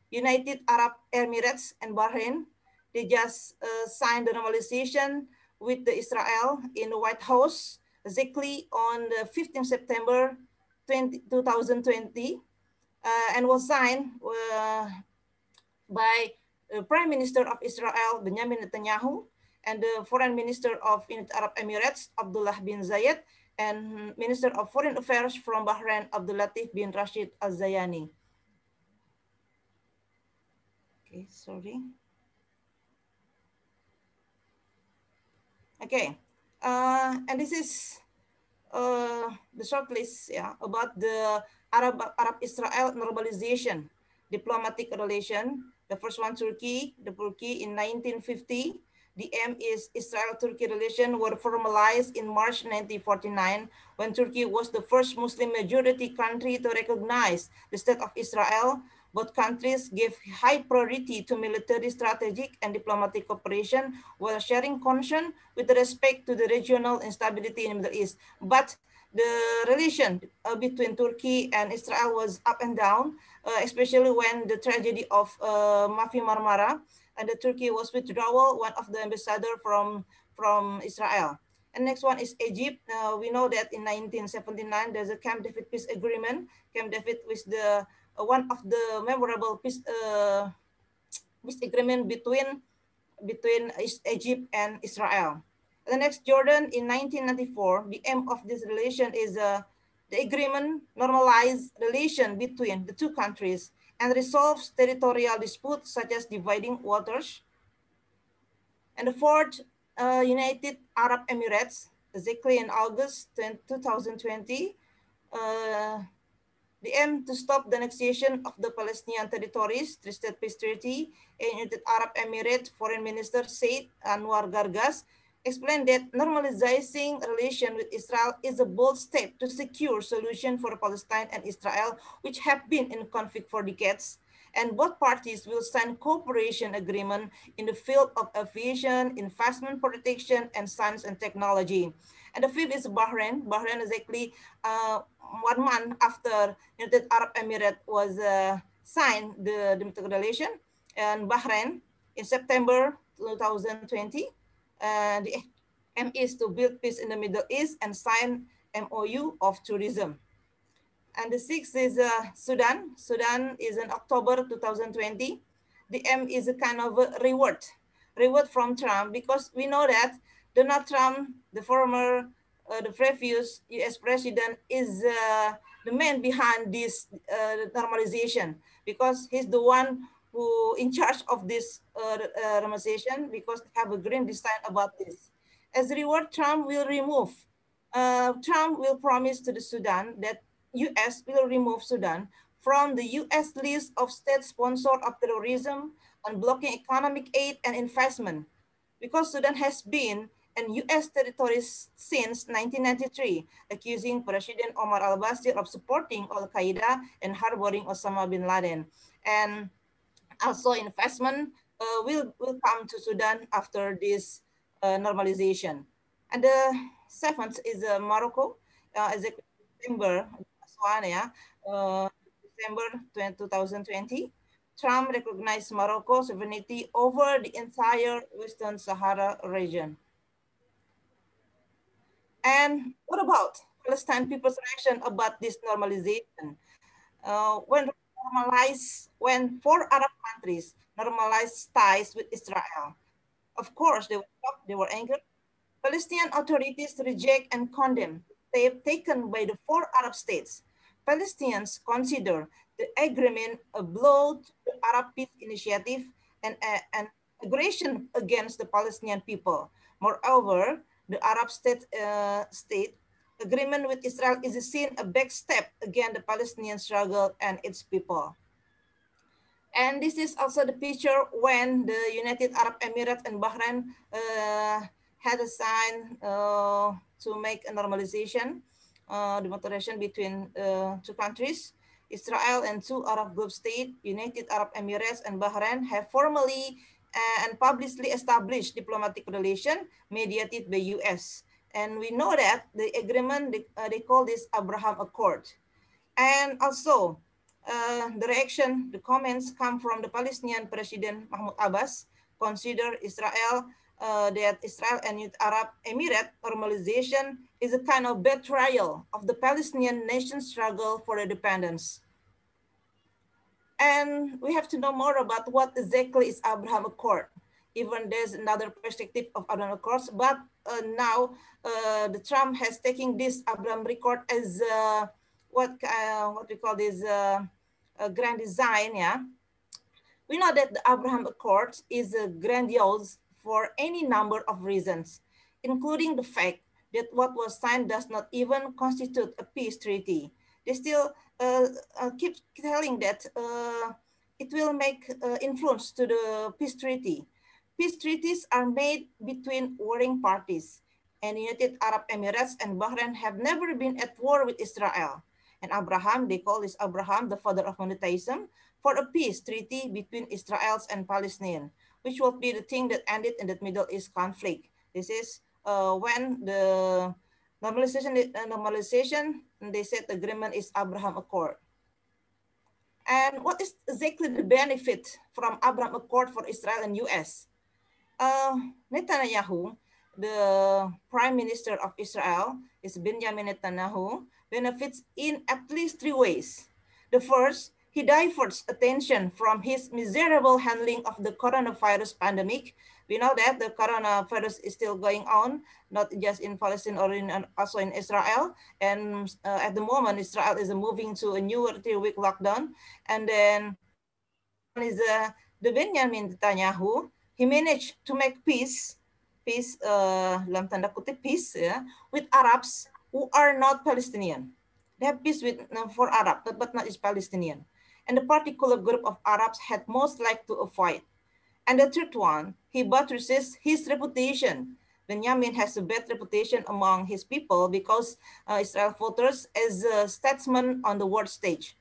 United Arab Emirates and Bahrain. They just signed the normalization with the Israel in the White House, exactly on the 15th September 2020, and was signed by the Prime Minister of Israel, Benjamin Netanyahu, and the Foreign Minister of United Arab Emirates, Abdullah bin Zayed, and Minister of Foreign Affairs from Bahrain, Abdul Latif bin Rashid Al-Zayani. Okay, sorry. Okay, and this is the short list, yeah, about the Arab-Israel normalization, diplomatic relation. The first one, Turkey, in 1950. The aim is Israel-Turkey relations were formalized in March 1949, when Turkey was the first Muslim majority country to recognize the state of Israel. Both countries gave high priority to military, strategic, and diplomatic cooperation while sharing concern with respect to the regional instability in the Middle East. But the relation between Turkey and Israel was up and down, especially when the tragedy of Mafi Marmara, and the Turkey was withdrawal one of the ambassador from Israel. And next one is Egypt. We know that in 1979, there's a Camp David peace agreement. Camp David was the one of the memorable peace agreement between Egypt and Israel. The next, Jordan in 1994. The aim of this relation is the agreement normalized relation between the two countries and resolves territorial disputes such as dividing waters. And the fourth, United Arab Emirates, exactly in August 2020, the aim to stop the annexation of the Palestinian territories, three-state peace treaty, and United Arab Emirates Foreign Minister Said Anwar Gargas explained that normalizing relation with Israel is a bold step to secure solution for Palestine and Israel, which have been in conflict for decades. And both parties will sign cooperation agreement in the field of aviation, investment protection, and science and technology. And the fifth is Bahrain. Bahrain is exactly 1 month after United Arab Emirates was signed the democratic relation. And Bahrain in September 2020, the aim is to build peace in the Middle East and sign MOU of tourism. And the sixth is Sudan. Sudan is in October 2020. The aim is a kind of a reward from Trump, because we know that Donald Trump, the former, the previous US president, is the man behind this normalization, because he's the one who in charge of this normalization, because they have a green design about this. As a reward, Trump will promise to the Sudan that US will remove Sudan from the US list of state sponsor of terrorism and blocking economic aid and investment, because Sudan has been in US territories since 1993, accusing President Omar al-Bashir of supporting Al-Qaeda and harboring Osama bin Laden. And also investment will come to Sudan after this normalization. And the seventh is Morocco, as a December, December 2020, Trump recognized Morocco's sovereignty over the entire Western Sahara region. And what about Palestine people's reaction about this normalization? When 4 Arab countries normalized ties with Israel, of course they were shocked, they were angry. Palestinian authorities reject and condemn the step taken by the 4 Arab states. Palestinians consider the agreement a blow to the Arab Peace Initiative and an aggression against the Palestinian people. Moreover, the Arab state agreement with Israel is seen a back step against the Palestinian struggle and its people. And this is also the picture when the United Arab Emirates and Bahrain had a sign to make a normalization, the moderation between 2 countries. Israel and 2 Arab group states, United Arab Emirates and Bahrain, have formally and publicly established diplomatic relation mediated by US. And we know that the agreement, they call this Abraham Accord. And also the reaction, the comments come from the Palestinian President Mahmoud Abbas, consider Israel that Israel and United Arab Emirates normalization is a kind of betrayal of the Palestinian nation struggle for independence. And we have to know more about what exactly is Abraham Accord. Even there's another perspective of Abraham Accords, but now the Trump has taken this Abraham Accord as what we call this grand design. Yeah, we know that the Abraham Accord is grandiose for any number of reasons, including the fact that what was signed does not even constitute a peace treaty. They still keep telling that it will make influence to the peace treaty. Peace treaties are made between warring parties, and United Arab Emirates and Bahrain have never been at war with Israel. And Abraham, they call this Abraham, the father of monotheism, for a peace treaty between Israelis and Palestinians, which will be the thing that ended in the Middle East conflict. This is when the normalization, they said the agreement is Abraham Accord. And what is exactly the benefit from Abraham Accord for Israel and US? Netanyahu the Prime Minister of Israel, is Benjamin Netanyahu, benefits in at least 3 ways. The first, he diverts attention from his miserable handling of the coronavirus pandemic. We know that the coronavirus is still going on, not just in Palestine or also in Israel. And at the moment, Israel is moving to a new 3-week lockdown. And then is the Benjamin Netanyahu. He managed to make peace, dalam tanda kutip peace, with Arabs who are not Palestinian. They have peace with for Arab, but not is Palestinian. And the particular group of Arabs had most like to avoid. And the third one, he buttresses his reputation. Benjamin has a bad reputation among his people because Israel voters as a statesman on the world stage.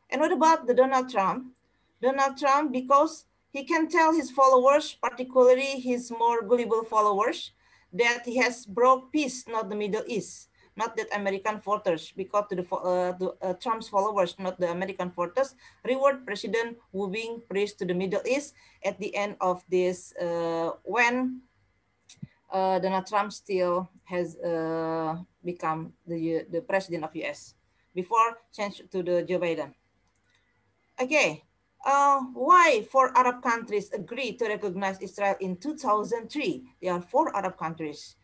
And what about the Donald Trump? Donald Trump, because he can tell his followers, particularly his more gullible followers, that he has brought peace, not the Middle East. Not that American voters, because to the Trump's followers, not the American voters, reward President moving praise to the Middle East at the end of this, when Donald Trump still has become the president of US, before change to the Joe Biden. Okay, why 4 Arab countries agreed to recognize Israel in 2003? There are 4 Arab countries.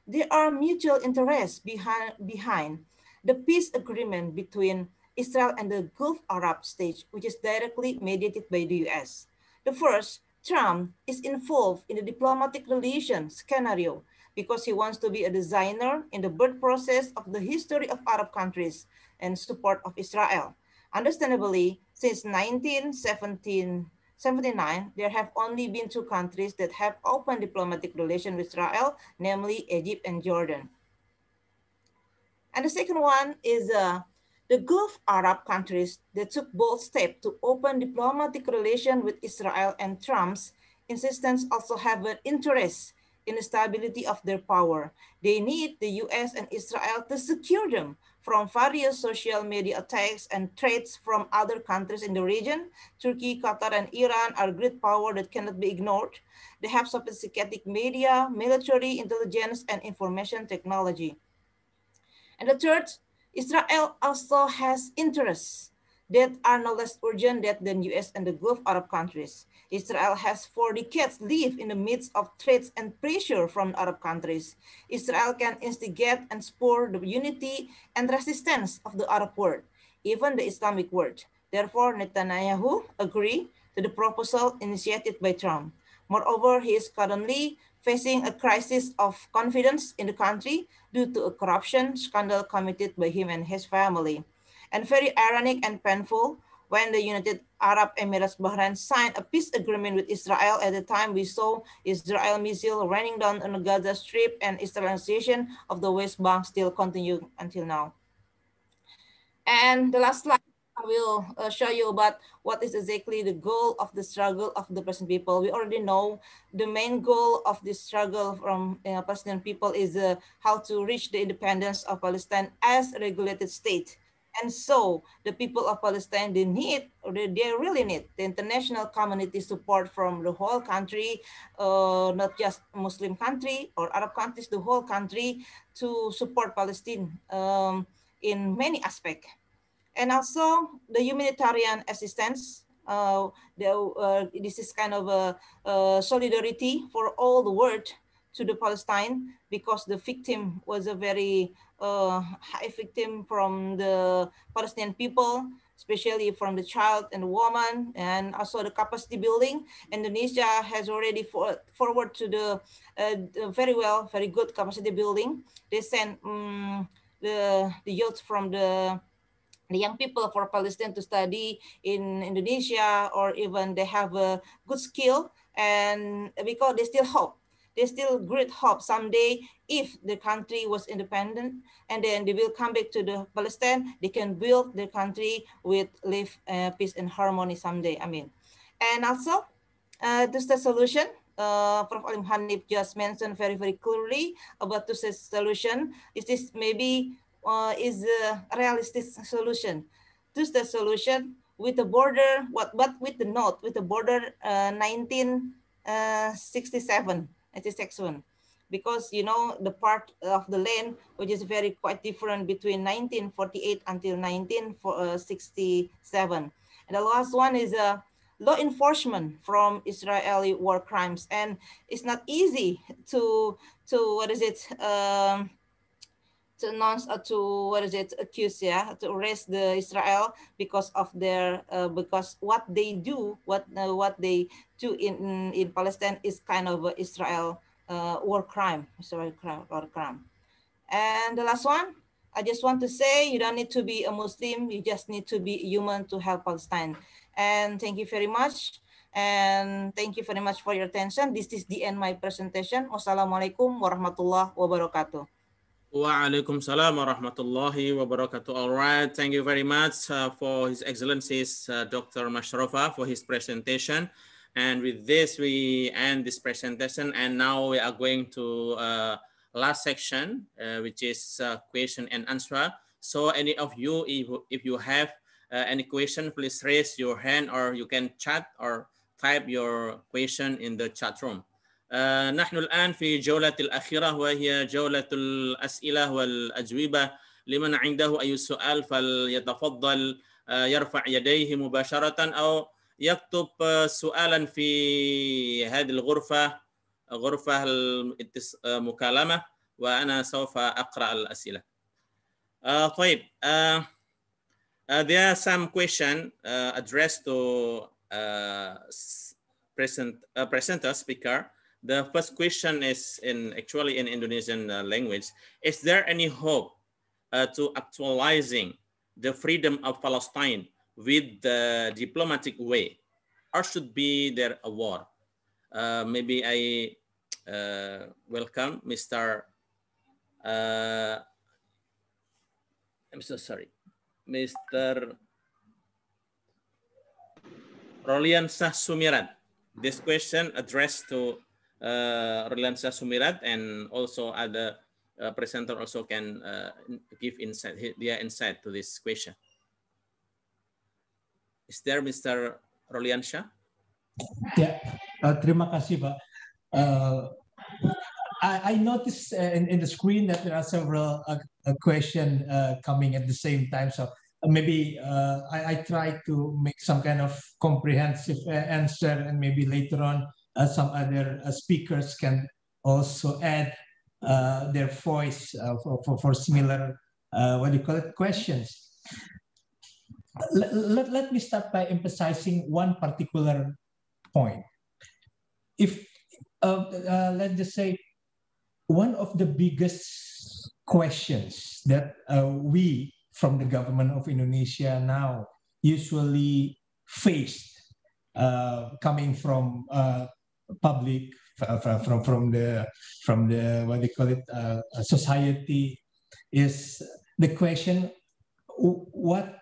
There are mutual interests behind the peace agreement between Israel and the Gulf Arab states, which is directly mediated by the US. The first, Trump is involved in the diplomatic relations scenario because he wants to be a designer in the birth process of the history of Arab countries and support of Israel. Understandably, since 1979, there have only been 2 countries that have open diplomatic relations with Israel, namely Egypt and Jordan. And the second one is the Gulf Arab countries that took bold steps to open diplomatic relations with Israel, and Trump's insistence also have an interest in the stability of their power. They need the US and Israel to secure them from various social media attacks and threats from other countries in the region. Turkey, Qatar, and Iran are great power that cannot be ignored. They have sophisticated media, military, intelligence, and information technology. And the third, Israel also has interests that are no less urgent than the US and the Gulf Arab countries. Israel has for decades lived in the midst of threats and pressure from Arab countries. Israel can instigate and spur the unity and resistance of the Arab world, even the Islamic world. Therefore, Netanyahu agreed to the proposal initiated by Trump. Moreover, he is currently facing a crisis of confidence in the country due to a corruption scandal committed by him and his family. And very ironic and painful, when the United Arab Emirates Bahrain signed a peace agreement with Israel, at the time we saw Israel missile raining down on the Gaza Strip, and Israelization of the West Bank still continue until now. And the last slide, I will show you about what is exactly the goal of the struggle of the Palestinian people. We already know the main goal of this struggle from Palestinian people is how to reach the independence of Palestine as a regulated state. And so the people of Palestine, they really need the international community support from the whole country, not just Muslim country or Arab countries, the whole country, to support Palestine in many aspects. And also the humanitarian assistance. This is kind of a solidarity for all the world to the Palestine, because the victim was a very high victim from the Palestinian people, especially from the child and the woman, and also the capacity building. Indonesia has already forward to the very good capacity building. They send the youth from the young people for Palestine to study in Indonesia, or even they have a good skill, and because they still hope. There's still great hope someday, if the country was independent, and then they will come back to the Palestine, they can build their country with live peace and harmony someday, I mean. And also, two-state solution, Prof. Alim Hanif just mentioned very, very clearly about two-state solution. Is this maybe is a realistic solution? Two-state solution with the border, but with the note, with the border 1967. It is section. because you know the part of the land which is quite different between 1948 until 1967. And the last one is law enforcement from Israeli war crimes, and it's not easy to accuse, to arrest the Israel because of their because what they do in Palestine is kind of Israel war crime, war crime. And the last one, I just want to say, you don't need to be a Muslim, you just need to be human to help Palestine. And thank you very much. And thank you very much for your attention. This is the end of my presentation. Wassalamualaikum warahmatullahi wabarakatuh. Waalaikumsalam warahmatullahi wabarakatuh. All right, thank you very much for His Excellency's Dr. Mashrafa for his presentation. And with this, we end this presentation. And now we are going to last section, which is question and answer. So any of you, if you have any question, please raise your hand, or you can chat or type your question in the chat room. نحن الآن في جولة الأخيرة، وهي جولة الأسئلة والأجوبة. لمن عنده أي سؤال فليتفضل يرفع يديه مباشرة أو يكتب سؤالا في هذه الغرفة، غرفة المكالمة، وأنا سوف أقرأ الأسئلة. طيب. There are some questions addressed to presenter speaker. The first question is actually in Indonesian language. Is there any hope to actualizing the freedom of Palestine with the diplomatic way, or should be there a war? Maybe I welcome Mr. I'm so sorry, Mr. Rolliansyah Soemirat. This question addressed to Rolliansyah Soemirat, and also other presenter also can give their insight to this question. Is there Mr. Rolliansyah? Ya, terima kasih Pak. I noticed in the screen that there are several questions coming at the same time. So maybe I try to make some kind of comprehensive answer, and maybe later on some other speakers can also add their voice for similar questions. Let me start by emphasizing one particular point. If let's just say one of the biggest questions that we from the government of Indonesia now usually faced coming from public, from the society, is the question: what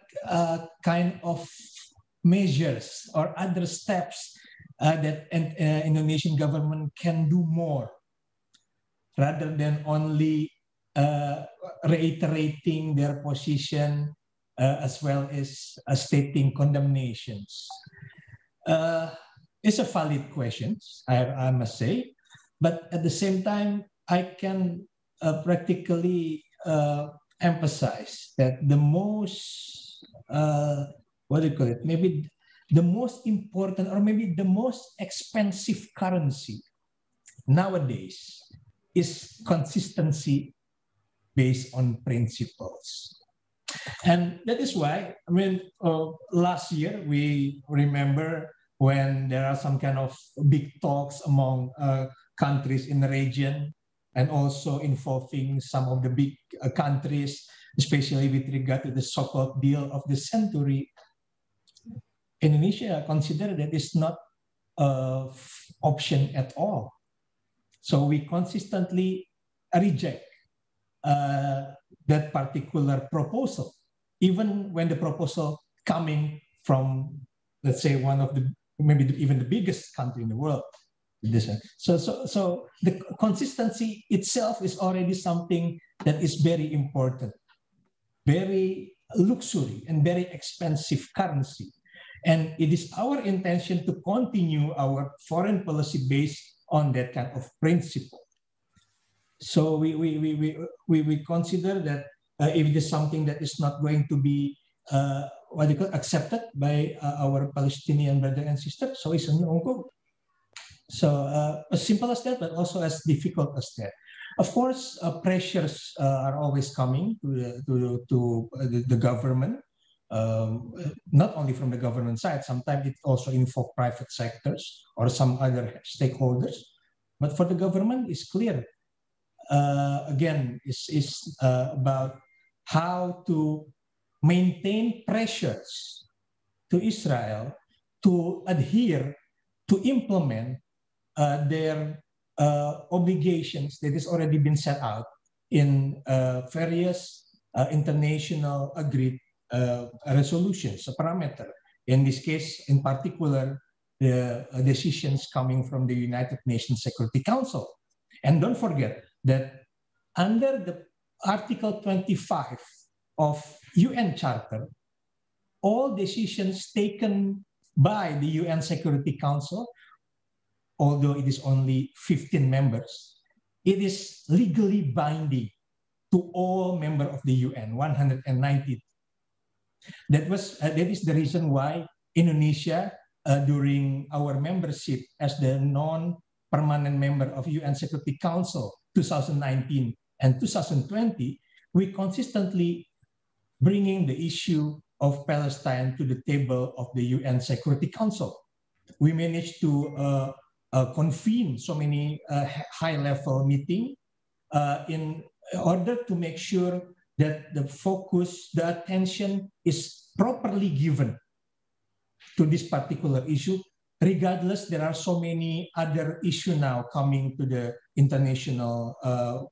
kind of measures or other steps that Indonesian government can do more, rather than only reiterating their position as well as stating condemnations. It's a valid question, I must say, but at the same time, I can practically emphasize that the most, maybe the most important, or maybe the most expensive currency nowadays is consistency based on principles. And that is why, I mean, last year we remember when there are some kind of big talks among countries in the region, and also involving some of the big countries, especially with regard to the so-called deal of the century. Indonesia considered that it's not an option at all. So we consistently reject that particular proposal, even when the proposal coming from, let's say, one of the, maybe even the biggest country in the world. So the consistency itself is already something that is very important, very luxury and very expensive currency. And it is our intention to continue our foreign policy based on that kind of principle. So we consider that if it is something that is not going to be accepted by our Palestinian brothers and sisters, so it's a no-go. So as simple as that, but also as difficult as that. Of course, pressures are always coming to the government, not only from the government side. Sometimes it also involves private sectors or some other stakeholders. But for the government, it's clear. Again, it's about how to maintain pressures to Israel to adhere, to implement their obligations that has already been set out in various international agreed resolutions, a parameter. In this case, in particular, the decisions coming from the United Nations Security Council. And don't forget that under the Article 25 of UN Charter, all decisions taken by the UN Security Council, although it is only 15 members, it is legally binding to all members of the UN, 190. That is the reason why Indonesia, during our membership as the non-permanent member of UN Security Council 2019 and 2020, we consistently bringing the issue of Palestine to the table of the UN Security Council. We managed to convene so many high-level meetings in order to make sure that the focus, the attention is properly given to this particular issue. Regardless, there are so many other issues now coming to the international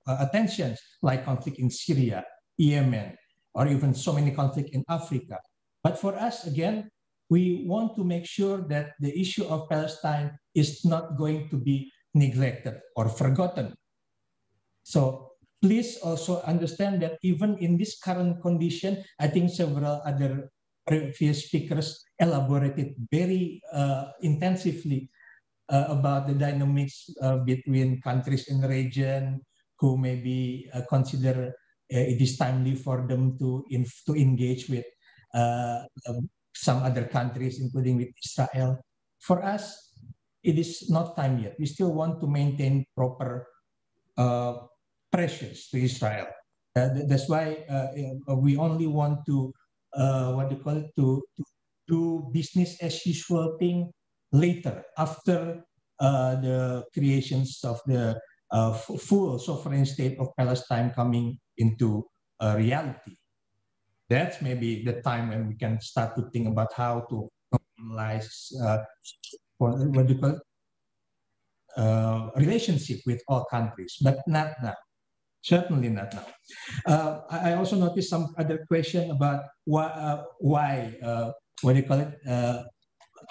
attention, like conflict in Syria, Yemen, or even so many conflicts in Africa. But for us, again, we want to make sure that the issue of Palestine is not going to be neglected or forgotten. So please also understand that even in this current condition, I think several other previous speakers elaborated very intensively about the dynamics between countries in the region who maybe consider it is timely for them to engage with some other countries, including with Israel. For us, it is not time yet. We still want to maintain proper pressures to Israel. That's why we only want to to do business as usual thing later, after the creations of the full sovereign state of Palestine coming into reality. That's maybe the time when we can start to think about how to normalize relationship with all countries, but not now. Certainly not now. I also noticed some other question about why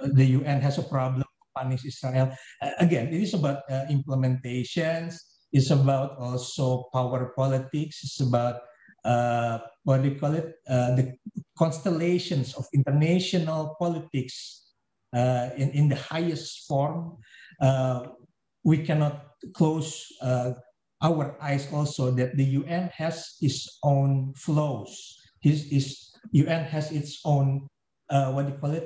the UN has a problem to punish Israel. Again, it is about implementations. It's about also power politics. It's about the constellations of international politics in the highest form. We cannot close our eyes also that the UN has its own flaws. UN has its own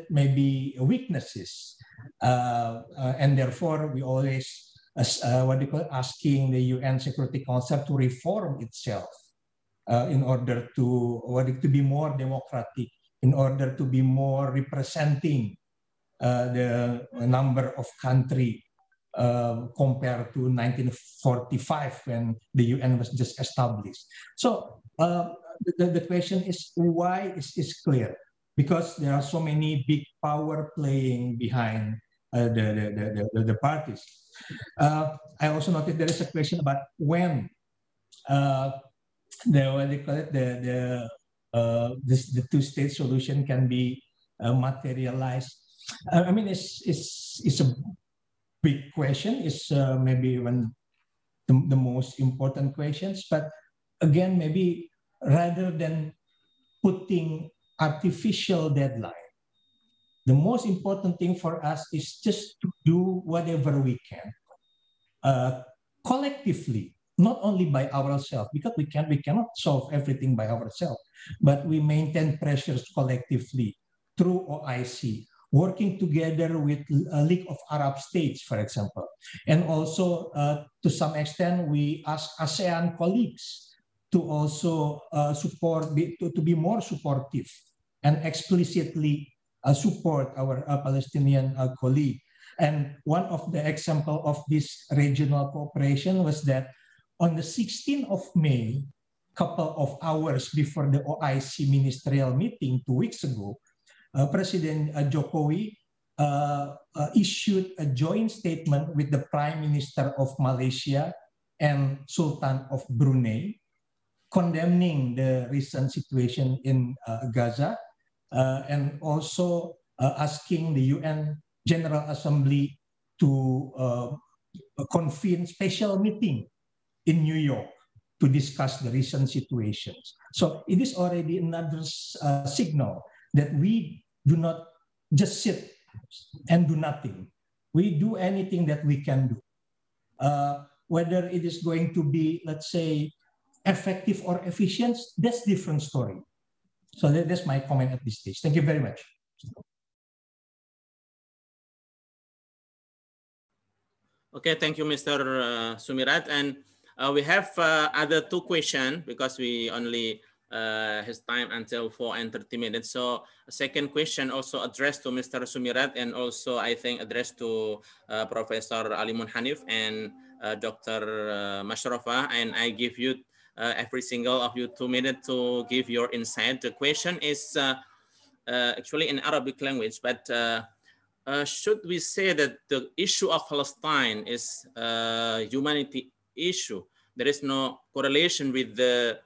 maybe weaknesses, and therefore we always asking the UN Security Council to reform itself in order to be more democratic, in order to be more representing the number of countries compared to 1945 when the UN was just established. So the question is why is clear, because there are so many big power playing behind the parties. I also noticed there is a question about when the two-state solution can be materialized. I mean, it's a big question. It's maybe one the most important questions. But again, maybe rather than putting artificial deadline, the most important thing for us is just to do whatever we can collectively not only by ourselves, because we cannot solve everything by ourselves, but we maintain pressures collectively through OIC, working together with League of Arab States, for example. And also, to some extent, we ask ASEAN colleagues to also to be more supportive and explicitly support our Palestinian colleague. And one of the example of this regional cooperation was that on the 16th of May, couple of hours before the OIC ministerial meeting 2 weeks ago, President Jokowi issued a joint statement with the Prime Minister of Malaysia and Sultan of Brunei, condemning the recent situation in Gaza, and also asking the UN General Assembly to convene special meeting in New York to discuss the recent situations. So it is already another signal that we do not just sit and do nothing. We do anything that we can do. Whether it is going to be, let's say, effective or efficient, that's a different story. So that's my comment at this stage. Thank you very much. Okay, thank you, Mr. Soemirat. And we have other 2 questions because we only has time until 4:30 minutes. So a second question also addressed to Mr. Soemirat and also I think addressed to Professor Alimun Hanif and Dr. Mashrafah. And I give you every single of you 2 minutes to give your insight. The question is actually in Arabic language, but should we say that the issue of Palestine is a humanity issue? There is no correlation with the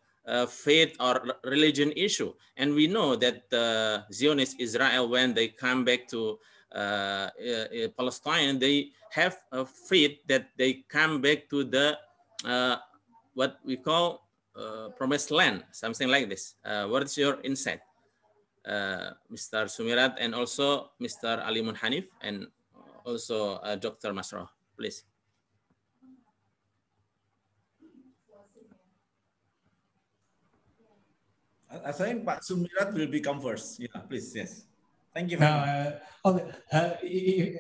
faith or religion issue. And we know that Zionist Israel, when they come back to Palestine, they have a faith that they come back to the what we call promised land, something like this. What's your insight, Mr. Soemirat, and also Mr. Alimun Hanif, and also Dr. Masrah, please. I think Pak Soemirat will become first. Yeah, please, yes. Thank you very much.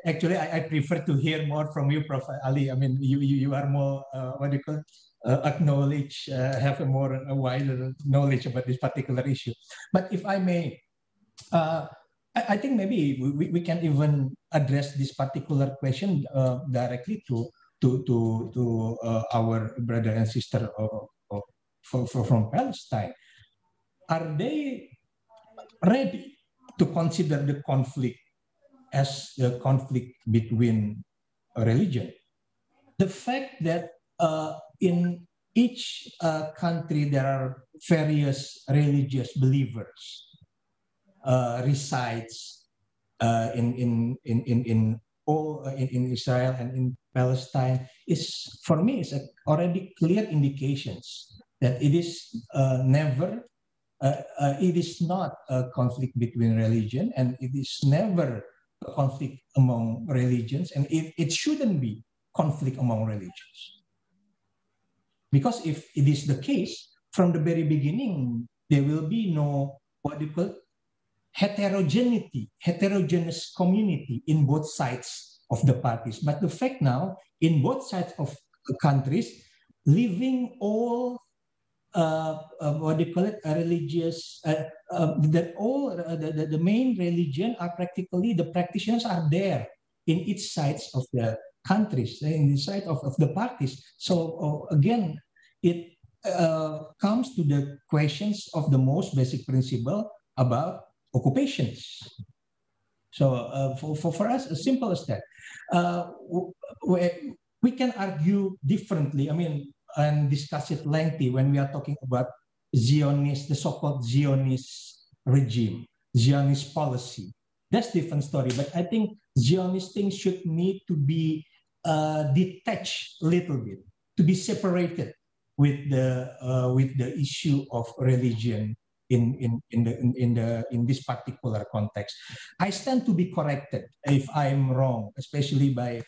Actually, I prefer to hear more from you, Prof. Ali. I mean, you are more, what do you call it? Acknowledge, have a wider knowledge about this particular issue. But if I may, I think maybe we can even address this particular question directly to our brother and sister from Palestine. Are they ready to consider the conflict as the conflict between religion? The fact that in each country there are various religious believers resides in Israel and in Palestine is, for me, is already clear indications that it is never. It is not a conflict between religion, and it is never a conflict among religions, and it shouldn't be conflict among religions. Because if it is the case, from the very beginning, there will be no, what do you call it, heterogeneous community in both sides of the parties. But the fact now, in both sides of the countries, living all what do you call it, religious, that all the main religion are practically, the practitioners are there in each sides of the countries, in the side of the parties. So again, it comes to the questions of the most basic principle about occupations. So for us, as simple as that, we can argue differently. I mean, and discuss it lengthy when we are talking about Zionist, the so-called Zionist regime, Zionist policy. That's a different story. But I think Zionist things should need to be detached a little bit, to be separated with the issue of religion in this particular context. I stand to be corrected if I'm wrong, especially by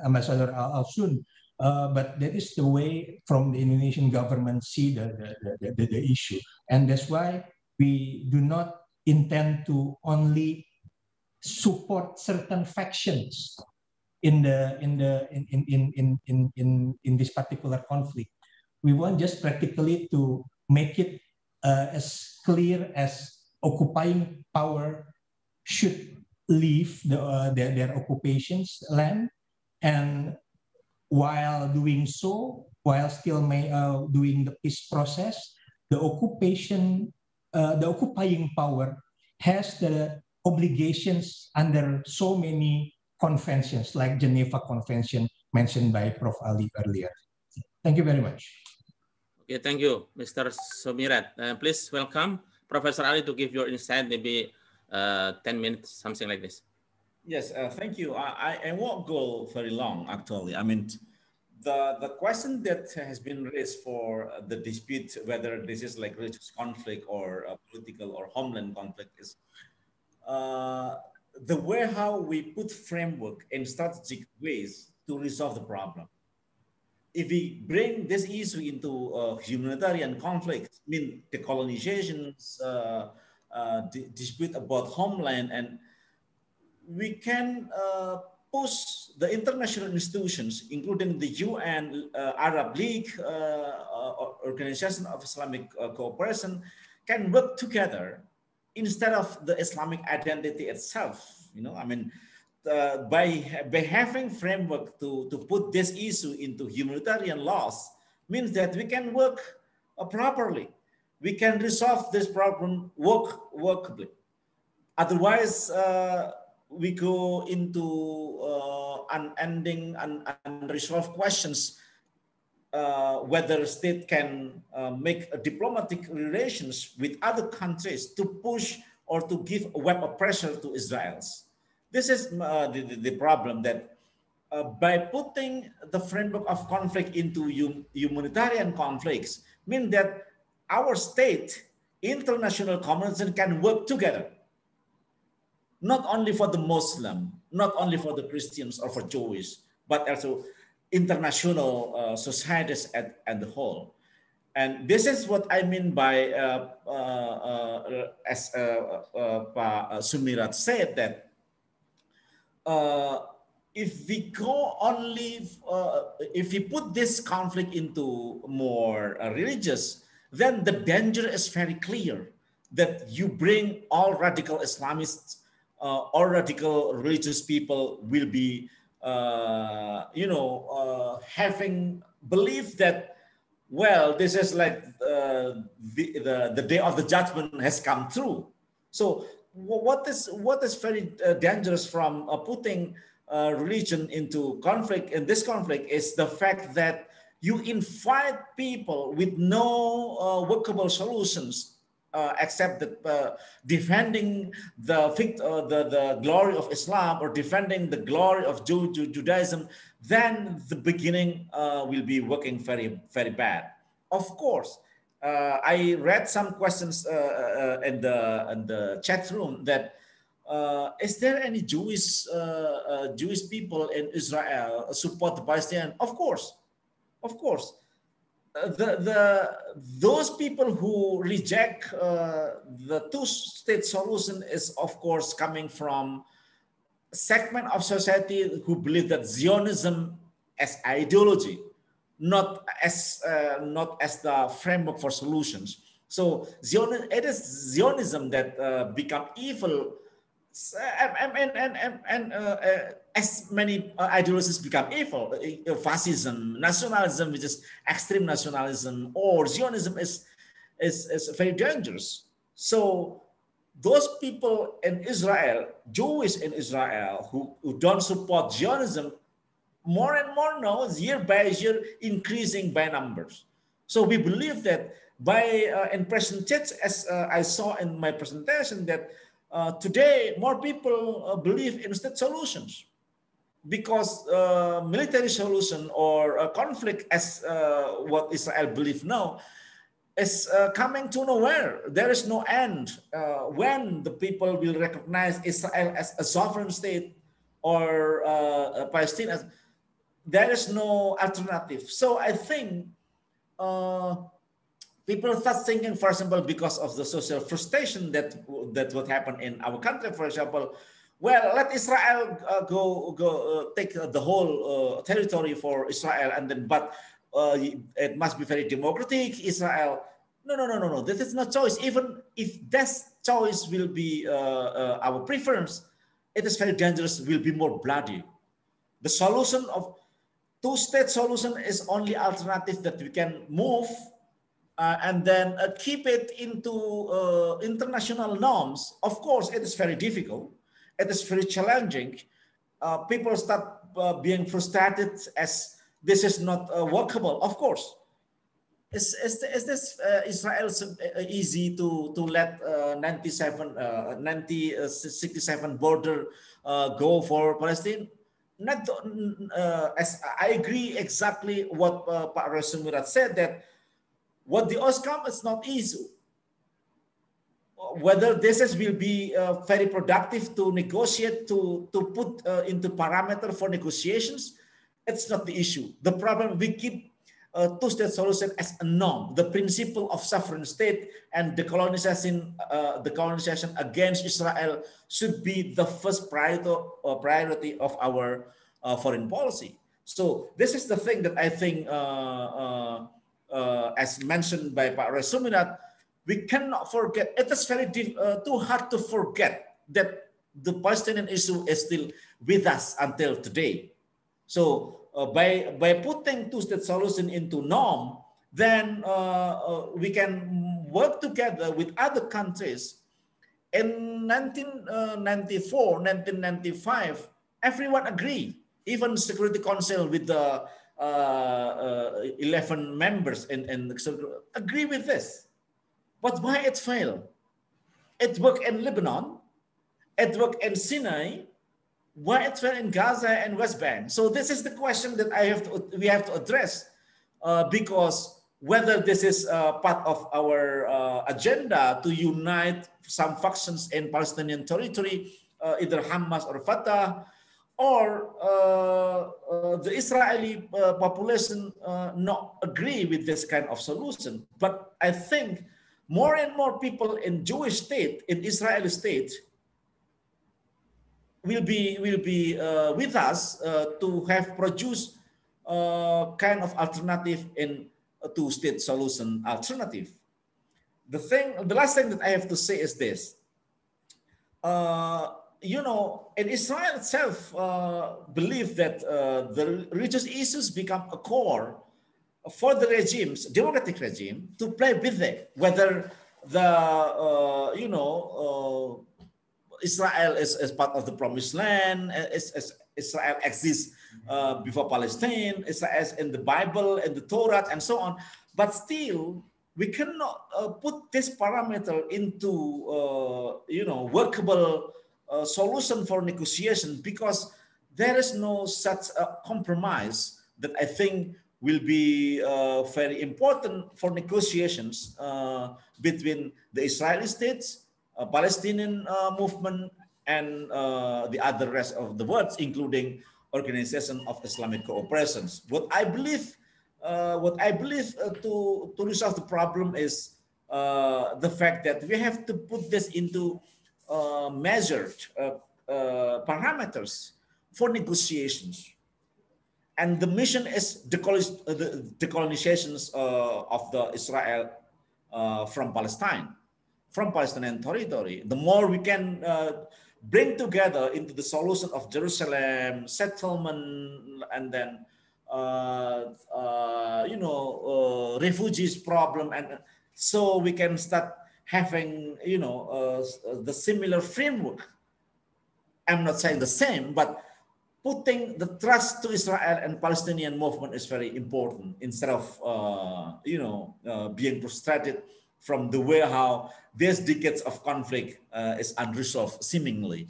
Ambassador al-Shun. but that is the way from the Indonesian government see the issue. And that's why we do not intend to only support certain factions in this particular conflict. We want just practically to make it as clear as occupying power should leave their occupations land, and while doing so, while still doing the peace process, the occupying power has the obligations under so many conventions like Geneva Convention mentioned by Prof. Ali earlier. Thank you very much. Okay, thank you, Mr. Soemirat. Please welcome Professor Ali to give your insight, maybe 10 minutes, something like this. Yes, thank you. I won't go very long, actually. I mean, the question that has been raised for the dispute, whether this is like religious conflict or political or homeland conflict, is the way how we put framework in strategic ways to resolve the problem. If we bring this issue into humanitarian conflict, I mean decolonizations, dispute about homeland, and we can push the international institutions, including the UN, Arab League, Organization of Islamic Cooperation, can work together instead of the Islamic identity itself. You know, I mean, by having framework to put this issue into humanitarian laws means that we can work properly. We can resolve this problem workably. Otherwise, we go into unending and unresolved questions whether a state can make a diplomatic relations with other countries to push or to give a web of pressure to Israel. This is the problem, that by putting the framework of conflict into humanitarian conflicts, mean that our state, international community can work together, not only for the Muslim, not only for the Christians or for Jewish, but also international societies at the whole. And this is what I mean by, as Soemirat said, that if we go only, if we put this conflict into more religious, then the danger is very clear that you bring all radical Islamists, all radical religious people will be, having belief that, well, this is like the day of the judgment has come through. So what is very dangerous from putting religion into conflict, in this conflict, is the fact that you invite people with no workable solutions except that defending the glory of Islam or defending the glory of Judaism, then the beginning will be working very, very bad. Of course, I read some questions in the chat room that is there any Jewish people in Israel support the Palestinian? Of course, of course. Those people who reject the two-state solution is, of course, coming from a segment of society who believe that Zionism as ideology, not as the framework for solutions. So it is Zionism that become evil, as many ideologies become evil. Fascism, nationalism, which is extreme nationalism, or Zionism is very dangerous. So those people in Israel, Jewish in Israel, who don't support Zionism, more and more now, year by year, increasing by numbers. So we believe that by in present tense, as I saw in my presentation, that today more people believe in state solutions, because military solution or conflict, as what Israel believes now, is coming to nowhere. There is no end when the people will recognize Israel as a sovereign state or Palestine as. there is no alternative. So I think people start thinking, for example, because of the social frustration that would happen in our country, for example, well, let Israel take the whole territory for Israel, and then it must be very democratic, Israel. No. This is not choice. Even if that choice will be our preference, it is very dangerous, will be more bloody. The solution of two-state solution is only alternative that we can move and then keep it into international norms. Of course, it is very difficult. It is very challenging. People start being frustrated as this is not workable. Of course, is this Israel easy to let 1967 border go for Palestine? Not as I agree exactly what Pak Soemirat said, that what the outcome is not easy. Whether this will be very productive to negotiate, to put into parameter for negotiations, it's not the issue. The problem, we keep two-state solution as a norm. The principle of sovereign state and the colonization against Israel should be the first priority of our foreign policy. So this is the thing that I think, as mentioned by Pak Soemirat, we cannot forget. It is very too hard to forget that the Palestinian issue is still with us until today. So by putting two-state solution into norm, then we can work together with other countries. In 1994, 1995, everyone agreed. Even Security Council with the 11 members and agree with this. But why it failed? It worked in Lebanon, it worked in Sinai. Why it failed in Gaza and West Bank? So this is the question that we have to address, because whether this is part of our agenda to unite some factions in Palestinian territory, either Hamas or Fatah, or the Israeli population not agree with this kind of solution. But I think more and more people in Jewish state, in Israeli state, will be with us to have produced kind of alternative in a two-state solution alternative. The last thing that I have to say is this. In Israel itself, believe that the religious issues become a core for the regimes, democratic regime, to play with it. Whether the Israel is part of the promised land, Israel exists before Palestine, Israel is in the Bible, in the Torah, and so on. But still, we cannot put this parameter into workable solution for negotiation, because there is no such compromise that I think will be very important for negotiations between the Israeli states, Palestinian movement, and the other rest of the world, including Organization of Islamic Cooperation. What I believe to resolve the problem is the fact that we have to put this into measured parameters for negotiations. And the mission is the decolonizations of the Israel from Palestine, from Palestinian territory. The more we can bring together into the solution of Jerusalem, settlement, and then refugees problem, and so we can start having the similar framework. I'm not saying the same, but putting the trust to Israel and Palestinian movement is very important, instead of being frustrated from the way how these decades of conflict is unresolved seemingly.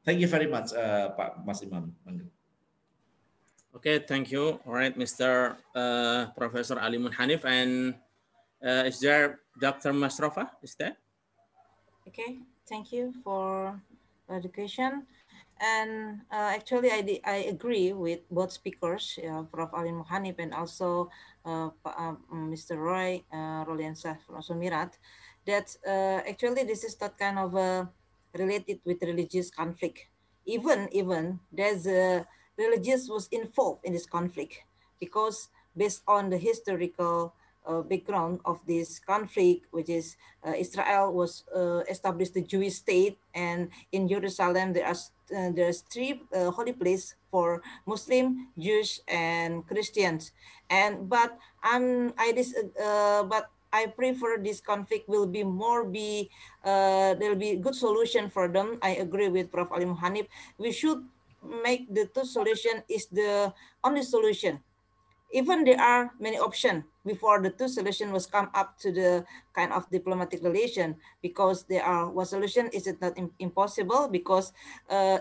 Thank you very much, Pak Mas Imam. Okay, thank you. All right, Mr. Professor Ali Munhanif, and is there Dr. Masrofa? Is there? Okay, thank you for the education. And actually, I agree with both speakers, Prof. Alim Muhanib and also Mr. Rolliansyah from Soemirat, that actually this is not kind of related with religious conflict. Even there's religious was involved in this conflict, because based on the historical background of this conflict, which is Israel was established the Jewish state, and in Jerusalem there's three holy places for Muslim, Jews, and Christians. And but I prefer this conflict will be there'll be good solution for them. I agree with Prof. Ali Muhanib. We should make the two solution is the only solution. Even there are many options before the two solution was come up to the kind of diplomatic relation, because there are one solution is it not impossible, because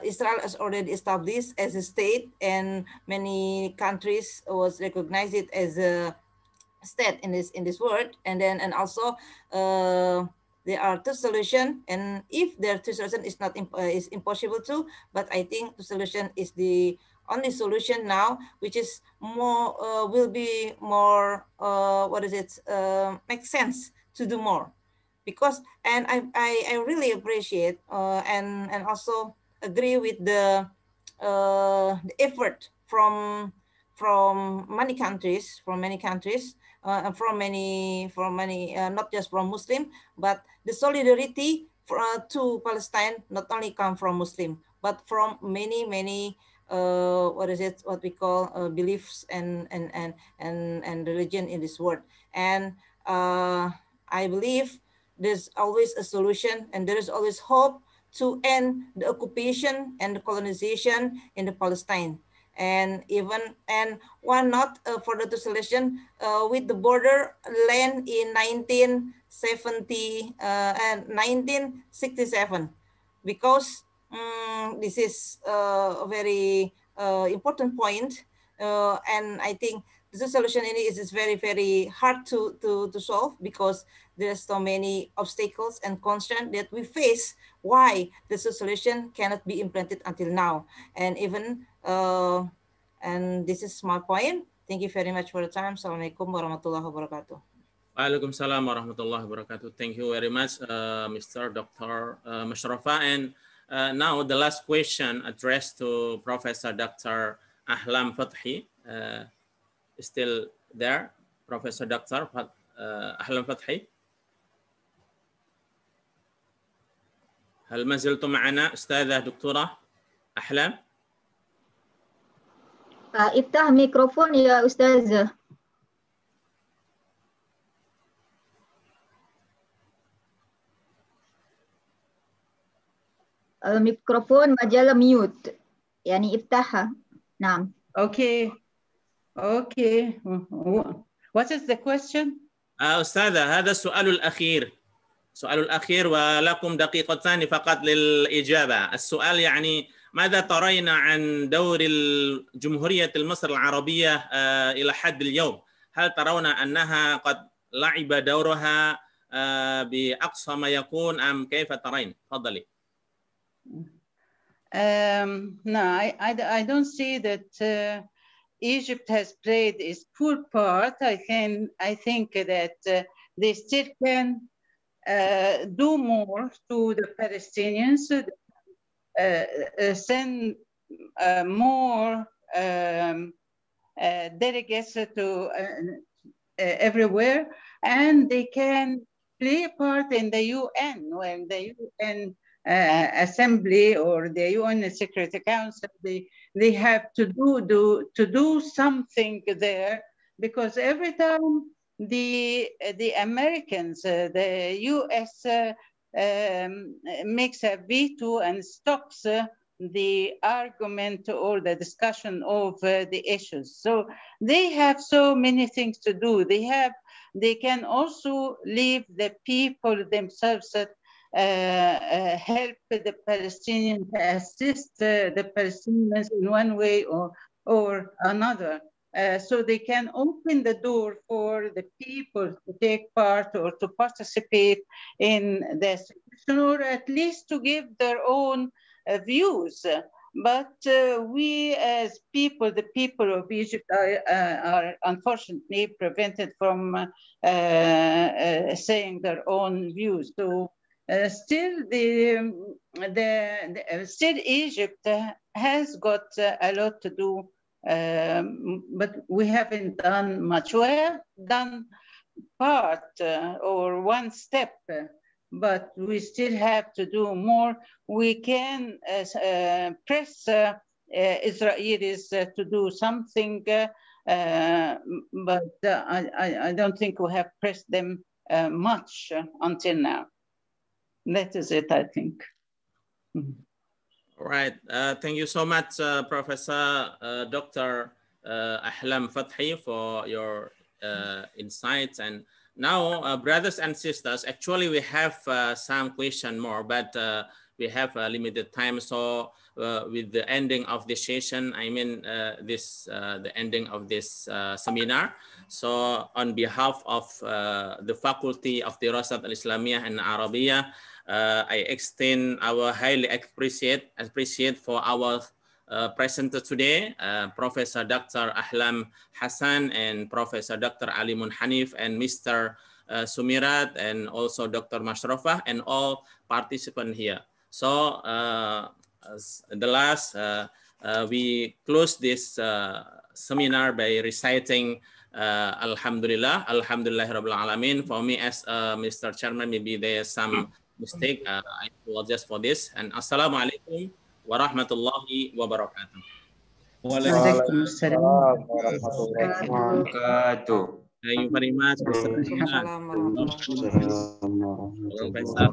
Israel is already established as a state and many countries was recognized it as a state in this world. And then and also there are two solutions, and if there are two solutions is not is impossible too, but I think the solution is the only solution now, which is more will be more makes sense to do more, because and I really appreciate and also agree with the effort from many countries, and from many not just from Muslim, but the solidarity to Palestine not only come from Muslim, but from many what we call beliefs and religion in this world. And I believe there's always a solution, and there is always hope to end the occupation and the colonization in the Palestine. And why not for the solution with the border land in 1970 and 1967, because this is a very important point, and I think the solution in it is very hard to solve, because there's so many obstacles and constraints that we face why the solution cannot be implemented until now. And even and this is my point. Thank you very much for the time. Assalamualaikum warahmatullahi wabarakatuh. Waalaikumsalam warahmatullahi wabarakatuh. Thank you very much, Mr. Dr. Mushrafa. And now the last question addressed to Professor Dr. Ahlam Fathi. Still there, Professor Dr. Ahlam Fathi. هل ما زلتم معنا أستاذة دكتورة أحلام؟ افتح ميكروفون يا أستاذ. الميكروفون مجال ميوت، يعني افتحها. نعم. Okay. What is the question? أستاذة، هذا السؤال الأخير. السؤال الأخير ولكم دقيقتان فقط للإجابة. السؤال يعني ماذا ترين عن دور جمهورية مصر العربية إلى حد اليوم؟ هل ترون أنها قد لعب دورها بأقصى ما يكون أم كيف ترين؟ تفضلي. No, I don't see that Egypt has played its full part. I think that they still can do more to the Palestinians, send more delegates to everywhere, and they can play a part in the UN when the UN Assembly or the UN Security Council. They have to do something there, because every time the Americans, the US makes a veto and stops the argument or the discussion of the issues. So they have so many things to do. They can also leave the people themselves help the Palestinians, assist the Palestinians in one way or another. So they can open the door for the people to take part or to participate in the solution, or at least to give their own views. But we as people, the people of Egypt, are unfortunately prevented from saying their own views. So still, still Egypt has got a lot to do, but we haven't done much. We have done part or one step, but we still have to do more. We can press Israelis to do something, but I don't think we have pressed them much until now. That is it, I think. All right. Thank you so much, Professor Dr. Ahlam Fathi, for your insights. And now, brothers and sisters, actually we have some question more, but we have a limited time. So with the ending of this session, I mean the ending of this seminar. So on behalf of the Faculty of Dirasat al-Islamiyah and Arabiya, I extend our highly appreciate for our presenter today, Professor Dr. Ahlam Hassan and Professor Dr. Alimun Hanif and Mr. Soemirat and also Dr. Mashrafah and all participants here. So the last, we close this seminar by reciting Alhamdulillah, Alhamdulillah Rabbil Alamin. For me as Mr. Chairman, maybe there's some mistake. I apologize for this. And Assalamu alaikum warahmatullahi wabarakatuh. Waalaikumsalam warahmatullahi wabarakatuh. Thank you very much, Mr. Professor.